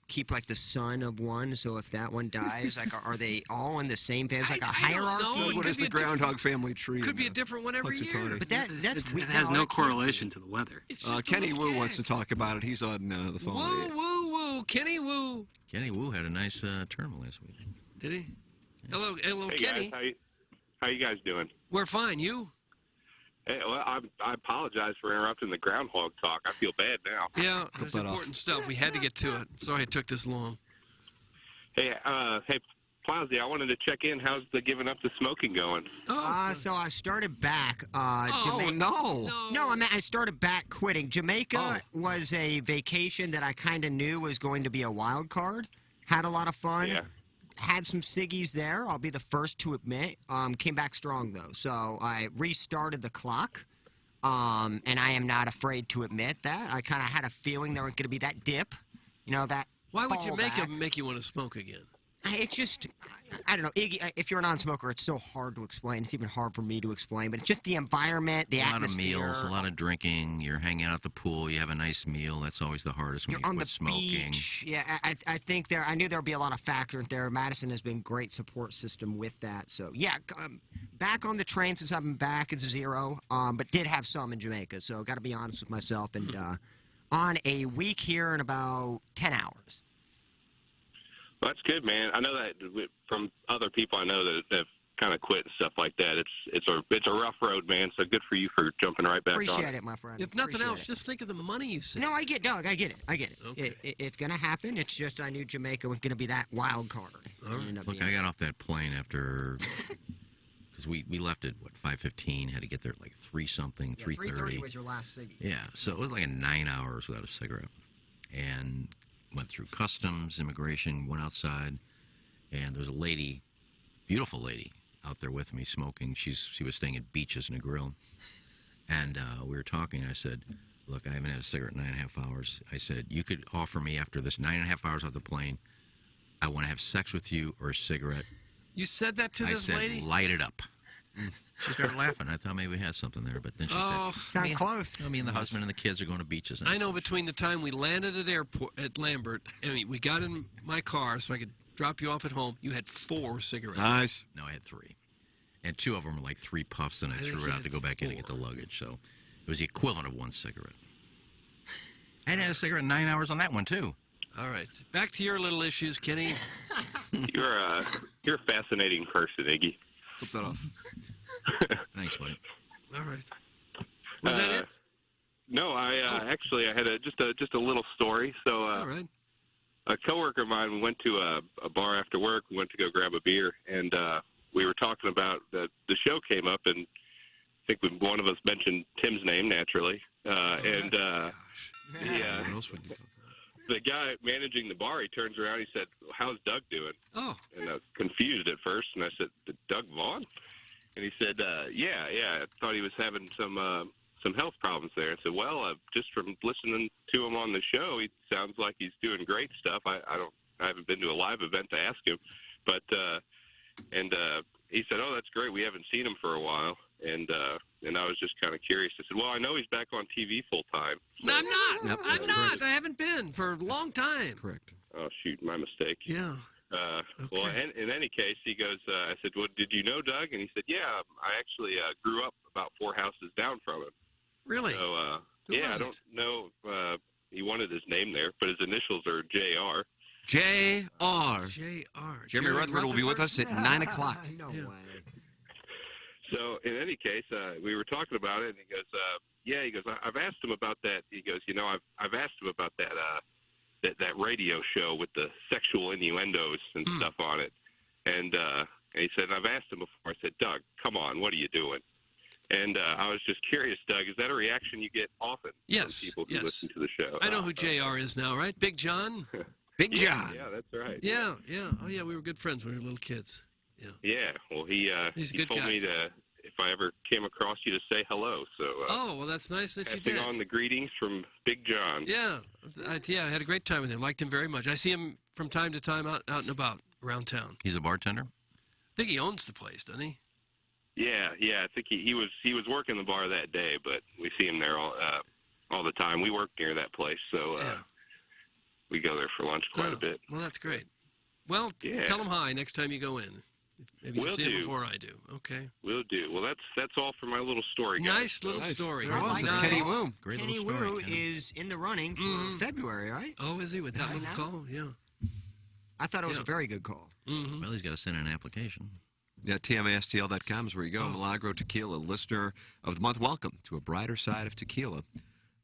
keep like the son of one, so if that one dies, like are they all in the same family? It's like a I don't hierarchy? know. It What could is be the a different- groundhog family tree? Could in be a the different one every year. Punxsutawney? But that's It has no correlation to the weather. It's Uh, just Kenny a little Wu gag. wants to talk about it. He's on the phone. Woo, woo, woo. Kenny Woo. Kenny Wu had a nice tournament last week. Did he? Hello, Hey Kenny. guys, how you guys doing? We're fine. You? Hey, well, I apologize for interrupting the groundhog talk. I feel bad now. Yeah, that's important stuff. We had to get to it. Sorry it took this long. Hey, Plowsy, I wanted to check in. How's the giving up the smoking going? So I started back. Oh, no. No, I started back quitting. Jamaica was a vacation that I kind of knew was going to be a wild card. Had a lot of fun. Yeah. Had some ciggies there, I'll be the first to admit. Came back strong, though. So I restarted the clock, and I am not afraid to admit that. I kind of had a feeling there was going to be that dip, that Why would Jamaica fallback. make you want to smoke again? It's just, I don't know, Iggy, if you're a non-smoker, it's so hard to explain. It's even hard for me to explain, but it's just the environment, the a lot atmosphere. of meals, a lot of drinking. You're hanging out at the pool. You have a nice meal. That's always the hardest when you on quit the smoking. beach. Yeah, I think I knew there would be a lot of factors there. Madison has been great support system with that. So, yeah, back on the train since I've been back. It's 0, but did have some in Jamaica. So, got to be honest with myself. And on a week here in about 10 hours. Well, that's good, man. I know that from other people I know that have kind of quit and stuff like that. It's a rough road, man. So good for you for jumping right back on. Appreciate it, my friend. If nothing Appreciate else, it. just think of the money you save. No, I get it. Okay. It's going to happen. It's just I knew Jamaica was going to be that wild card. Look, I got off that plane after because we left at 5:15. Had to get there at like 3-something, 3:30. was your last ciggy. Yeah, so it was like 9 hours without a cigarette, and went through customs, immigration, went outside, and there was a lady, beautiful lady, out there with me smoking. She was staying at Beaches in a grill, and we were talking. I said, "Look, I haven't had a cigarette in 9.5 hours." I said, "You could offer me after this 9.5 hours off the plane. I want to have sex with you or a cigarette." You said that to I this said, lady? "Light it up." She started laughing. I thought maybe we had something there, but then she said, Sound close. Me and the husband and the kids are going to Beaches. And I know between the time we landed at Lambert, and we got in my car so I could drop you off at home, you had 4 cigarettes. No, I had 3. And 2 of them were like 3 puffs, and I think threw you it out had to go back in and get the luggage. So it was the equivalent of 1 cigarette. I hadn't had a cigarette in 9 hours on that one, too. All right. Back to your little issues, Kenny. You're a fascinating person, Iggy. Flip that off. Thanks, buddy. All right. Was that it? No, I had just a little story. So All right. a coworker of mine went to a bar after work. We went to go grab a beer, and we were talking about the show came up, and I think one of us mentioned Tim's name naturally, the guy managing the bar, he turns around, he said, "How's Doug doing?" Oh. And I was confused at first, and I said, "Doug Vaughn?" And he said, yeah, I thought he was having some health problems there. I said, "Well, just from listening to him on the show, he sounds like he's doing great stuff. I haven't been to a live event to ask him, but he said, "Oh, that's great. We haven't seen him for a while." And I was just kind of curious. I said, "Well, I know he's back on TV full time." No, I'm not. Yep, I'm not. I haven't been for a long time. Correct. Oh, shoot, my mistake. Yeah. Well, in any case, he goes, I said, "Well, did you know Doug?" And he said, "Yeah, I actually grew up about 4 houses down from him." Really? So, Who yeah, was I don't know if he wanted his name there, but his initials are JR. J.R. J.R. Jeremy Rutherford will be with us at 9 o'clock. No way. So, in any case, we were talking about it, and he goes, "Yeah," he goes, "I've asked him about that." He goes, I've asked him about that radio show with the sexual innuendos and stuff on it. And he said, "I've asked him before." I said, "Doug, come on, what are you doing?" And I was just curious, Doug, is that a reaction you get often Yes, from people who yes. listen to the show? I know who JR is now, right? Big John? Big John. Yeah, that's right. Yeah. Oh, yeah, we were good friends when we were little kids. Yeah, well, He's a he good told guy. me to, if I ever came across you, to say hello. So Oh, well, that's nice that you passing did. on the greetings from Big John. Yeah, I had a great time with him. Liked him very much. I see him from time to time out and about around town. He's a bartender? I think he owns the place, doesn't he? Yeah. I think he was working the bar that day, but we see him there all the time. We work near that place, so we go there for lunch quite a bit. Well, that's great. Well, tell him hi next time you go in. Maybe you'll Will see him do. before I do. Okay. Will do. Well, that's all for my little story, guys. Nice little story. There was. Nice. It's Kenny Woo. Great Kenny little story, Woo Kenny. is in the running for February, right? Oh, is he with that little call? Yeah. I thought it was a very good call. Mm-hmm. Well, he's got to send in an application. Yeah, TMASTL.com is where you go. Milagro Tequila, listener of the month. Welcome to a brighter side of tequila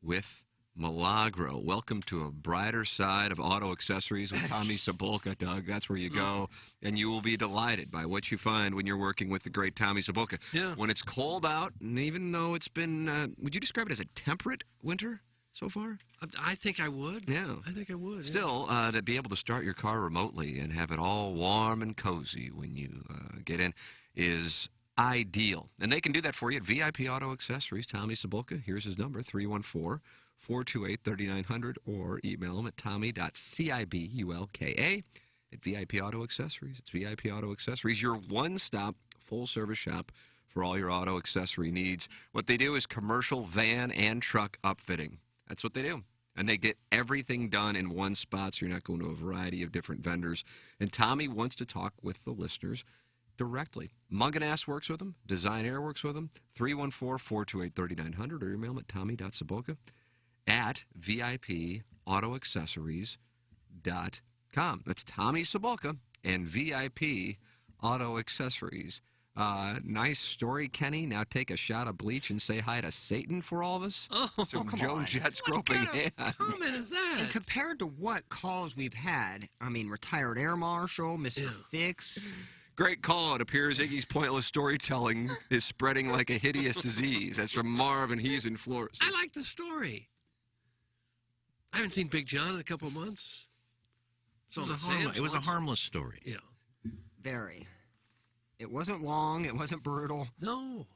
with Milagro. Welcome to a brighter side of auto accessories with Tommy Sabulka, Doug. That's where you go, and you will be delighted by what you find when you're working with the great Tommy Sabulka. Yeah. When it's cold out, and even though it's been, would you describe it as a temperate winter so far? I think I would. Yeah. I think I would. Still, to be able to start your car remotely and have it all warm and cozy when you get in is ideal. And they can do that for you at VIP Auto Accessories. Tommy Sabulka, here's his number, 314-428-3900, or email him at tommy.cibulka at VIP Auto Accessories. It's VIP Auto Accessories, your one-stop full-service shop for all your auto accessory needs. What they do is commercial van and truck upfitting. That's what they do. And they get everything done in one spot, so you're not going to a variety of different vendors. And Tommy wants to talk with the listeners directly. Munganass works with them. Design Air works with them. 314-428-3900, or email them at tommy.sabulka at VIPAutoaccessories.com. That's Tommy Sabulka and VIP Auto Accessories. Nice story, Kenny. Now take a shot of bleach and say hi to Satan for all of us. Oh, so come Joan on. Jett's What groping kind hand. comment is that? And compared to what calls we've had, I mean, retired air marshal, Mr. Fix. Great call. It appears Iggy's pointless storytelling is spreading like a hideous disease. That's from Marv, and he's in Florida. I like the story. I haven't seen Big John in a couple of months. It's on the Sam's It was a once. harmless story. Yeah. Very. It wasn't long. It wasn't brutal. No.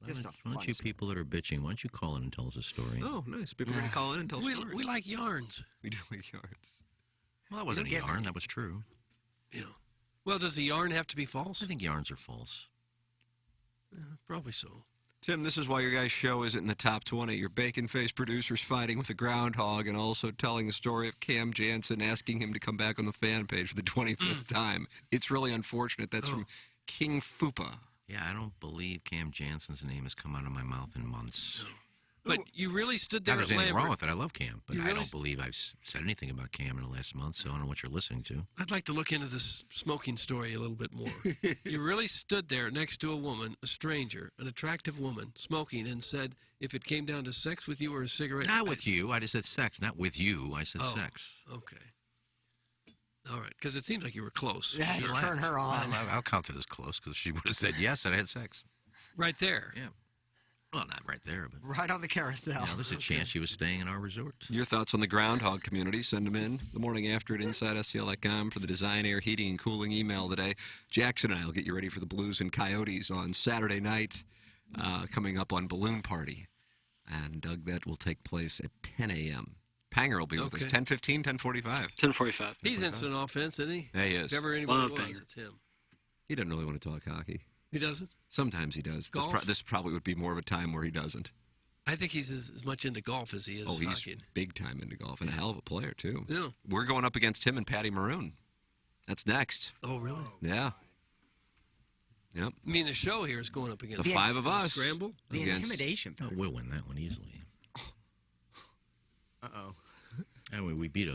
Just a Why don't you people that are bitching, why don't you call in and tell us a story? Oh, nice. People are going to call in and tell stories. We like yarns. We do like yarns. Well, that wasn't a yarn. That was true. Yeah. Well, does the yarn have to be false? I think yarns are false. Probably so. Tim, this is why your guys' show isn't in the top 20. Your bacon-faced producers fighting with a groundhog and also telling the story of Cam Jansen asking him to come back on the fan page for the 25th time. It's really unfortunate. That's from King Fupa. Yeah, I don't believe Cam Jansen's name has come out of my mouth in months. But you really stood there Not there's at anything Lambert. wrong with it. I love Cam, but You I really don't believe I've said anything about Cam in the last month, so I don't know what you're listening to. I'd like to look into this smoking story a little bit more. You really stood there next to a woman, a stranger, an attractive woman, smoking, and said, if it came down to sex with you or a cigarette... Not with you. I just said sex. Not with you. I said sex. Okay. All right, because it seems like you were close. Yeah, you turn her on. Well, I'll count it as close because she would have said yes and I had sex. Right there. Yeah. Well, not right there, but Right on the carousel. there's a chance she was staying in our resort. Your thoughts on the groundhog community? Send them in the morning after at InsideSCL.com for the Design Air Heating and Cooling email today. Jackson and I will get you ready for the Blues and Coyotes on Saturday night, coming up on Balloon Party. And, Doug, that will take place at 10 a.m. Panger will be with us. 10:15, 10:45. 10:45. He's instant offense, isn't he? Yeah, he is. If ever anybody Love was, Panger. it's him. He doesn't really want to talk hockey. He doesn't? Sometimes he does. Golf? This probably would be more of a time where he doesn't. I think he's as much into golf as he is He's hockey. big time into golf and a hell of a player, too. Yeah. We're going up against him and Patty Maroon. That's next. Oh, really? Yeah. Yep. I mean, the show here is going up against The five of us. Scramble? The against- intimidation. Oh, we'll win that one easily. Uh-oh. I mean, we beat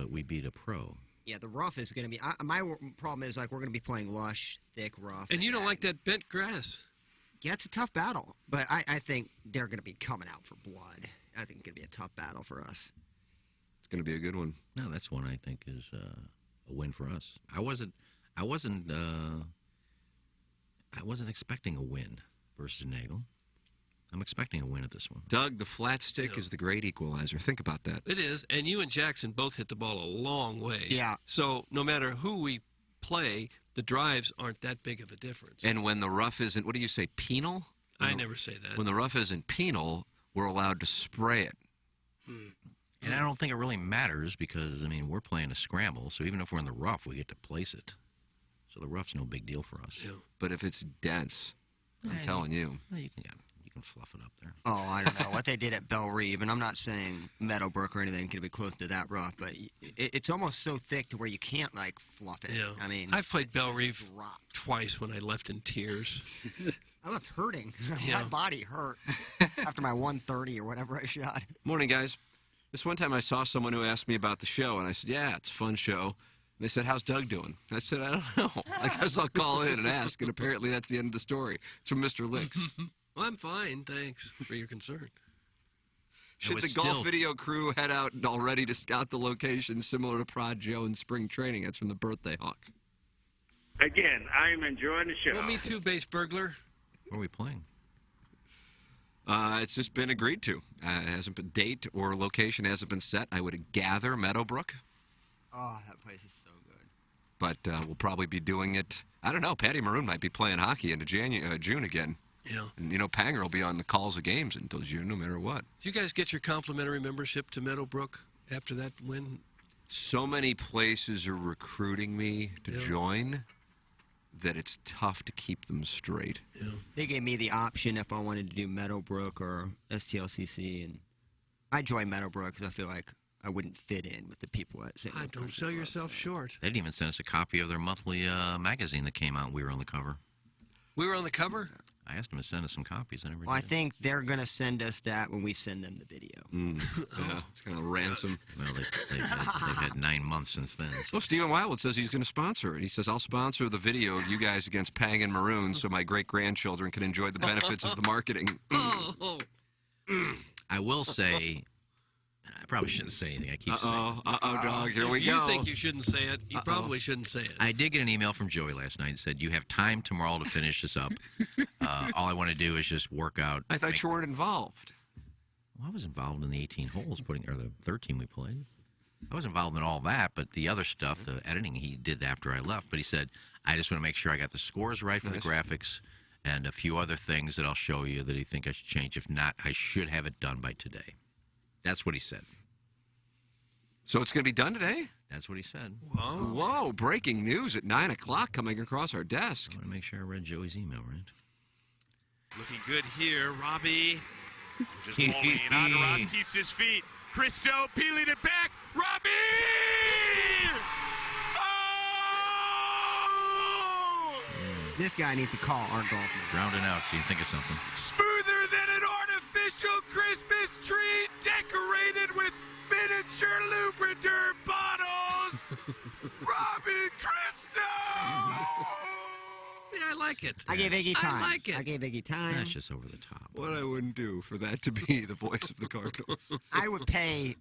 a pro. Yeah, the rough is going to be... my problem is, like, we're going to be playing lush, thick, rough. And you don't like that bent grass. Yeah, it's a tough battle. But I think they're going to be coming out for blood. I think it's going to be a tough battle for us. It's going to be a good one. No, that's one I think is a win for us. I wasn't expecting a win versus Nagel. I'm expecting a win at this one. Doug, the flat stick is the great equalizer. Think about that. It is. And you and Jackson both hit the ball a long way. Yeah. So no matter who we play, the drives aren't that big of a difference. And when the rough isn't, what do you say, penal? I never say that. When the rough isn't penal, we're allowed to spray it. And I don't think it really matters because, I mean, we're playing a scramble, so even if we're in the rough, we get to place it. So the rough's no big deal for us. Yeah. But if it's dense, I'm telling you. Well, you can fluff it up there. Oh, I don't know. What they did at Belle Reve, and I'm not saying Meadowbrook or anything can be close to that rough, but it's almost so thick to where you can't, like, fluff it. Yeah. I mean... I've played it's Belle just Reve dropped. twice when I left in tears. I left hurting. Yeah. My body hurt after my 130 or whatever I shot. Morning, guys. This one time I saw someone who asked me about the show, and I said, yeah, it's a fun show. And they said, how's Doug doing? I said, I don't know. I guess I'll call in and ask, and apparently that's the end of the story. It's from Mr. Licks. Well, I'm fine. Thanks for your concern. Should was the golf still- video crew head out already to scout the location similar to Prod Joe in spring training? That's from the Birthday Hawk. Again, I'm enjoying the show. Well, me too, base burglar. Where are we playing? It's just been agreed to. It hasn't been date or location hasn't been set. I would gather Meadowbrook, Oh, that place is so good. but we'll probably be doing it. I don't know. Patty Maroon might be playing hockey into June again. Yeah. And, Panger will be on the calls of games until June, no matter what. Did you guys get your complimentary membership to Meadowbrook after that win? So many places are recruiting me to Yeah. join that it's tough to keep them straight. Yeah. They gave me the option if I wanted to do Meadowbrook or STLCC, and I joined Meadowbrook because I feel like I wouldn't fit in with the people at St. Louis. Don't sell yourself short. They didn't even send us a copy of their monthly magazine that came out. And we were on the cover. We were on the cover? I asked them to send us some copies. I never Well, I did. think they're going to send us that when we send them the video. Yeah, it's kind of ransom. Well, they've had 9 months since then. Well, Stephen Wildwood says he's going to sponsor it. He says, I'll sponsor the video of you guys against Pang and Maroon so my great-grandchildren can enjoy the benefits of the marketing. I will say, I probably shouldn't say anything. I keep saying. Dog, here if we you go. think you shouldn't say it, you probably shouldn't say it. I did get an email from Joey last night and said, you have time tomorrow to finish this up. All I want to do is just work out. I thought you weren't involved. Well, I was involved in the 18 holes, or the 13 we played. I was involved in all that, but the other stuff, the editing, he did after I left. But he said, I just want to make sure I got the scores right for the graphics and a few other things that I'll show you that he think I should change. If not, I should have it done by today. That's what he said. So it's going to be done today? That's what he said. Whoa, breaking news at 9 o'clock coming across our desk. I want to make sure I read Joey's email right. Looking good here, Robbie. Just pulling on. Ross keeps his feet. Christo peeling it back. Robbie! This guy needs to call our golf man. Drowned it out so you can think of something. Smoother than an artificial Christmas tree decorated with miniature lubricator bottles. Robbie Christo! See, I like it. I gave Iggy time. I like it. I gave Iggy time. That's just over the top. What I wouldn't do for that to be the voice of the Cardinals. I would pay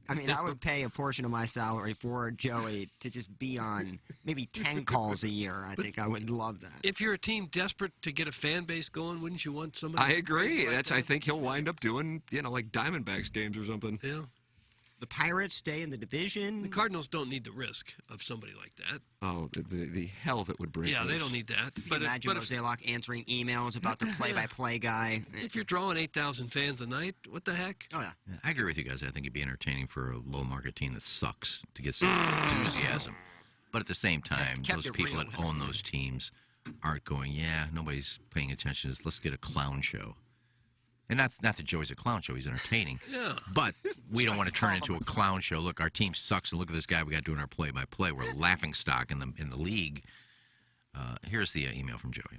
a portion of my salary for Joey to just be on maybe 10 calls a year. I think I would love that. If you're a team desperate to get a fan base going, wouldn't you want somebody? I agree. crazy like I that? think he'll wind up doing, like Diamondbacks games or something. Yeah. The Pirates stay in the division. The Cardinals don't need the risk of somebody like that. Oh, the hell that would bring. Yeah, they don't need that. But imagine Mozeliak answering emails about the play-by-play guy. If you're drawing 8,000 fans a night, what the heck? Oh, yeah. I agree with you guys. I think it'd be entertaining for a low-market team that sucks to get some enthusiasm. But at the same time, kept those it people real. that own those teams aren't going, yeah, nobody's paying attention to this. Let's get a clown show. And not that Joey's a clown show. He's entertaining. Yeah. But we don't want to turn into a clown show. Look, our team sucks, and look at this guy we got doing our play-by-play. We're a laughing stock in the league. Here's the email from Joey.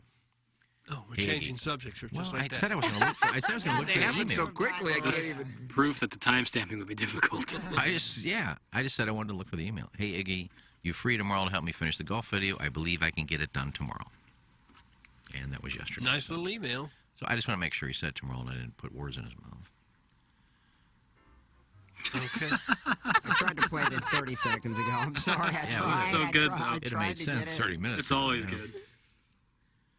Oh, we're Hey, changing subjects or just Well, like I that. said I was going to look for. I said I was going to look for the email. so quickly I can't even. Proof that the timestamping would be difficult. I just said I wanted to look for the email. Hey, Iggy, you free tomorrow to help me finish the golf video? I believe I can get it done tomorrow. And that was yesterday. Nice little email. So I just want to make sure he said tomorrow and I didn't put words in his mouth. Okay. I tried to play this 30 seconds ago. I'm sorry. I tried. It's so I good, tried. though. I It'd have tried made to sense get it. 30 minutes. It's always good.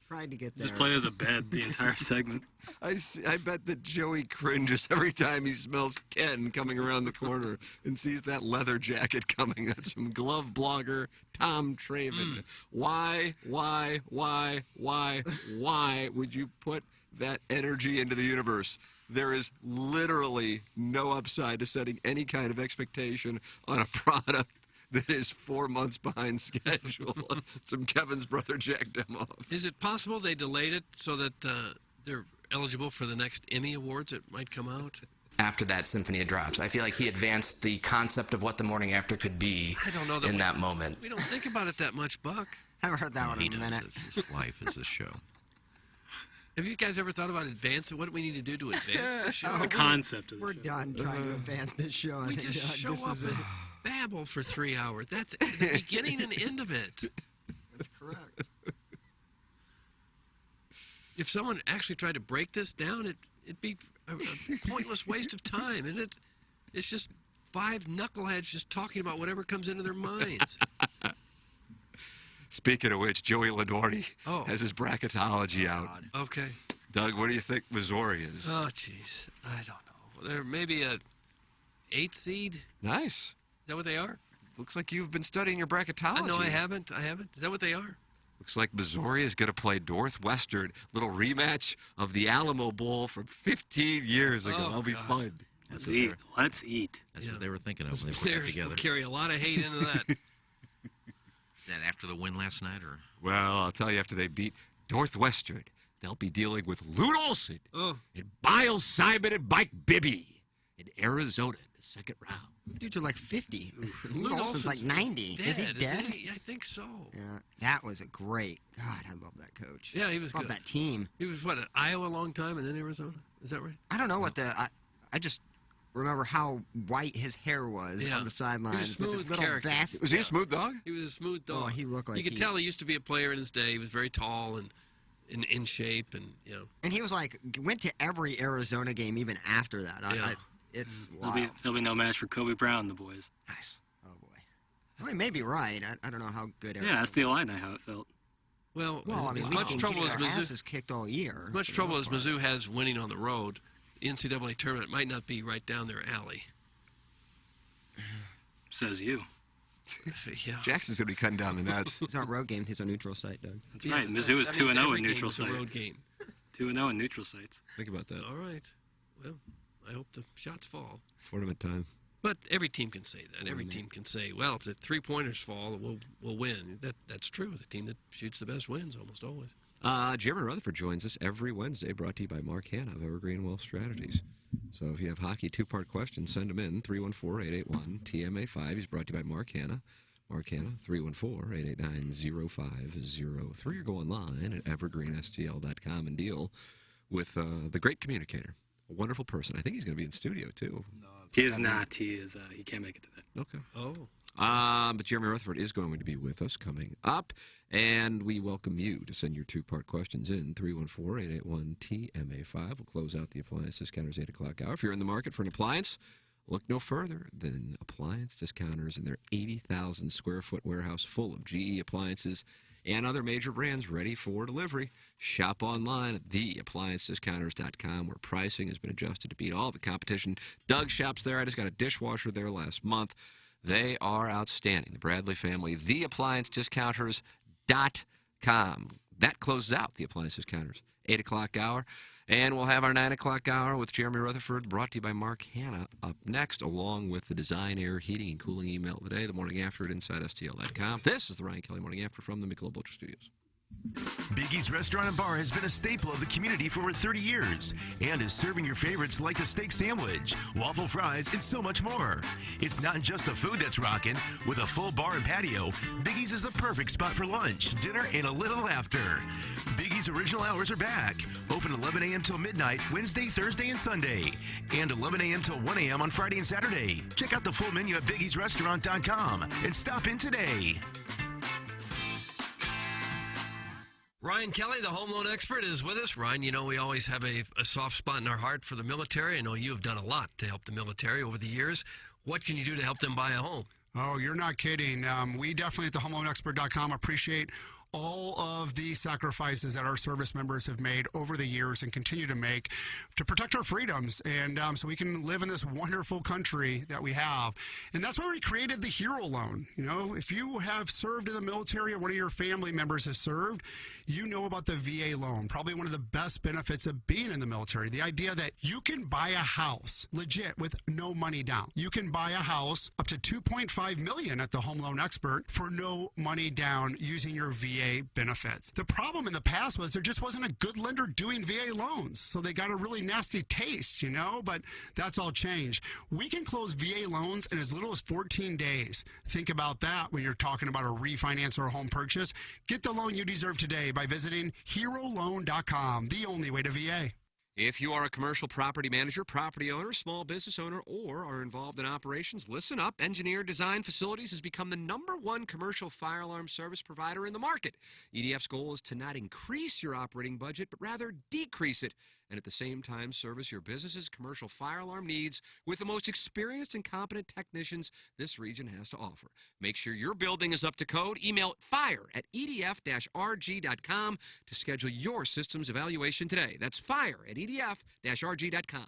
Tried to get there. Just play as a bed the entire segment. I bet that Joey cringes every time he smells Ken coming around the corner and sees that leather jacket coming. That's from glove blogger Tom Traven. Why would you put that energy into the universe? There is literally no upside to setting any kind of expectation on a product that is 4 months behind schedule. Some Kevin's brother jacked them off. Is it possible they delayed it so that they're eligible for the next Emmy Awards that might come out? After that Symphony of Drops, I feel like he advanced the concept of what the morning after could be I don't know that in that moment. We don't think about it that much, Buck. I haven't heard that one He in a does. minute. His life is this show. Have you guys ever thought about advancing? What do we need to do to advance the show? The concept of the We're show. done trying to advance this show. I We think, just Doug. show This up is and babble for 3 hours. That's the beginning and end of it. That's correct. If someone actually tried to break this down, it'd be a pointless waste of time, isn't it? It's just 5 knuckleheads just talking about whatever comes into their minds. Speaking of which, Joey Lenardi has his bracketology out. Okay. Doug, what do you think Missouri is? Oh, jeez. I don't know. They're maybe a 8 seed. Nice. Is that what they are? Looks like you've been studying your bracketology. No, I haven't. Is that what they are? Looks like Missouri is going to play Northwestern. Little rematch of the Alamo Bowl from 15 years ago. That'll be fun. Let's eat. Let's eat. That's what they were thinking of when they put Players it together. carry a lot of hate into that. Is that after the win last night, or? Well, I'll tell you, after they beat Northwestern, they'll be dealing with Lute Olson and Miles Simon and Mike Bibby in Arizona in the second round. Dudes are like 50. Lute Olson's like 90. Is he dead, dead? isn't he? I think so. Yeah, that was a great. God, I love that coach. Yeah, he was love good. that team. He was, at Iowa a long time and then Arizona? Is that right? I don't know what I just remember how white his hair was on the sideline. He was a smooth character. Was he a smooth dog? He was a smooth dog. Oh, he looked like you could tell he used to be a player in his day. He was very tall and in shape, and And he was like went to every Arizona game even after that. It's wild. There'll be no match for Kobe Brown and the boys. Nice. Oh boy. Well, he may be right. I don't know how good. Yeah, that's the Illini how it felt. Well, I mean, as we much can trouble get as our Mizzou asses kicked all year. As much trouble as Mizzou has winning on the road, the NCAA tournament might not be right down their alley. Says you. Yeah. Jackson's going to be cutting down the nets. It's not road game. It's a neutral site, Doug. That's right. Mizzou is 2-0 in every game neutral is a sites. road game. 2-0 in neutral sites. Think about that. All right. Well, I hope the shots fall. Tournament time. But every team can say that. Every team can say, well, if the 3-pointers fall, we'll win. That's true. The team that shoots the best wins almost always. Jeremy Rutherford joins us every Wednesday, brought to you by Mark Hanna of Evergreen Wealth Strategies. So if you have hockey 2-part questions, send them in, 314-881-TMA5. He's brought to you by Mark Hanna. Mark Hanna, 314-889-0503. Or go online at evergreenstl.com and deal with the great communicator. A wonderful person. I think he's going to be in studio, too. He is not. He is. He can't make it today. Okay. Oh. But Jeremy Rutherford is going to be with us coming up, and we welcome you to send your 2-part questions in, 314-881-TMA5. We'll close out the appliance discounters 8 o'clock hour. If you're in the market for an appliance, look no further than Appliance Discounters and their 80,000 square foot warehouse full of GE appliances and other major brands ready for delivery. Shop online at theappliancediscounters.com, where pricing has been adjusted to beat all the competition. Doug shops there. I just got a dishwasher there last month. They are outstanding. The Bradley family, theappliancediscounters.com. That closes out the Appliance Discounters 8 o'clock hour. And we'll have our 9 o'clock hour with Jeremy Rutherford, brought to you by Mark Hanna, up next, along with the Design, Air, Heating, and Cooling email of the day, the morning after at InsideSTL.com. This is the Ryan Kelly Morning After from the Michelob Ultra Studios. Biggie's Restaurant and Bar has been a staple of the community for over 30 years and is serving your favorites like the steak sandwich, waffle fries, and so much more. It's not just the food that's rocking. With a full bar and patio, Biggie's is the perfect spot for lunch, dinner, and a little laughter. Biggie's original hours are back. Open 11 a.m. till midnight, Wednesday, Thursday, and Sunday. And 11 a.m. till 1 a.m. on Friday and Saturday. Check out the full menu at biggiesrestaurant.com and stop in today. Ryan Kelly, the home loan expert, is with us. Ryan, you know we always have a soft spot in our heart for the military. I know you have done a lot to help the military over the years. What can you do to help them buy a home? Oh, you're not kidding. We definitely at the homeloanexpert.com appreciate all of the sacrifices that our service members have made over the years and continue to make to protect our freedoms and so we can live in this wonderful country that we have. And that's why we created the Hero Loan. You know, if you have served in the military or one of your family members has served, you know about the VA loan, probably one of the best benefits of being in the military. The idea that you can buy a house legit with no money down. You can buy a house up to $2.5 million at the Home Loan Expert for no money down using your VA benefits. The problem in the past was there just wasn't a good lender doing VA loans. So they got a really nasty taste, you know, but that's all changed. We can close VA loans in as little as 14 days. Think about that when you're talking about a refinance or a home purchase. Get the loan you deserve today by visiting HeroLoan.com, the only way to VA. If you are a commercial property manager, property owner, small business owner, or are involved in operations, listen up. Engineer Design Facilities has become the #1 commercial fire alarm service provider in the market. EDF's goal is to not increase your operating budget, but rather decrease it. and at the same time service your business's commercial fire alarm needs with the most experienced and competent technicians this region has to offer. Make sure your building is up to code. Email fire@edf-rg.com to schedule your systems evaluation today. That's fire@edf-rg.com.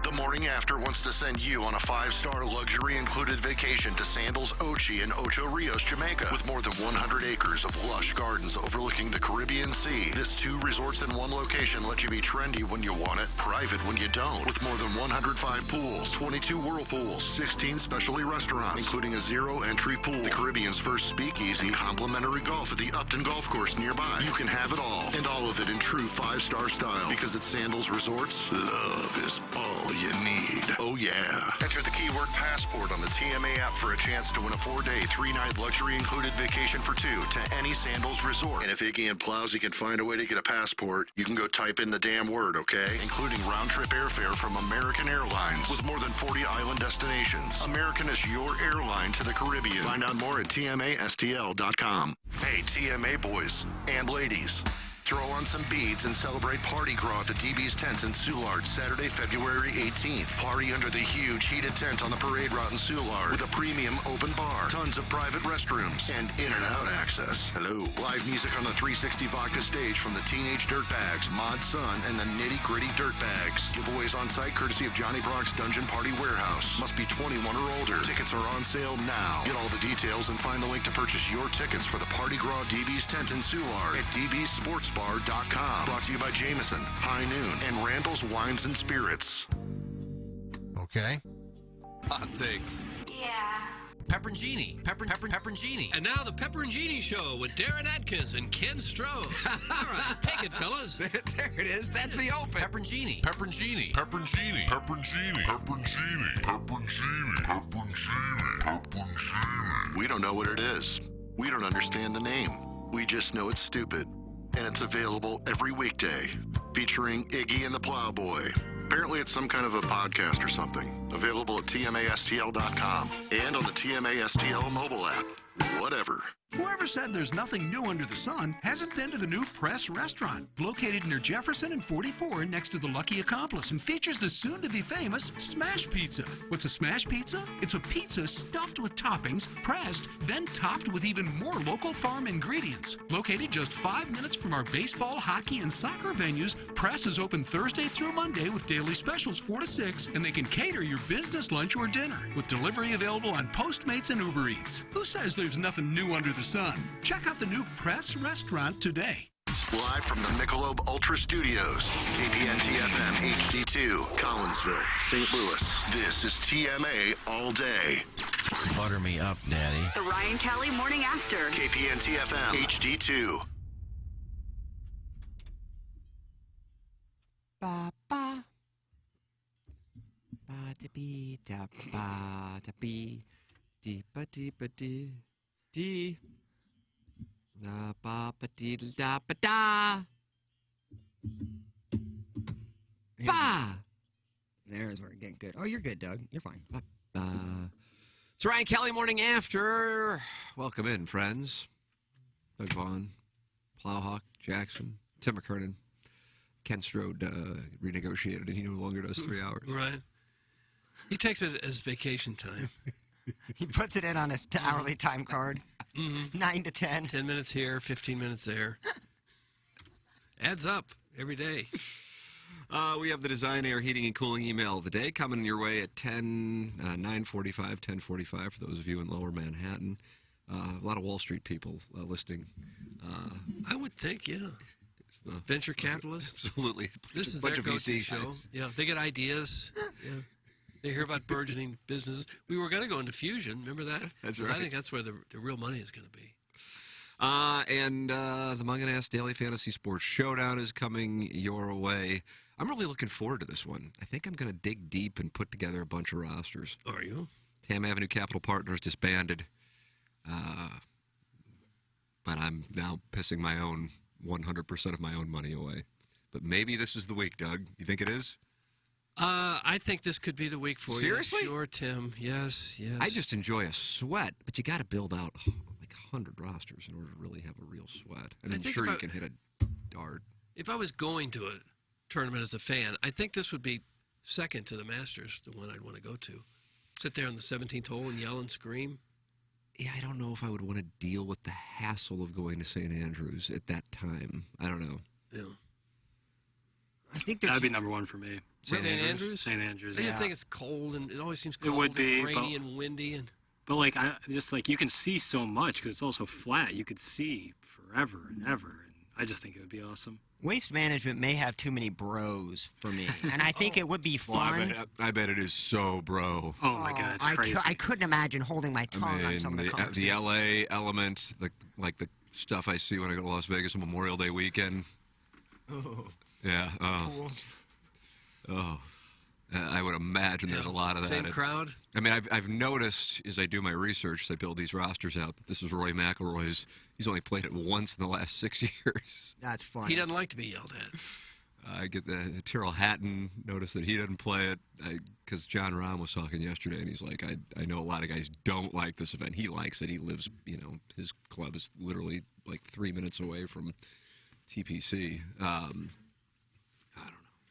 The Morning After wants to send you on a 5-star luxury-included vacation to Sandals Ochi in Ocho Rios, Jamaica. With more than 100 acres of lush gardens overlooking the Caribbean Sea, this 2 resorts in one location let you be trendy when you want it, private when you don't. With more than 105 pools, 22 whirlpools, 16 specialty restaurants, including a zero-entry pool, the Caribbean's first speakeasy, and complimentary golf at the Upton Golf Course nearby. You can have it all, and all of it in true 5-star style. Because at Sandals Resorts, love is all you need. Oh, yeah. Enter the keyword passport on the TMA app for a chance to win a 4-day, 3-night luxury-included vacation for 2 to any Sandals resort. And if Iggy and Plowsy can find a way to get a passport, you can go type in the damn word, okay? Including round-trip airfare from American Airlines with more than 40 island destinations. American is your airline to the Caribbean. Find out more at TMASTL.com. Hey, TMA boys and ladies. Throw on some beads and celebrate Party Gras at the DB's Tent in Soulard, Saturday, February 18th. Party under the huge heated tent on the parade route in Soulard with a premium open bar, tons of private restrooms, and in and out access. Hello. Live music on the 360 Vodka stage from the Teenage Dirtbags, Mod Sun, and the Nitty Gritty Dirtbags. Giveaways on site courtesy of Johnny Brock's Dungeon Party Warehouse. Must be 21 or older. Tickets are on sale now. Get all the details and find the link to purchase your tickets for the Party Gras DB's Tent in Soulard at dbsportsbar.com. Brought to you by Jameson, High Noon, and Randall's Wines and Spirits. Okay. Hot takes. Yeah. Pepperoncini. Pepperoncini. And now the Pepperoncini Show with Darren Atkins and Ken Stroh. All right, take it, fellas. There it is. That's the open. Pepperoncini. Pepperoncini. Pepperoncini. Pepperoncini. Pepperoncini. Pepperoncini. Pepperoncini. Pepperoncini. We don't know what it is. We don't understand the name. We just know it's stupid. And it's available every weekday, featuring Iggy and the Plowboy. Apparently it's some kind of a podcast or something. Available at TMASTL.com and on the TMASTL mobile app. Whatever. Whoever said there's nothing new under the sun hasn't been to the new Press restaurant, located near Jefferson and 44 next to the Lucky Accomplice, and features the soon-to-be-famous Smash Pizza. What's a Smash Pizza? It's a pizza stuffed with toppings, pressed, then topped with even more local farm ingredients. Located just 5 minutes from our baseball, hockey, and soccer venues, Press is open Thursday through Monday with daily specials 4 to 6, and they can cater your business lunch or dinner, with delivery available on Postmates and Uber Eats. Who says there's nothing new under the sun? Check out the new Press restaurant today. Live from the Michelob Ultra Studios, KPNT-FM HD2, Collinsville, St. Louis. This is TMA All Day. Butter me up, Daddy. The Ryan Kelly Morning After. KPNT-FM HD2. Ba ba ba da bee da ba da bee dee ba dee ba dee dee da ba ba dee da ba da ba. There's where it getting good. Oh, you're good, Doug. You're fine. It's Ryan Kelly Morning After. Welcome in, friends. Doug Vaughn, Plowhawk, Jackson, Tim McKernan. Ken Strode renegotiated, and he no longer does 3 hours. Right. He takes it as vacation time. He puts it in on his hourly time card. 9 to 10. 10 minutes here, 15 minutes there. Adds up every day. We have the Design Air Heating and Cooling email of the day coming your way at 9:45, 10:45 for those of you in Lower Manhattan. A lot of Wall Street people listening. I would think, yeah. Venture capitalists. Absolutely. This is bunch their of go-to VC show. guys. Yeah, they get ideas. Yeah. They hear about burgeoning businesses. We were going to go into fusion. Remember that? That's 'Cause right. I think that's where the real money is going to be. And the Munganess Daily Fantasy Sports Showdown is coming your way. I'm really looking forward to this one. I think I'm going to dig deep and put together a bunch of rosters. Are you? Tam Avenue Capital Partners disbanded. But I'm now pissing my own 100% of my own money away. But maybe this is the week, Doug. You think it is? I think this could be the week for Seriously? you. Sure, Tim. Yes, yes. I just enjoy a sweat, but you got to build out like 100 rosters in order to really have a real sweat. And I I'm think sure if you I- can hit a dart. If I was going to it, tournament as a fan. I think this would be second to the Masters, the one I'd want to go to. Sit there on the 17th hole and yell and scream. Yeah, I don't know if I would want to deal with the hassle of going to St. Andrews at that time. I don't know. Yeah. I think that'd be number one for me. St. Andrews? St. Andrews. I just yeah. think it's cold, and it always seems cold It would be, and rainy and windy. But like, you can see so much because it's also flat. You could see forever and ever. And I just think it would be awesome. Waste management may have too many bros for me, and I think it would be fun. Well, I bet it is so bro. Oh my God, it's crazy. I couldn't imagine holding my tongue on some of the conversations. The LA element, the stuff I see when I go to Las Vegas on Memorial Day weekend. Oh. Yeah. Oh. Pools. Oh. I would imagine there's a lot of that. Same crowd? I mean, I've noticed as I do my research, as I build these rosters out, that this is Rory McIlroy's. He's only played it once in the last 6 years. That's funny. He doesn't like to be yelled at. I get the Tyrrell Hatton notice that he doesn't play it because John Rahm was talking yesterday, and he's like, I know a lot of guys don't like this event. He likes it. He lives, his club is literally like 3 minutes away from TPC. I don't know.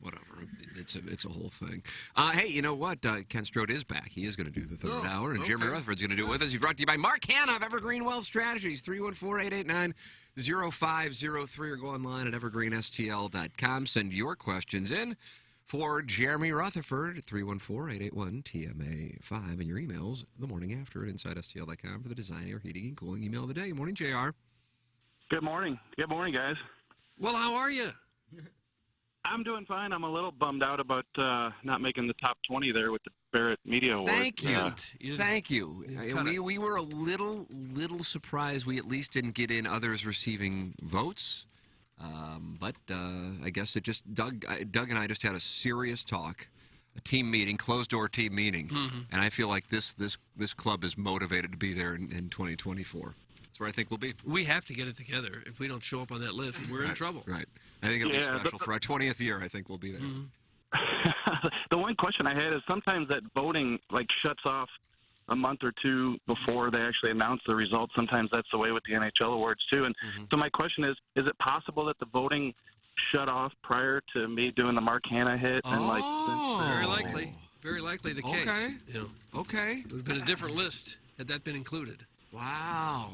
Whatever. It's a whole thing. Hey, you know what? Ken Strode is back. He is going to do the third hour, and Jeremy Rutherford's going to do it with us. He's brought to you by Mark Hanna of Evergreen Wealth Strategies, 314-889-0503, or go online at evergreenstl.com. Send your questions in for Jeremy Rutherford, 314-881-TMA5, and your emails the morning after at InsideSTL.com for the design, air, heating, and cooling email of the day. Good morning, JR. Good morning. Good morning, guys. Well, how are you? I'm doing fine. I'm a little bummed out about not making the top 20 there with the Barrett Media Award. Thank you. Thank you. We were a little surprised we at least didn't get in others receiving votes. But I guess it just Doug and I just had a serious talk, a team meeting, closed-door team meeting, and I feel like this club is motivated to be there in 2024. That's where I think we'll be. We have to get it together. If we don't show up on that list, we're in trouble. Right. I think it'll be special. For our 20th year, I think we'll be there. The one question I had is sometimes that voting shuts off a month or two before they actually announce the results. Sometimes that's the way with the NHL awards too. And so my question is it possible that the voting shut off prior to me doing the Mark Hanna hit? Very likely. Very likely the case. Okay. Okay. It would have been a different list had that been included. Wow.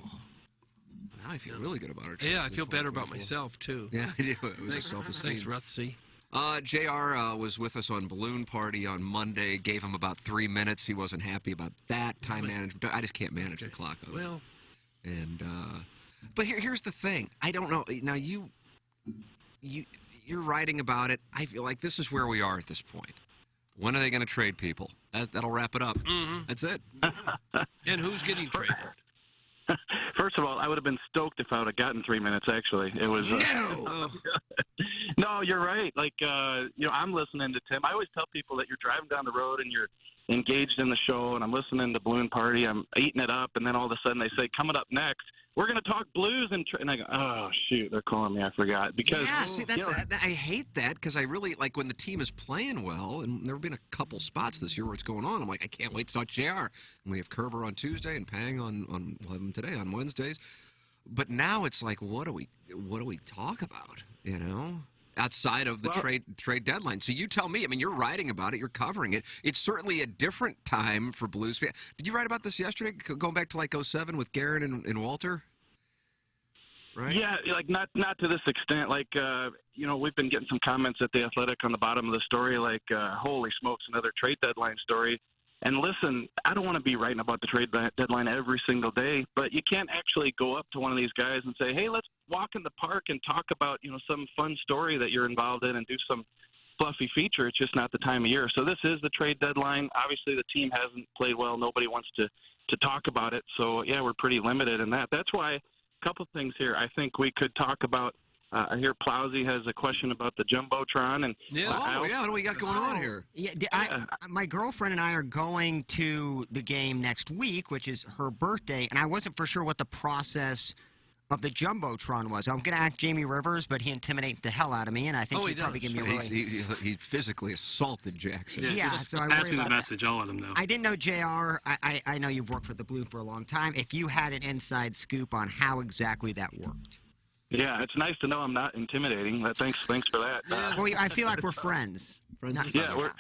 Now I feel really good about it. Yeah, I feel better about myself, too. Yeah, I do. It was a self-esteem. Thanks, Ruthsy. JR was with us on Balloon Party on Monday. Gave him about 3 minutes. He wasn't happy about that time management. I just can't manage the clock on it. Well. And, but here's the thing. I don't know. Now, you're writing about it. I feel like this is where we are at this point. When are they going to trade people? That'll wrap it up. That's it. And who's getting traded? First of all, I would have been stoked if I would have gotten 3 minutes, actually. It was... No, you're right. I'm listening to Tim. I always tell people that you're driving down the road and you're engaged in the show, and I'm listening to Balloon Party. I'm eating it up, and then all of a sudden they say, coming up next, we're going to talk blues. And I go, oh, shoot, they're calling me. I forgot. Because, yeah, see, I hate that because I really, when the team is playing well, and there have been a couple spots this year where it's going on, I'm like, I can't wait to talk JR. And we have Kerber on Tuesday and Pang on today on Wednesdays. But now it's like, what do we talk about, outside of the trade deadline? So you tell me. I mean, you're writing about it. You're covering it. It's certainly a different time for Blues fans. Did you write about this yesterday, going back to 2007 with Guerin and Walter? Right? Yeah, not to this extent. We've been getting some comments at The Athletic on the bottom of the story, holy smokes, another trade deadline story. And listen, I don't want to be writing about the trade deadline every single day, but you can't actually go up to one of these guys and say, hey, let's walk in the park and talk about, some fun story that you're involved in and do some fluffy feature. It's just not the time of year. So this is the trade deadline. Obviously, the team hasn't played well. Nobody wants to talk about it. So, yeah, we're pretty limited in that. That's why a couple things here I think we could talk about. I hear Plowsy has a question about the Jumbotron. And what do we got going on here? Yeah, my girlfriend and I are going to the game next week, which is her birthday, and I wasn't for sure what the process of the Jumbotron was. I'm going to ask Jamie Rivers, but he intimidates the hell out of me, and I think he'd probably give me a really... He physically assaulted Jackson. Yeah, so I pass worry me the about message. I'll let him know. I didn't know, JR. I know you've worked for the Blue for a long time. If you had an inside scoop on how exactly that worked. Yeah, it's nice to know I'm not intimidating. Thanks for that. Well, I feel like we're friends. Yeah,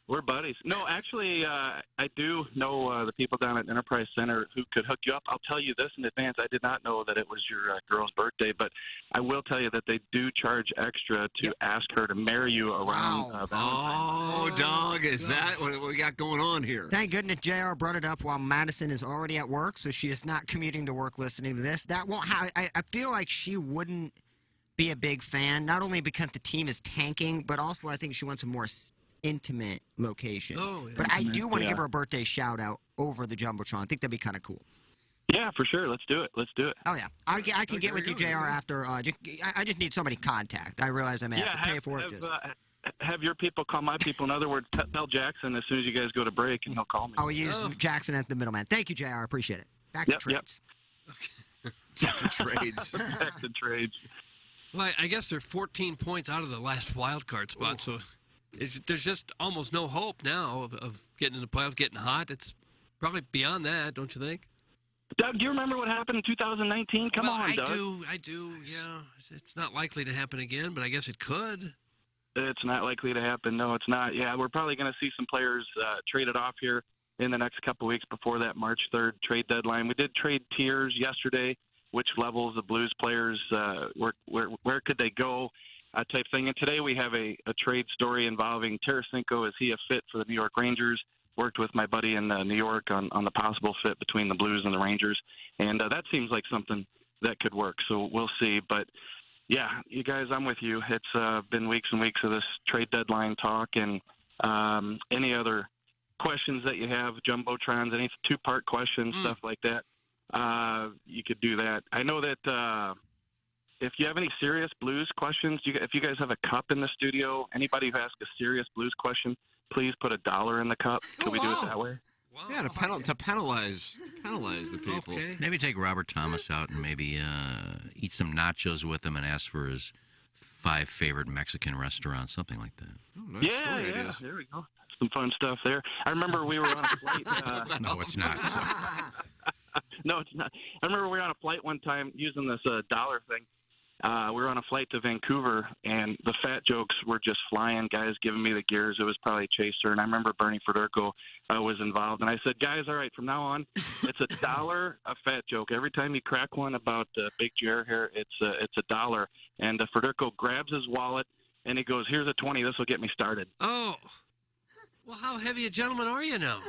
we're buddies. No, actually, I do know the people down at Enterprise Center who could hook you up. I'll tell you this in advance. I did not know that it was your girl's birthday, but I will tell you that they do charge extra to ask her to marry you around Valentine's. Oh, Doug, is that what we got going on here? Thank goodness JR brought it up while Madison is already at work, so she is not commuting to work listening to this. That won't. I feel like she wouldn't be a big fan, not only because the team is tanking, but also I think she wants a more intimate location. Oh, yeah. But I do want to Yeah. give her a birthday shout out over the Jumbotron. I think that'd be kind of cool. Yeah, for sure. Let's do it. Oh yeah, I can get with you, JR. After I just need somebody contact. I realize I may have to pay for it. Have your people call my people. In other words, tell Jackson as soon as you guys go to break, and he'll call me. I'll use Jackson as the middleman. Thank you, JR. Appreciate it. Back to trades. Back to trades. Back to trades. Well, I guess they're 14 points out of the last wild card spot, so there's just almost no hope now of getting in the playoffs, getting hot. It's probably beyond that, don't you think? Doug, do you remember what happened in 2019? Come on, Doug. I do. Yeah, it's not likely to happen again, but I guess it could. It's not likely to happen. No, it's not. Yeah, we're probably going to see some players traded off here in the next couple weeks before that March 3rd trade deadline. We did trade tiers yesterday. Which levels of Blues players, where could they go, type thing. And today we have a trade story involving Tarasenko. Is he a fit for the New York Rangers? Worked with my buddy in New York on the possible fit between the Blues and the Rangers. And that seems like something that could work. So we'll see. But, yeah, you guys, I'm with you. It's been weeks and weeks of this trade deadline talk. And any other questions that you have, Jumbotrons, any two-part questions, stuff like that, you could do that. I know that if you have any serious Blues questions, if you guys have a cup in the studio, anybody who asks a serious Blues question, please put $1 in the cup. Can we do it that way? Wow. Yeah, to penalize the people. Okay. Maybe take Robert Thomas out and maybe eat some nachos with him and ask for his 5 favorite Mexican restaurants, something like that. Oh, nice story ideas. There we go. Some fun stuff there. I remember we were on a flight. No, it's not. No, it's not. I remember we were on a flight one time using this dollar thing. We were on a flight to Vancouver, and the fat jokes were just flying. Guys giving me the gears. It was probably Chaser, and I remember Bernie Federko was involved. And I said, guys, all right, from now on, it's $1 a fat joke. Every time you crack one about Big Jer here, it's $1. And Federko grabs his wallet, and he goes, here's a 20. This will get me started. Oh. Well, how heavy a gentleman are you now?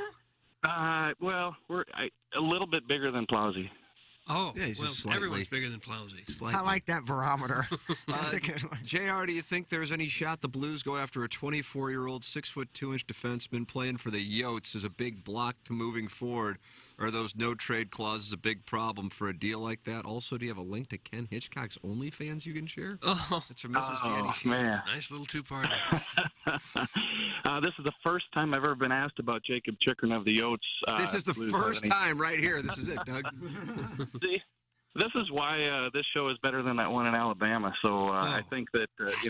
Well, we're a little bit bigger than Plowsy. Oh, Yeah, he's well, just slightly. everyone's bigger than Plowsy. I like that barometer. That's a good one. JR, do you think there's any shot the Blues go after a 24-year-old, 6'2" defenseman playing for the Yotes as a big block to moving forward? Are those no-trade clauses a big problem for a deal like that? Also, do you have a link to Ken Hitchcock's OnlyFans you can share? Oh, That's from Mrs. Jenny Sheehan. Man. Nice little two-parter. This is the first time I've ever been asked about Jacob Chikrin of the Yotes. This is the Blues first have any- time right here. This is it, Doug. See, this is why this show is better than that one in Alabama. So I think that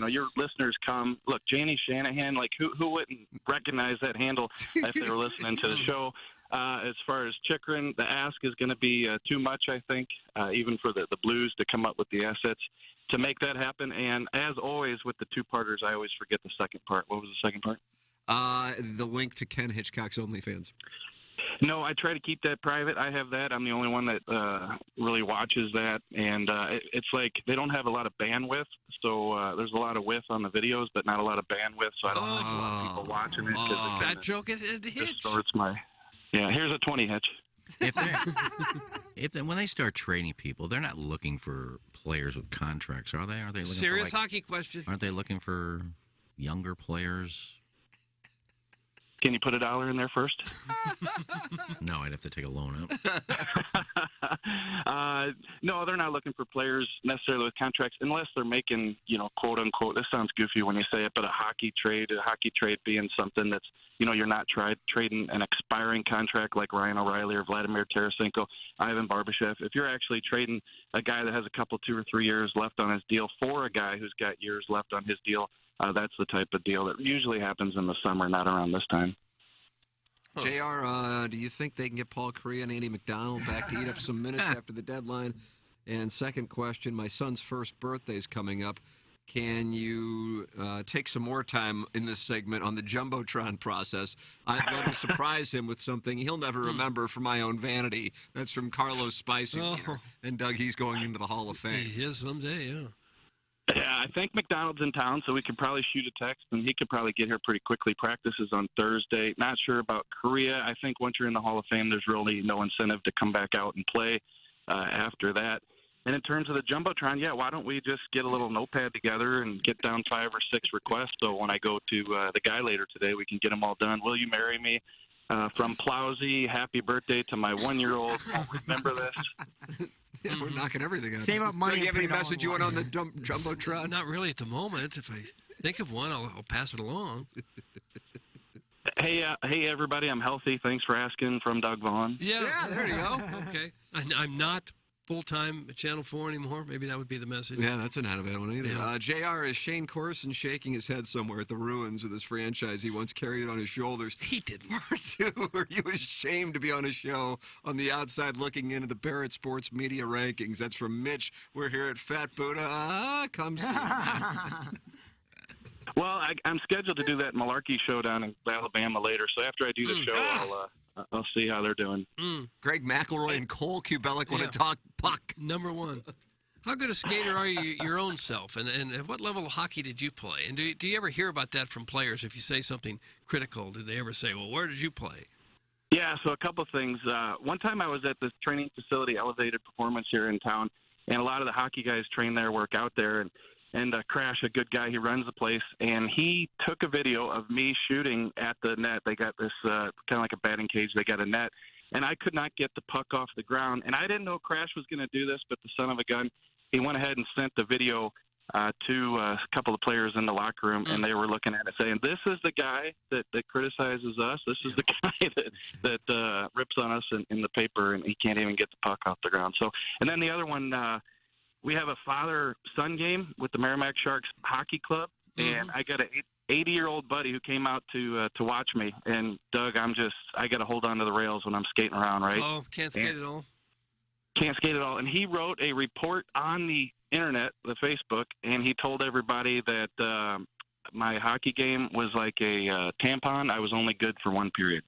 your listeners come. Look, Janie Shanahan, like who wouldn't recognize that handle if they were listening to the show? As far as Chikrin, the ask is going to be too much, I think, even for the Blues to come up with the assets to make that happen. And as always with the two-parters, I always forget the second part. What was the second part? The link to Ken Hitchcock's OnlyFans. No, I try to keep that private. I have that. I'm the only one that really watches that. And it's like they don't have a lot of bandwidth. So there's a lot of width on the videos, but not a lot of bandwidth. So I don't think a lot of people watching it. Oh, fat joke at Hitch. Distorts my... Yeah, here's a 20, Hitch. When they start trading people, they're not looking for players with contracts, are they? Are they looking Serious for, hockey question. Aren't they looking for younger players? Can you put $1 in there first? No, I'd have to take a loan out. No, they're not looking for players necessarily with contracts unless they're making, quote unquote, this sounds goofy when you say it, but a hockey trade being something that's, you're not trading an expiring contract like Ryan O'Reilly or Vladimir Tarasenko, Ivan Barbashev. If you're actually trading a guy that has a couple, 2 or 3 years left on his deal for a guy who's got years left on his deal, that's the type of deal that usually happens in the summer, not around this time. JR, do you think they can get Paul Kariya and Andy McDonald back to eat up some minutes after the deadline? And second question, my son's first birthday is coming up. Can you take some more time in this segment on the Jumbotron process? I'd love to surprise him with something he'll never remember for my own vanity. That's from Carlos Spicy. And Doug, he's going into the Hall of Fame. He is someday, yeah. Yeah, I think McDonald's in town, so we could probably shoot a text, and he could probably get here pretty quickly. Practice is on Thursday. Not sure about Korea. I think once you're in the Hall of Fame, there's really no incentive to come back out and play after that. And in terms of the Jumbotron, yeah, why don't we just get a little notepad together and get down 5 or 6 requests, so when I go to the guy later today, we can get them all done. Will you marry me? From Plowsy, happy birthday to my 1-year-old. Remember this? Yeah, we're knocking everything out. Save up money. Do you have any and put it all message in you want one. on the Jumbotron? Not really at the moment. If I think of one, I'll pass it along. Hey, everybody, I'm healthy. Thanks for asking, from Doug Vaughn. Yeah, there you go. Okay. I'm not full-time at Channel 4 anymore. Maybe that would be the message. Yeah, that's not a bad one either. Yeah. JR, is Shane Corson shaking his head somewhere at the ruins of this franchise he once carried on his shoulders? He didn't. Were you ashamed to be on a show on the outside looking into the Barrett Sports Media Rankings? That's from Mitch. We're here at Fat Buddha. Come Steve. Well, I'm scheduled to do that Malarkey show down in Alabama later, so after I do the show, I'll see how they're doing. Greg McElroy and Cole Kubelic want to talk puck. Number one. How good a skater are you your own self? And at what level of hockey did you play? And do you ever hear about that from players? If you say something critical, did they ever say, well, where did you play? Yeah, so a couple things. One time I was at this training facility, Elevated Performance, here in town, and a lot of the hockey guys train there, work out there, and Crash, a good guy, he runs the place, and he took a video of me shooting at the net. They got this kind of like a batting cage. They got a net, and I could not get the puck off the ground. And I didn't know Crash was going to do this, but the son of a gun, he went ahead and sent the video to a couple of players in the locker room, and they were looking at it saying, this is the guy that criticizes us. This is the guy that rips on us in the paper, and he can't even get the puck off the ground. So, and then the other one, we have a father-son game with the Merrimack Sharks Hockey Club, and I got an 80-year-old buddy who came out to watch me. And Doug, I got to hold on to the rails when I'm skating around, right? Oh, can't skate at all. Can't skate at all. And he wrote a report on the internet, the Facebook, and he told everybody that my hockey game was like a tampon. I was only good for 1 period.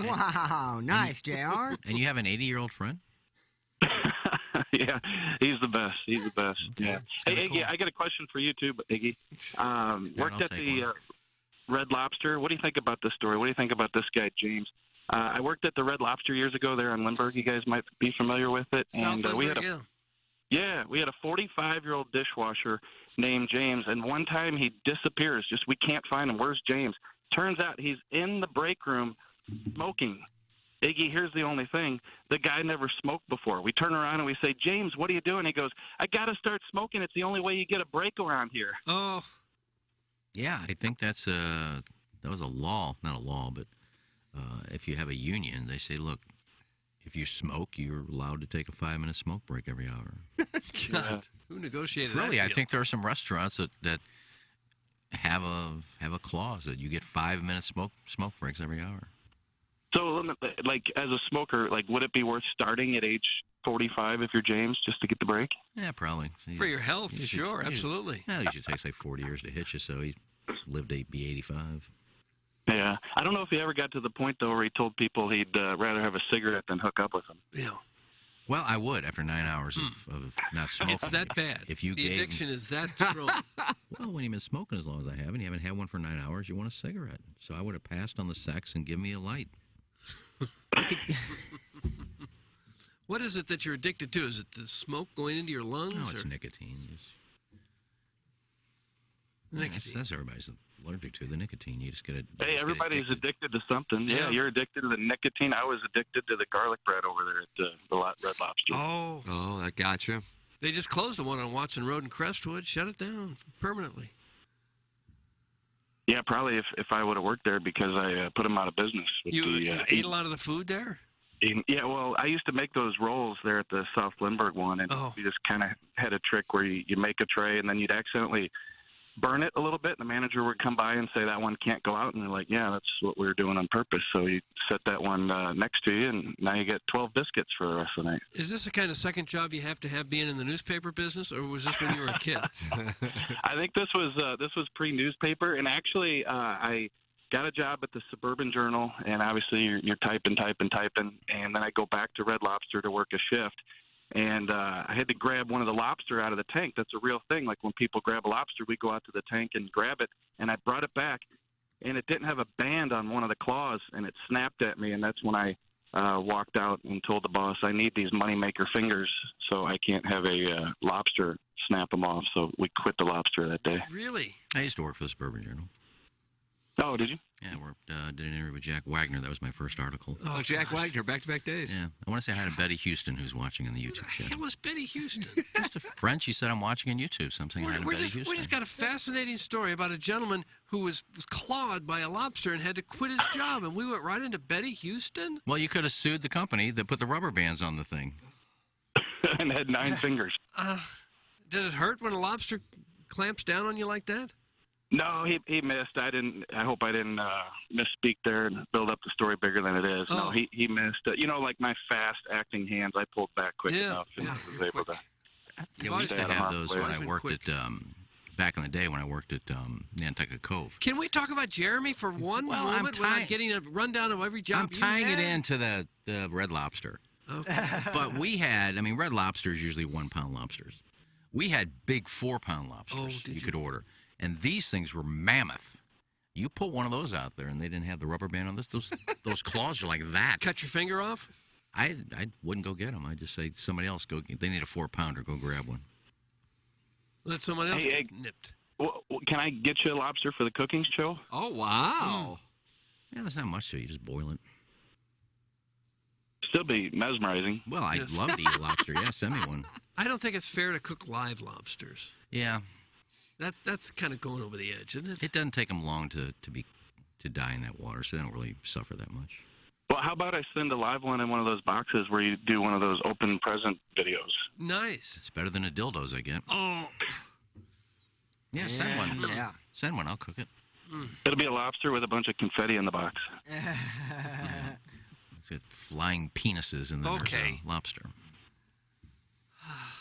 Wow, nice, JR. And you have an 80-year-old friend? Yeah, he's the best. He's the best. Yeah. Hey, Iggy, I got a question for you too, Iggy. Worked at the Red Lobster. What do you think about this story? What do you think about this guy, James? I worked at the Red Lobster years ago there in Lindbergh. You guys might be familiar with it. South Lindbergh, we had a 45-year-old dishwasher named James, and one time he disappears. Just we can't find him. Where's James? Turns out he's in the break room smoking. Iggy, here's the only thing. The guy never smoked before. We turn around and we say, James, what are you doing? He goes, I got to start smoking. It's the only way you get a break around here. Oh. Yeah, I think that was a law. Not a law, but if you have a union, they say, look, if you smoke, you're allowed to take a 5-minute smoke break every hour. God, who negotiated Really, that I deal? think there are some restaurants that have a clause that you get 5-minute smoke breaks every hour. So, like, as a smoker, like, would it be worth starting at age 45 if you're James just to get the break? Yeah, probably. For your health, sure, absolutely. Yeah, usually takes like 40 years to hit you, so he lived to be 85. Yeah. I don't know if he ever got to the point, though, where he told people he'd rather have a cigarette than hook up with them. Yeah. Well, I would after 9 hours of not smoking. It's that bad. If you the addiction is that strong. Well, when you've been smoking as long as I have, and you haven't had one for 9 hours, you want a cigarette. So I would have passed on the sex and give me a light. What is it that you're addicted to? Is it the smoke going into your lungs? No, it's or? nicotine. Nicotine. That's everybody's allergic to, the nicotine. You just get it. Hey, everybody's addicted to something. Yeah, you're addicted to the nicotine. I was addicted to the garlic bread over there at the Red Lobster. Oh, that got you. They just closed the one on Watson Road in Crestwood. Shut it down permanently. Yeah, probably if I would have worked there because I put them out of business. You ate a lot of the food there? Yeah, well, I used to make those rolls there at the South Lindbergh one, and you just kind of had a trick where you make a tray, and then you'd accidentally burn it a little bit. The manager would come by and say that one can't go out, and they're like, yeah, that's what we were doing on purpose. So you set that one next to you, and now you get 12 biscuits for the rest of the night. Is this the kind of second job you have to have being in the newspaper business, or was this when you were a kid? I think this was pre-newspaper, and actually I got a job at the Suburban Journal, and obviously you're typing, and then I go back to Red Lobster to work a shift. And I had to grab one of the lobster out of the tank. That's a real thing. Like when people grab a lobster, we go out to the tank and grab it. And I brought it back, and it didn't have a band on one of the claws, and it snapped at me. And that's when I walked out and told the boss, I need these moneymaker fingers, so I can't have a lobster snap them off. So we quit the lobster that day. Really? I used to work for the Suburban Journal. Oh, did you? Yeah, I worked, did an interview with Jack Wagner. That was my first article. Oh, Jack Wagner, back-to-back days. Yeah. I want to say hi to Betty Houston, who's watching on the YouTube channel. It was Betty Houston. French, she said I'm watching on YouTube, so I'm saying hi to Betty Houston. We just got a fascinating story about a gentleman who was clawed by a lobster and had to quit his job, and we went right into Betty Houston? Well, you could have sued the company that put the rubber bands on the thing. And had 9 fingers. Did it hurt when a lobster clamps down on you like that? No, he missed. I hope I didn't misspeak there and build up the story bigger than it is. Oh. No, he missed. Like my fast acting hands, I pulled back quick enough and was able to. Yeah, we used to have those when I worked at, back in the day when I worked at Nantucket Cove. Can we talk about Jeremy for one moment without getting a rundown of every job I'm tying it into the Red Lobster. Okay. But we had, Red Lobster is usually 1 pound lobsters. We had big 4 pound lobsters you could order. And these things were mammoth. You put one of those out there, and they didn't have the rubber band on this. Those claws are like that. Cut your finger off? I wouldn't go get them. I'd just say somebody else go. They need a 4-pounder. Go grab one. Let someone else get nipped. Well, can I get you a lobster for the cooking show? Oh, wow. Yeah, there's not much to it. You just boil it. Still be mesmerizing. Well, I'd love to eat a lobster. Yeah, send me one. I don't think it's fair to cook live lobsters. Yeah. That's kind of going over the edge, isn't it? It doesn't take them long to die in that water, so they don't really suffer that much. Well, how about I send a live one in one of those boxes where you do one of those open present videos? Nice. It's better than the dildos I get. Oh. Yeah, send one. Yeah. Send one. I'll cook it. It'll be a lobster with a bunch of confetti in the box. It's got flying penises and then there's a lobster.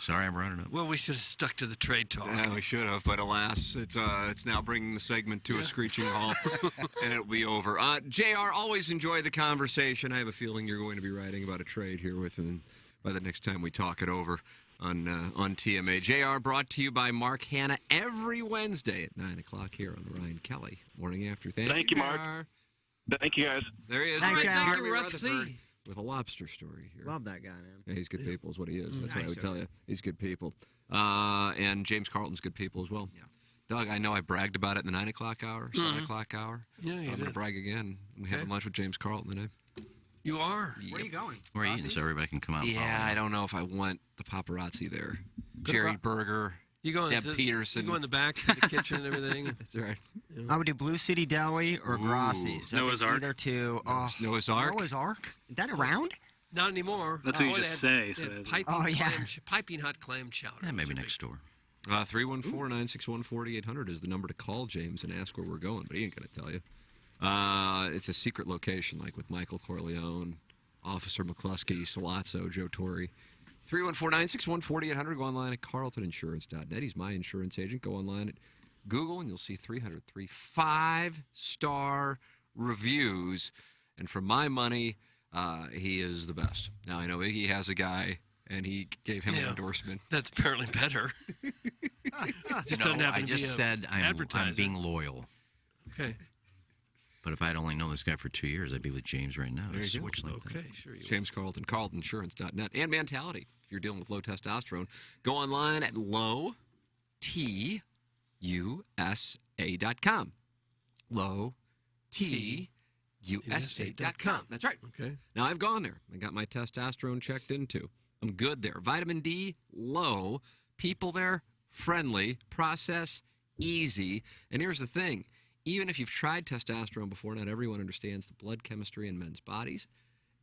Sorry, I brought it up. Well, we should have stuck to the trade talk. Yeah, we should have, but alas, it's now bringing the segment to a screeching halt, and it'll be over. JR, always enjoy the conversation. I have a feeling you're going to be writing about a trade here by the next time we talk it over on TMA. JR, brought to you by Mark Hanna every Wednesday at 9 o'clock here on the Ryan Kelly Morning After. Thank you, Mark. Thank you, guys. There he is. Thank you, Jeremy Rutherford. Rutherford with a lobster story here. Love that guy, man. Yeah, he's good people is what he is. That's what I Nice, would tell okay. you. He's good people. And James Carlton's good people as well. Yeah. Doug, I know I bragged about it in the 9 o'clock hour, 7 o'clock hour. Yeah, you I'm going to did. brag again. We have lunch with James Carlton today. You are? Where are you going? We're eating so everybody can come out. and Yeah, follow. I don't know if I want the paparazzi there. Good Jerry luck. Berger, You go Deb Peterson. You go in the back to the kitchen and everything. That's right. I would do Blue City Deli or Grassi's. Noah's Ark? Either two. Oh, Noah's Ark? Noah's Ark? Is that around? Not anymore. That's what you they just had- say, they so had that- piping, Oh, yeah. piping hot clam chowder. Yeah, maybe next door. 314-961-4800 is the number to call James and ask where we're going, but he ain't going to tell you. It's a secret location, like with Michael Corleone, Officer McCluskey, Salazzo, Joe Torre. 314-961-4800. Go online at carltoninsurance.net. He's my insurance agent. Go online at Google, and you'll see 303 5-star reviews. And for my money, he is the best. Now, I know Iggy has a guy, and he gave him an endorsement. That's apparently better. Just doesn't happen I to just be a said I'm advertiser. being loyal. Okay. But if I'd only known this guy for 2 years, I'd be with James right now. There I'd you go. switch like that. Okay, sure you will. James Carlton, carltoninsurance.net, and Mentality. If you're dealing with low testosterone, go online at lowtusa.com. lowtusa.com. That's right. Okay. Now, I've gone there. I got my testosterone checked into. I'm good there. Vitamin D, low. People there, friendly. Process, easy. And here's the thing. Even if you've tried testosterone before, not everyone understands the blood chemistry in men's bodies,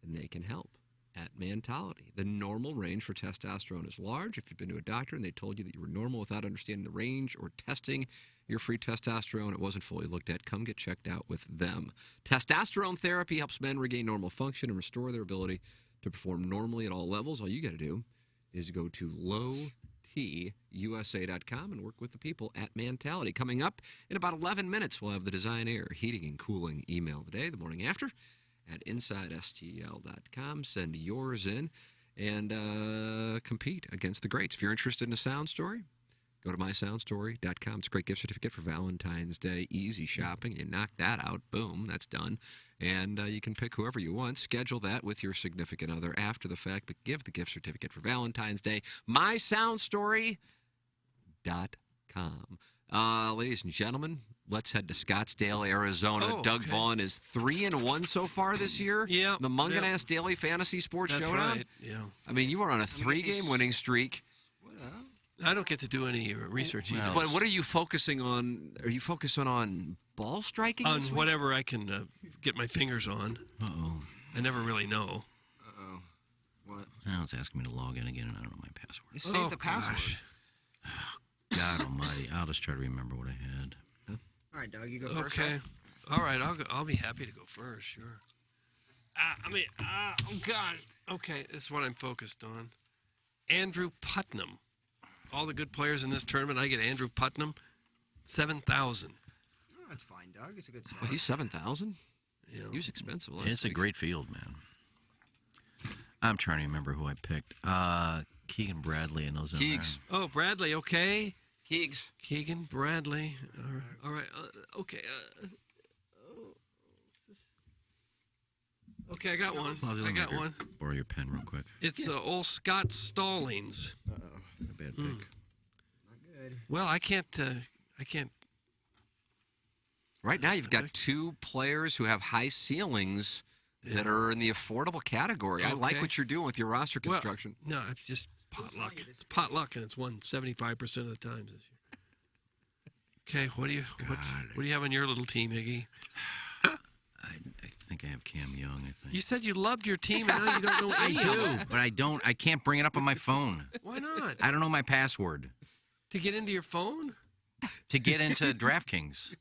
and they can help. at Mentality. The normal range for testosterone is large. If you've been to a doctor and they told you that you were normal without understanding the range or testing your free testosterone, it wasn't fully looked at, come get checked out with them. Testosterone therapy helps men regain normal function and restore their ability to perform normally at all levels. All you got to do is go to lowtusa.com and work with the people at Mentality. Coming up in about 11 minutes, we'll have the Design Air Heating and Cooling email of the day, the morning after, at InsideSTL.com. Send yours in and compete against the greats. If you're interested in a sound story, go to mysoundstory.com. It's a great gift certificate for Valentine's Day. Easy shopping. You knock that out. Boom. That's done. And you can pick whoever you want. Schedule that with your significant other after the fact, but give the gift certificate for Valentine's Day. mysoundstory.com. Ladies and gentlemen, let's head to Scottsdale, Arizona. Doug Vaughn is 3-1 so far this year. Yeah. The Munganass Daily Fantasy Sports That's Showdown. right. Yeah. I mean, you were on a 3-game winning streak. I don't get to do any research either. But what are you focusing on? Are you focusing on ball striking? On this week? whatever I can get my fingers on. Uh-oh. I never really know. Uh-oh. What? Now it's asking me to log in again, and I don't know my password. You saved the password. God almighty. I'll just try to remember what I had. All right, Doug, you go first. Okay. All right, I'll be happy to go first, sure. Oh, God. Okay, this is what I'm focused on. Andrew Putnam. All the good players in this tournament, I get Andrew Putnam, 7,000. Oh, that's fine, Doug. It's a good start. Well, he's 7,000? Yeah. He was expensive last It's a week. great field, man. I'm trying to remember who I picked. Keegan Bradley and those in there. Oh, Bradley, okay. Keegs. Keegan Bradley. All right. Okay. Okay, I got one. I got one. Borrow your pen real quick. It's old Scott Stallings. A bad pick. Not good. Well, I can't. Right now, you've got two players who have high ceilings that are in the affordable category. I like Okay. what you're doing with your roster construction. Well, no, it's just potluck. It's potluck, and it's won 75% of the times this year. Okay, what do you have on your little team, Iggy? I think I have Cam Young, I think. You said you loved your team, and now you don't know any of them. But I don't. I can't bring it up on my phone. Why not? I don't know my password. To get into your phone? To get into DraftKings.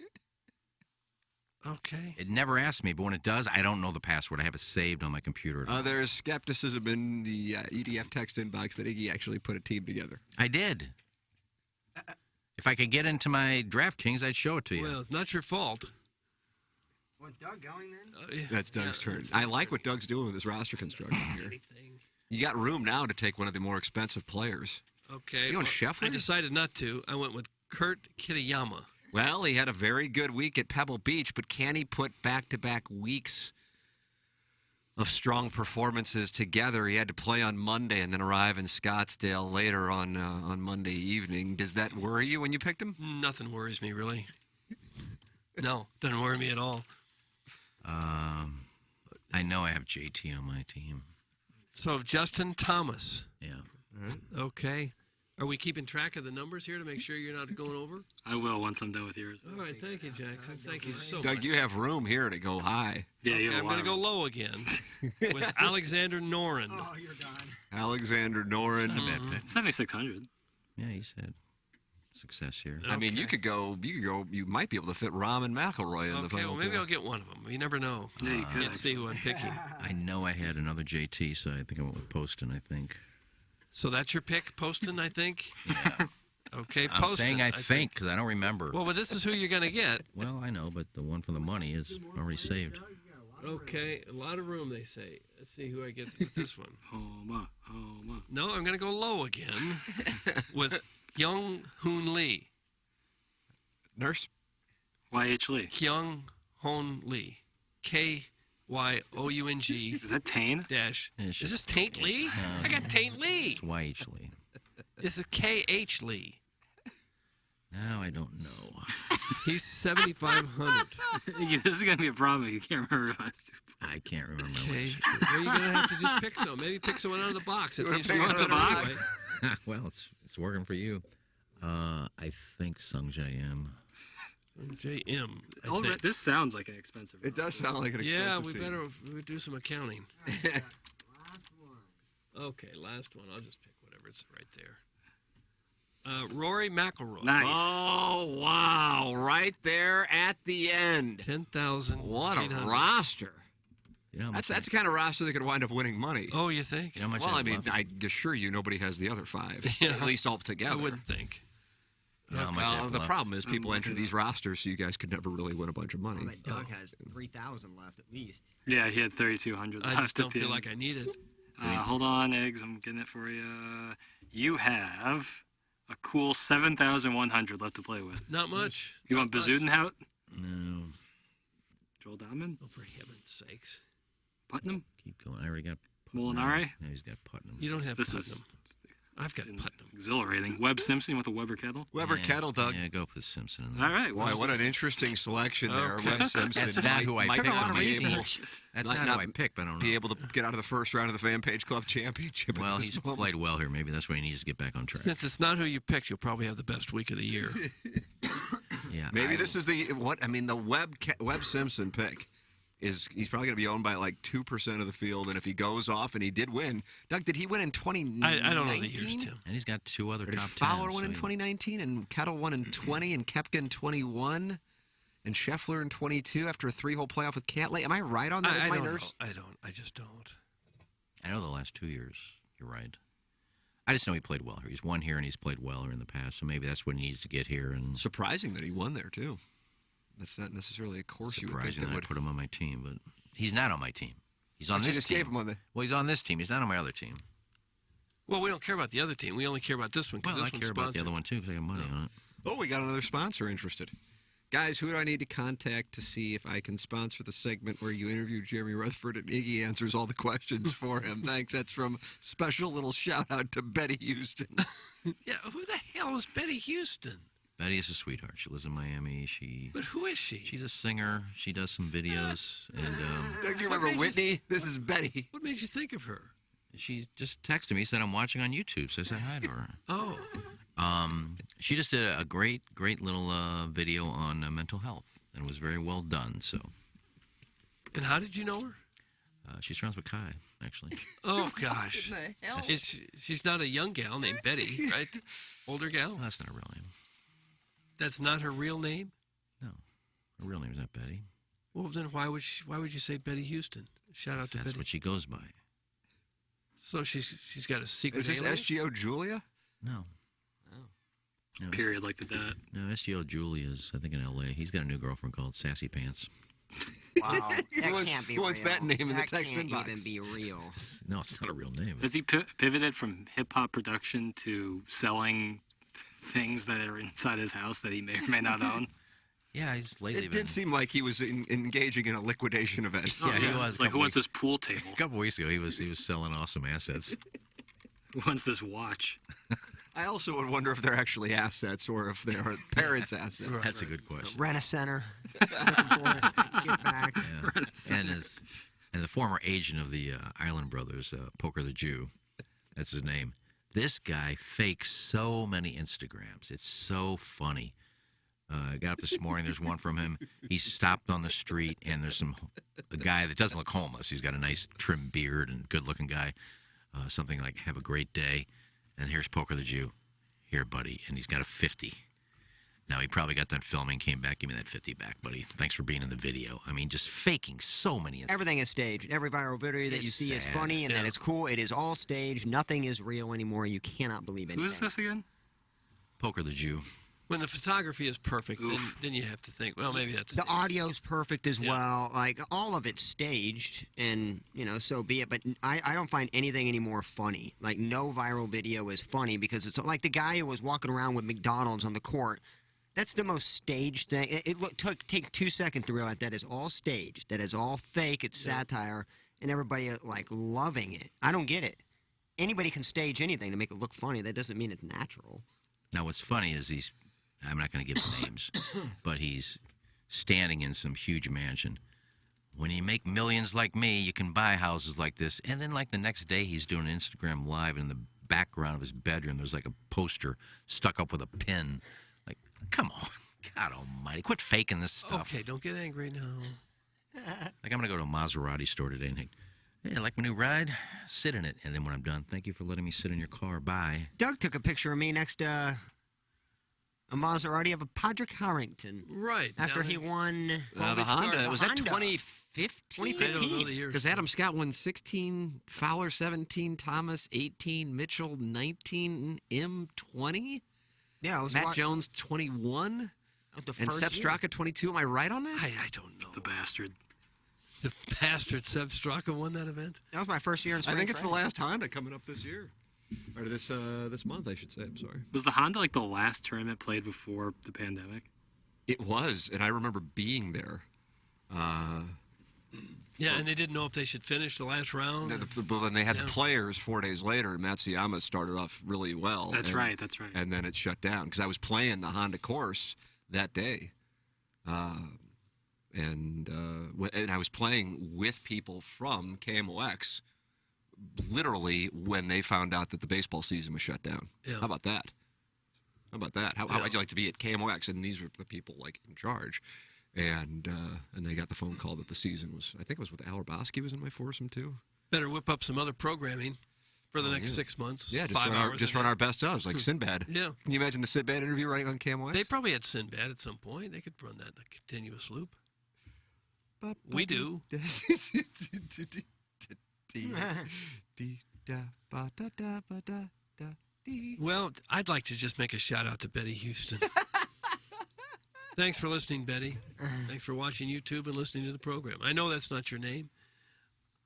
Okay. It never asks me, but when it does, I don't know the password. I have it saved on my computer. There's skepticism in the EDF text inbox that Iggy actually put a team together. I did. If I could get into my DraftKings, I'd show it to you. Well, it's not your fault. Want Doug going then? That's Doug's turn. I like what Doug's doing with his roster construction here. You got room now to take one of the more expensive players. Okay. You going Scheffler? I decided not to. I went with Kurt Kitayama. Well, he had a very good week at Pebble Beach, but can he put back-to-back weeks of strong performances together? He had to play on Monday and then arrive in Scottsdale later on Monday evening. Does that worry you when you picked him? Nothing worries me, really. No, doesn't worry me at all. I know I have JT on my team. So Justin Thomas. Yeah. Okay. Are we keeping track of the numbers here to make sure you're not going over? I will once I'm done with yours. All right, thank you, Jackson. Thank you so much. Doug, you have room here to go high. Yeah, Okay, I'm going to go low again with Alexander Noren. Oh, you're done. Alexander Noren. 7,600. Yeah, he said success here. I mean, you might be able to fit Rahm and McIlroy in the Okay, final well, maybe two. I'll get one of them. You never know. Yeah, you could. Can't see who I'm picking. I know I had another JT, so I think I went with Poston, I think. So that's your pick, Poston, I think? Yeah. Okay, I'm Poston. saying I think because I don't remember. Well, but this is who you're going to get. Well, I know, but the one for the money is already saved. Okay, a lot of room, they say. Let's see who I get with this one. Homa. No, I'm going to go low again with Kyung Hoon Lee. Nurse? YH Lee. Kyung Hoon Lee. Kyoung. Is that Tane? Dash. It's Is this just- Taint Lee? I got Taint Lee. It's YH Lee. This is KH Lee. Now I don't know. He's 7,500. This is going to be a problem if you can't remember if I was I can't remember. Okay. Well, you're going to have to just pick some. Maybe pick someone out of the box. It seems to pick work out of the better box? anyway. Well, it's working for you. I think Sung Jae M. JM. I All think. right, this sounds like an expensive. It does sound like an Yeah, expensive we team. better do some accounting. Last one. Okay, last one. I'll just pick whatever. It's right there. Rory McIlroy. Nice. Oh, wow. Right there at the end. 10,000. What a roster. You know, That's the kind of roster that could wind up winning money. Oh, you think? You know how much Well, I I mean, love- I assure you nobody has the other 5, Yeah. at least all together. I wouldn't think. You know how much I The love- problem is people enter these rosters, so you guys could never really win a bunch of money. But Doug has 3,000 left at least. Yeah, he had 3,200 I left just at don't the feel end. like I need it. Hold on, Eggs. I'm getting it for you. You have a cool 7,100 left to play with. Not much. You want Bazudenhout? No. Joel Diamond? Oh, for heaven's sakes. Putnam? Keep going. I already got Molinari? No, he's got Putnam. You don't have This Putnam. is I've got Putnam. exhilarating. Webb Simpson with a Weber Kettle? Weber Yeah, Kettle, Doug. Yeah, go for Simpson. In there. All right. Boy, what an interesting selection there. Okay. Webb Simpson. That's not who I might picked not on my be team. able- That's might not who I picked, but I don't know. Be able to get out of the first round of the Fan Page Club Championship. at Well, this he's moment. played well here. Maybe that's why he needs to get back on track. Since it's not who you picked, you'll probably have the best week of the year. Yeah. Maybe this is the Webb Simpson pick is he's probably going to be owned by like 2% of the field, and if he goes off and he did win, Doug, did he win in 2019? I don't know the years, Tim. And he's got 2 other Or did top Fowler 10s. win in 2019, and Kettle won in 20, and Koepka in 21, and Scheffler in 22 after a 3-hole playoff with Cantlay? Am I right on that as I my don't nurse? know. I just don't. I know the last 2 years. You're right. I just know he played well here. He's won here and he's played well here in the past, so maybe that's what he needs to get here. And Surprising that he won there, too. That's not necessarily a course you would think surprising that that I would. put him on my team, but he's not on my team. He's on But you this just team. gave him on the. Well, he's on this team. He's not on my other team. Well, we don't care about the other team. We only care about this one because Well, I this one's care about the sponsored. other one too because I got money on it. Oh, we got another sponsor interested. Guys, who do I need to contact to see if I can sponsor the segment where you interview Jeremy Rutherford and Iggy answers all the questions for him? Thanks. That's from special little shout out to Betty Houston. Yeah, who the hell is Betty Houston? Betty is a sweetheart. She lives in Miami. But who is she? She's a singer. She does some videos, and Don't you remember Whitney? This is Betty. What made you think of her? she just texted me, said I'm watching on YouTube, so I said hi to her. Oh. She just did a great little video on mental health, and was very well done. So. And how did you know her? She's friends with Kai, actually. Oh, gosh. What the hell? She's not a young gal named Betty, right? Older gal? Well, that's not her real name. That's not her real name? No. Her real name's not Betty. Well, then why would you say Betty Houston? Shout out to That's Betty. what she goes by. So she's got a secret Is this alias? SGO Julia? No. No, Period like the dad. No, SGO Julie is, I think, in L.A. He's got a new girlfriend called Sassy Pants. Wow, that Who wants- can't be who wants real. that name in the That text can't inbox? even be real. No, it's not a real name. Has he pivoted from hip hop production to selling things that are inside his house that he may or may not own? Yeah, he's lately It did seem like he was engaging in a liquidation event. Yeah, he was. Like, who wants this pool table? A couple weeks ago, he was selling awesome assets. Who wants this watch? I also would wonder if they're actually assets or if they are parents' assets. That's a good question. Rent a center. Get back. Yeah. And the former agent of the Island Brothers, Poker the Jew, that's his name. This guy fakes so many Instagrams. It's so funny. I got up this morning. There's one from him. He stopped on the street, and there's a guy that doesn't look homeless. He's got a nice trim beard and good-looking guy. Something like, have a great day. And here's Poker the Jew. Here, buddy. And he's got a 50. Now, he probably got done filming, came back, give me that 50 back, buddy. Thanks for being in the video. I mean, just faking so many. Everything is staged. Every viral video that you It's see is sad. funny and that Yeah. it's cool. It is all staged. Nothing is real anymore. You cannot believe anything. Who is this again? Poker the Jew. When the photography is perfect, then you have to think, well, maybe that's The audio's perfect as well. Like, all of it's staged, and, so be it. But I don't find anything anymore funny. Like, no viral video is funny because it's like the guy who was walking around with McDonald's on the court. That's the most staged thing. It took 2 seconds to realize that is all staged. That is all fake. It's satire, and everybody, loving it. I don't get it. Anybody can stage anything to make it look funny. That doesn't mean it's natural. Now, what's funny is I'm not going to give names, but he's standing in some huge mansion. When you make millions like me, you can buy houses like this. And then, the next day, he's doing an Instagram Live, and in the background of his bedroom, there's a poster stuck up with a pin. Like, come on. God almighty. Quit faking this stuff. Okay, don't get angry now. Like, I'm going to go to a Maserati store today and think, Hey, I like my new ride. Sit in it. And then when I'm done, thank you for letting me sit in your car. Bye. Doug took a picture of me next to a Maserati of a Padraig Harrington. Right. After he won the Honda. Was that Honda. 2015? 2015. Because Adam Scott won 16, Fowler 17, Thomas 18, Mitchell 19, M 20? Yeah, it was Matt Jones 21? The and first Sepp year. Straka 22. Am I right on that? I don't know. The bastard. The bastard Sepp Straka won that event? That was my first year in I spring think it's the training. last Honda coming up this year. Or this month, I should say. I'm sorry. Was the Honda like the last tournament played before the pandemic? It was, and I remember being there. Yeah, and they didn't know if they should finish the last round. But then they had the players 4 days later, and Matsuyama started off really well. That's right. And then it shut down because I was playing the Honda course that day. And I was playing with people from KMOX literally when they found out that the baseball season was shut down. Yeah. How about that? How would you like to be at KMOX? And these were the people like in charge. And they got the phone call that the season was, I think it was with Al Bosky was in my foursome too. Better whip up some other programming for the next 6 months. Yeah, just 5 hours. run our best ofs like Sinbad. Yeah. Can you imagine the Sinbad interview running on KMOX? They probably had Sinbad at some point. They could run that in a continuous loop. We do. Well, I'd like to just make a shout out to Betty Houston. Thanks for listening, Betty. Thanks for watching YouTube and listening to the program. I know that's not your name.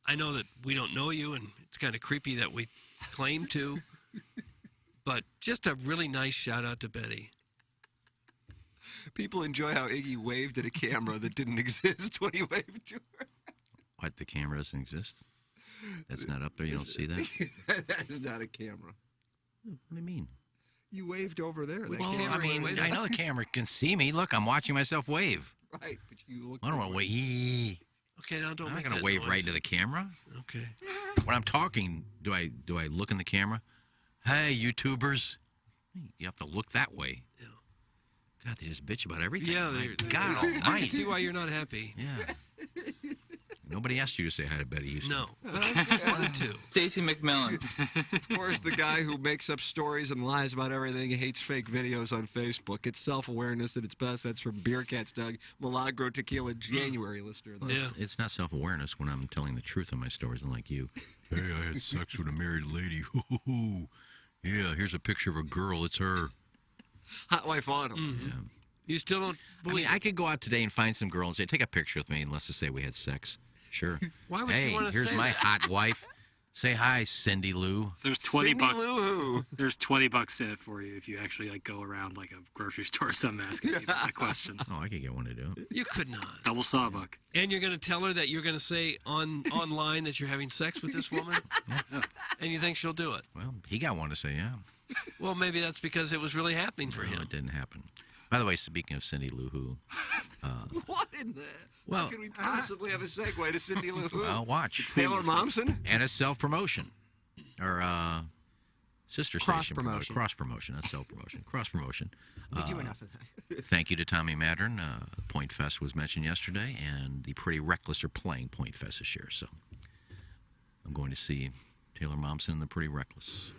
I know that we don't know you, and it's kind of creepy that we claim to. But just a really nice shout out to Betty. People enjoy how Iggy waved at a camera that didn't exist when he waved to her. What, the camera doesn't exist? That's not up there? You don't see that? That is not a camera. What do you mean? You waved over there. Well, I mean, I know the camera can see me. Look, I'm watching myself wave. Right, but you look. I don't want to wave. Okay, now don't I'm not make going that to wave noise. right into the camera. Okay. When I'm talking, do I look in the camera? Hey, YouTubers. You have to look that way. Yeah. God, they just bitch about everything. Yeah, My God I almighty. can see why you're not happy. Yeah. Nobody asked you to say hi to Betty Houston. No, but I just wanted to. Stacey McMillan. Of course, the guy who makes up stories and lies about everything, hates fake videos on Facebook. It's self-awareness at its best. That's from Beer Cats, Doug. Milagro Tequila, January listener. Well, it's not self-awareness when I'm telling the truth in my stories, unlike you. Hey, I had sex with a married lady. Yeah, here's a picture of a girl. It's her. Hot wife on him. Mm-hmm. Yeah. You still don't believe I could go out today and find some girl and say, take a picture with me and let's just say we had sex. Sure. Why would hey, you want to here's say my that? hot wife. Say hi, Cindy Lou. There's $20 There's $20 in it for you if you actually like go around like a grocery store or something asking people that question. Oh, I could get one to do it. You could not. Double sawbuck. And you're going to tell her that you're going to say online that you're having sex with this woman? And you think she'll do it? Well, he got one to say, yeah. Well, maybe that's because it was really happening for No, him. it didn't happen. By the way, speaking of Cindy Lou Who, What in the? Well, how can we possibly have a segue to Cindy Lou Who? well, watch. Taylor Momsen? And a self-promotion. Or sister station. Cross-promotion. Cross-promotion, not self-promotion. Cross-promotion. We do enough of that. Thank you to Tommy Mattern. Point Fest was mentioned yesterday, and the Pretty Reckless are playing Point Fest this year. So I'm going to see Taylor Momsen and the Pretty Reckless.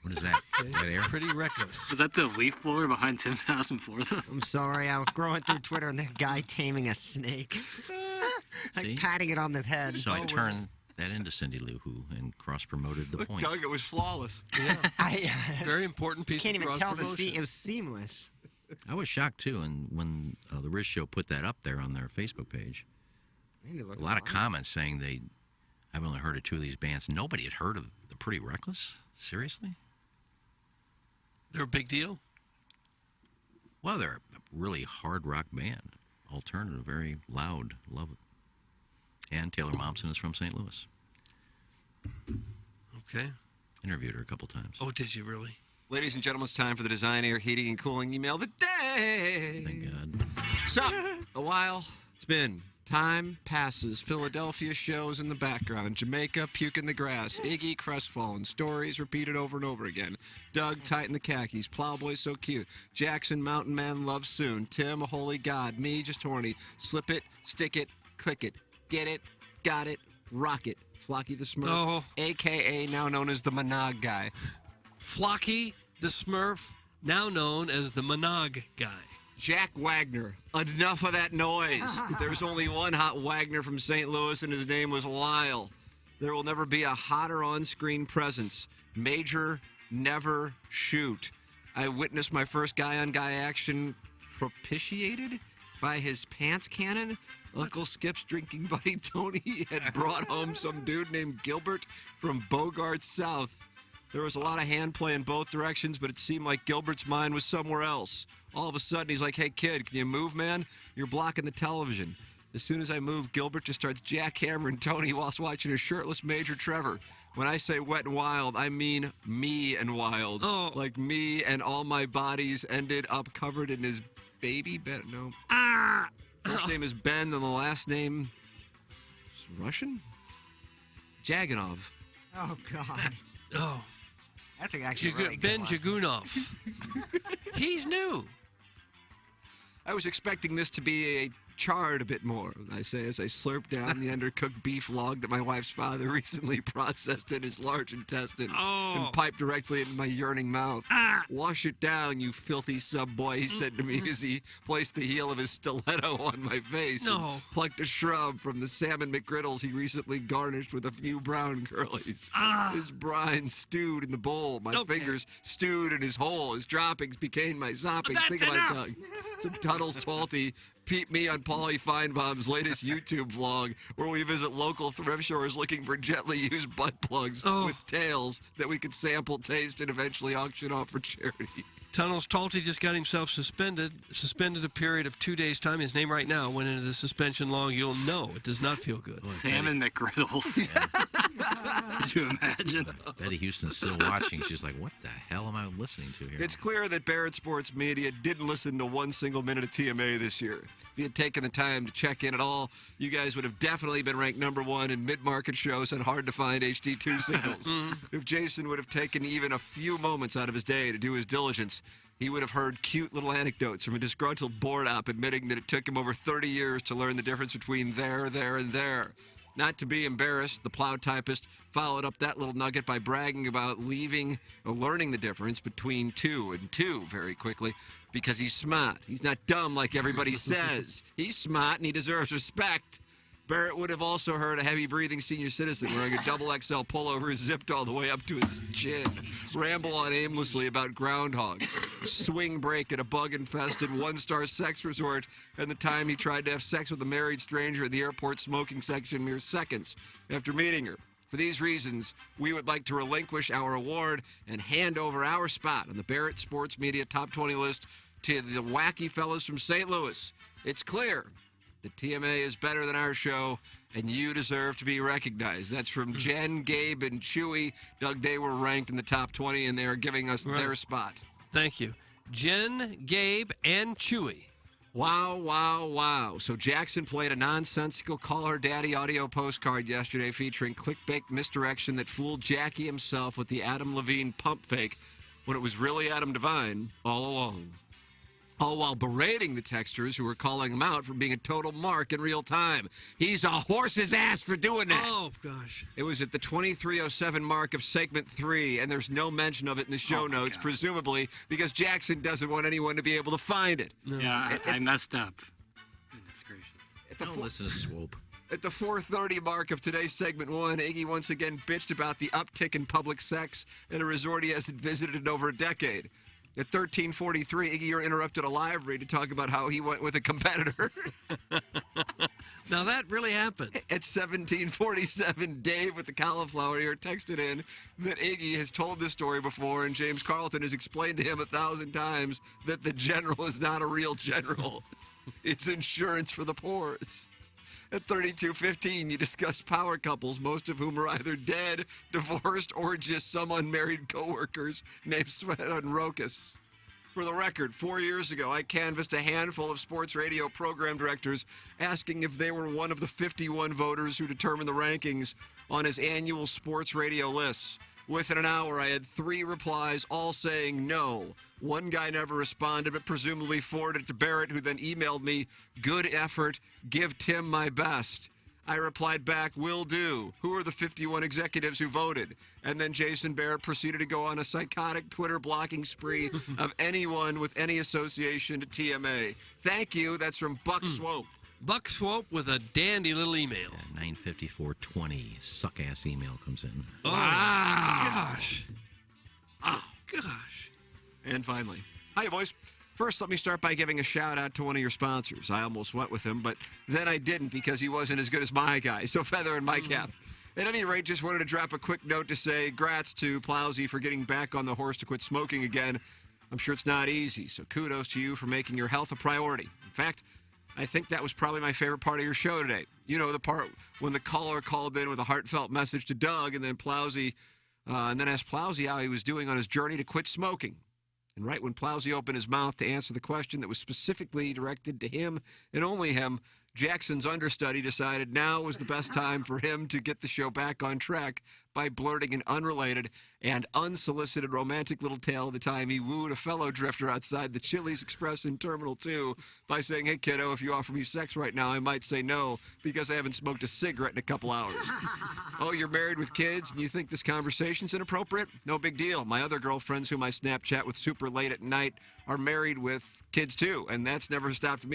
What is that? Is that air? Pretty reckless. Was that the leaf blower behind Tim's house in Florida? I'm sorry. I was scrolling through Twitter and that guy taming a snake. Like See? patting it on the head. So I turned that into Cindy Lou Who and cross-promoted the Look, point. Doug, it was flawless. Yeah. Very important piece Can't of even tell cross-promotion. it was seamless. I was shocked, too, and when the Riz Show put that up there on their Facebook page, a lot of comments saying I've only heard of two of these bands. Nobody had heard of the Pretty Reckless? Seriously? They're a big deal? Well, they're a really hard rock band. Alternative, very loud. Love it. And Taylor Momsen is from St. Louis. Okay. Interviewed her a couple times. Oh, did you really? Ladies and gentlemen, it's time for the Design Air Heating and Cooling email of the day. Thank God. So, a while it's been. Time passes. Philadelphia shows in the background. Jamaica, puke in the grass. Iggy, crestfallen. Stories repeated over and over again. Doug, tighten the khakis. Plowboy, so cute. Jackson, mountain man, love soon. Tim, a holy god. Me, just horny. Slip it, stick it, click it. Get it, got it. Rocket. Flocky the Smurf. Oh. A.K.A. now known as the Monog guy. Flocky the Smurf, now known as the Monog guy. Jack Wagner. Enough of that noise. There's only one hot Wagner from St. Louis, and his name was Lyle. There will never be a hotter on-screen presence. Major, never shoot. I witnessed my first guy-on-guy action propitiated by his pants cannon. Uncle Skip's drinking buddy Tony had brought home some dude named Gilbert from Bogart South. There was a lot of hand play in both directions, but it seemed like Gilbert's mind was somewhere else. All of a sudden, he's like, "Hey, kid, can you move, man? You're blocking the television." As soon as I move, Gilbert just starts jackhammering Tony whilst watching a shirtless Major Trevor. When I say wet and wild, I mean me and wild. Oh. Like me and all my bodies ended up covered in his baby Ben. No. First name is Ben, then the last name is Russian? Jaganov. Oh, God. Oh. That's actually really good Ben one. Jagunov. He's new. I was expecting this to be charred a bit more, I say, as I slurp down the undercooked beef log that my wife's father recently processed in his large intestine and piped directly into my yearning mouth. "Wash it down, you filthy sub-boy," he said to me as he placed the heel of his stiletto on my face and plucked a shrub from the salmon McGriddles he recently garnished with a few brown curlies. His brine stewed in the bowl. My fingers stewed in his hole. His droppings became my soppings. That's Think of my enough. tongue. Some Tunnels Talty. Peep me on Paulie Feinbaum's latest YouTube vlog, where we visit local thrift stores looking for gently used butt plugs with tails that we could sample, taste, and eventually auction off for charity. Tunnels Talty just got himself suspended a period of 2 days' time. His name right now went into the suspension log. You'll know it does not feel good. Salmon McGriddles. Could you imagine? Betty Houston's still watching. She's like, what the hell am I listening to here? It's clear that Barrett Sports Media didn't listen to one single minute of TMA this year. If you had taken the time to check in at all, you guys would have definitely been ranked #1 in mid-market shows and hard-to-find HD2 signals. If Jason would have taken even a few moments out of his day to do his diligence, he would have heard cute little anecdotes from a disgruntled board op admitting that it took him over 30 years to learn the difference between there, and there. Not to be embarrassed, the plow typist followed up that little nugget by bragging about learning the difference between 2 and 2 very quickly because he's smart. He's not dumb like everybody says. He's smart and he deserves respect. Barrett would have also heard a heavy-breathing senior citizen wearing a double XL pullover zipped all the way up to his chin ramble on aimlessly about groundhogs, swing break at a bug-infested one-star sex resort, and the time he tried to have sex with a married stranger in the airport smoking section mere seconds after meeting her. For these reasons, we would like to relinquish our award and hand over our spot on the Barrett Sports Media Top 20 list to the wacky fellas from St. Louis. It's clear the TMA is better than our show, and you deserve to be recognized. That's from Jen, Gabe, and Chewy. Doug, they were ranked in the top 20, and they are giving us their spot. Thank you. Jen, Gabe, and Chewy. Wow, wow, wow. So Jackson played a nonsensical Call Her Daddy audio postcard yesterday featuring clickbait misdirection that fooled Jackie himself with the Adam Levine pump fake when it was really Adam Devine all along. All while berating the texters who were calling him out for being a total mark in real time. He's a horse's ass for doing that. Oh, gosh. It was at the 23:07 mark of segment 3, and there's no mention of it in the show notes, presumably because Jackson doesn't want anyone to be able to find it. Yeah, I messed up. Goodness gracious. Don't listen to Swope. At the 4:30 mark of today's segment 1, Iggy once again bitched about the uptick in public sex at a resort he hasn't visited in over a decade. At 13:43, Iggy interrupted a live read to talk about how he went with a competitor. Now that really happened. At 17:47, Dave with the cauliflower ear texted in that Iggy has told this story before, and James Carlton has explained to him 1,000 times that the general is not a real general. It's insurance for the poors. At 32:15, you discuss power couples, most of whom are either dead, divorced, or just some unmarried coworkers named Sveta and Rokas. For the record, 4 years ago, I canvassed a handful of sports radio program directors asking if they were one of the 51 voters who determine the rankings on his annual sports radio lists. Within an hour, I had 3 replies, all saying no. One guy never responded, but presumably forwarded it to Barrett, who then emailed me, "Good effort. Give Tim my best." I replied back, will do. Who are the 51 executives who voted? And then Jason Barrett proceeded to go on a psychotic Twitter blocking spree of anyone with any association to TMA. Thank you. That's from Buck Swope. Buck Swope with a dandy little email. 9:54:20. Suck-ass email comes in. Oh, Wow. gosh. Oh, gosh. And finally, hi, boys. First, let me start by giving a shout out to one of your sponsors. I almost went with him, but then I didn't because he wasn't as good as my guy. So feather in my cap. At any rate, just wanted to drop a quick note to say grats to Plowsy for getting back on the horse to quit smoking again. I'm sure it's not easy, so kudos to you for making your health a priority. In fact, I think that was probably my favorite part of your show today. You know, the part when the caller called in with a heartfelt message to Doug and then Plowsy, and then asked Plowsy how he was doing on his journey to quit smoking. And right when Plowsy opened his mouth to answer the question that was specifically directed to him and only him, Jackson's understudy decided now was the best time for him to get the show back on track by blurting an unrelated and unsolicited romantic little tale of the time he wooed a fellow drifter outside the Chili's Express in Terminal 2 by saying, hey, kiddo, if you offer me sex right now, I might say no because I haven't smoked a cigarette in a couple hours. Oh, you're married with kids and you think this conversation's inappropriate? No big deal. My other girlfriends whom I Snapchat with super late at night are married with kids too, and that's never stopped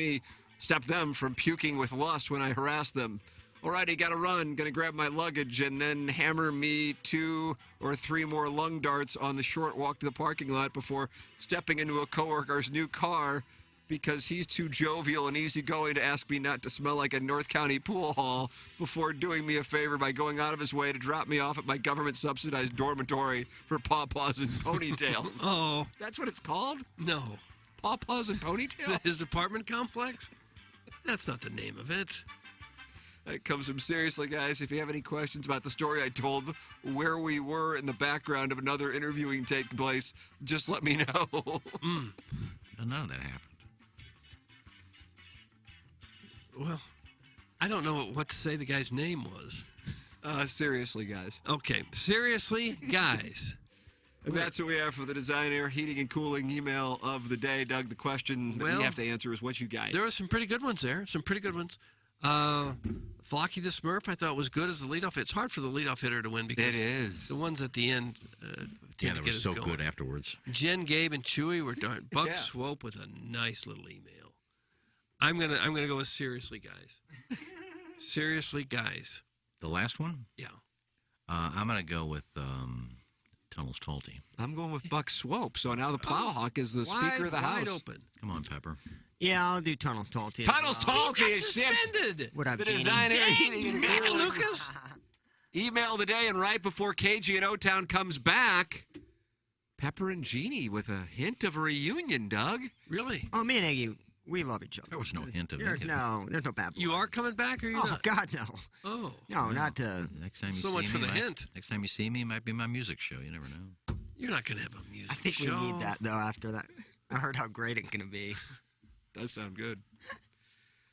them from puking with lust when I harass them. Alrighty, gotta run, gonna grab my luggage and then hammer me 2 or 3 more lung darts on the short walk to the parking lot before stepping into a coworker's new car because he's too jovial and easygoing to ask me not to smell like a North County pool hall before doing me a favor by going out of his way to drop me off at my government-subsidized dormitory for pawpaws and ponytails. Oh. That's what it's called? No. Pawpaws and ponytails? His apartment complex? That's not the name of it. That comes from seriously, guys. If you have any questions about the story I told, where we were in the background of another interviewing taking place, just let me know. None of that happened. Well, I don't know what to say the guy's name was. Seriously, guys. Okay, seriously, guys. And that's what we have for the Design Air Heating and Cooling email of the day. Doug, the question that we have to answer is what you got. There were some pretty good ones there. Some pretty good ones. Flocky the Smurf I thought was good as the leadoff. It's hard for the leadoff hitter to win because it is. The ones at the end Yeah, they were so good afterwards. Jen, Gabe, and Chewy were darn. Buck Swope with a nice little email. I'm gonna go with seriously, guys. Seriously, guys. The last one? Yeah. I'm gonna go with Tunnels Talty. I'm going with Buck Swope. So now the Plowhawk is the Speaker of the House. Wide open. Come on, Pepper. Yeah, I'll do Tunnel Talty. Tunnels Talty He got suspended. What up, the Jeannie? Design Air Dang, Heating and man, Cooling. Lucas. Email today, and right before KG and O-Town comes back, Pepper and Jeannie with a hint of a reunion, Doug. Really? Oh, me and Aggie, we love each other. There was no hint of There's it. no bad blood. You are coming back, or you Oh, not? God, no. Oh. No, not to... Next time you So see much me, for the hint. Next time you see me, it might be my music show. You never know. You're not gonna have a music I think show. we need that, though, after that. I heard how great it's going to be. Does sound good.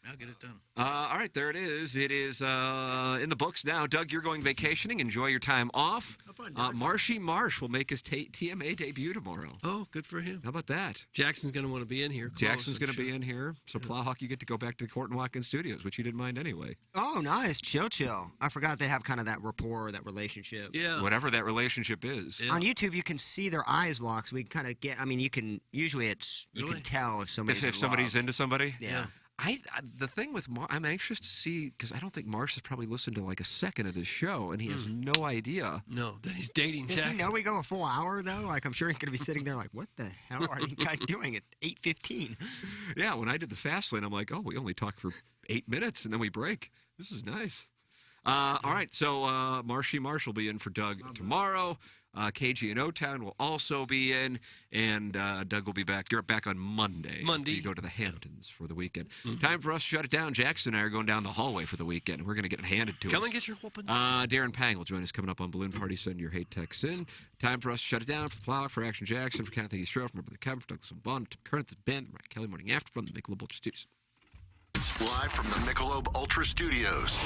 I'll get it done. All right, there it is. It is in the books now. Doug, you're going vacationing. Enjoy your time off. Have fun, Doug. Marshy Marsh will make his TMA debut tomorrow. Oh, good for him. How about that? Jackson's going to want to be in here. Jackson's going to be in here. So, Plowhawk, you get to go back to the Horton Watkins Studios, which you didn't mind anyway. Oh, nice. Chill. I forgot they have kind of that rapport, that relationship. Yeah. Whatever that relationship is. Yeah. On YouTube, you can see their eyes locked, so we can kind of get... I mean, you can... Usually, you can tell if somebody's If somebody's into somebody? Yeah. The thing with I'm anxious to see, because I don't think Marsh has probably listened to like a second of this show, and he has no idea. No, that he's dating Does Jackson. he know we go a full hour, though? Like, I'm sure he's going to be sitting there like, what the hell are you guys doing at 8:15? Yeah, when I did the fast lane, I'm like, oh, we only talk for 8 minutes, and then we break. This is nice. All right, so Marshy Marsh will be in for Doug tomorrow. KG and O-Town will also be in, and Doug will be back. You're back on Monday. You go to the Hamptons for the weekend. Time for us to shut it down. Jackson and I are going down the hallway for the weekend. We're going to get it handed to us. Come and get your whooping. Darren Pang will join us coming up on Balloon Party. Send your hate texts in. Time for us to shut it down. For Plow, for Action Jackson, for Kenneth Iggy Stroh, from Remember the Kevin, for Douglas and Bond, Tim Curran, the band, Ryan Kelly, Morning After from the Michelob Ultra Studios. Live from the Michelob Ultra Studios.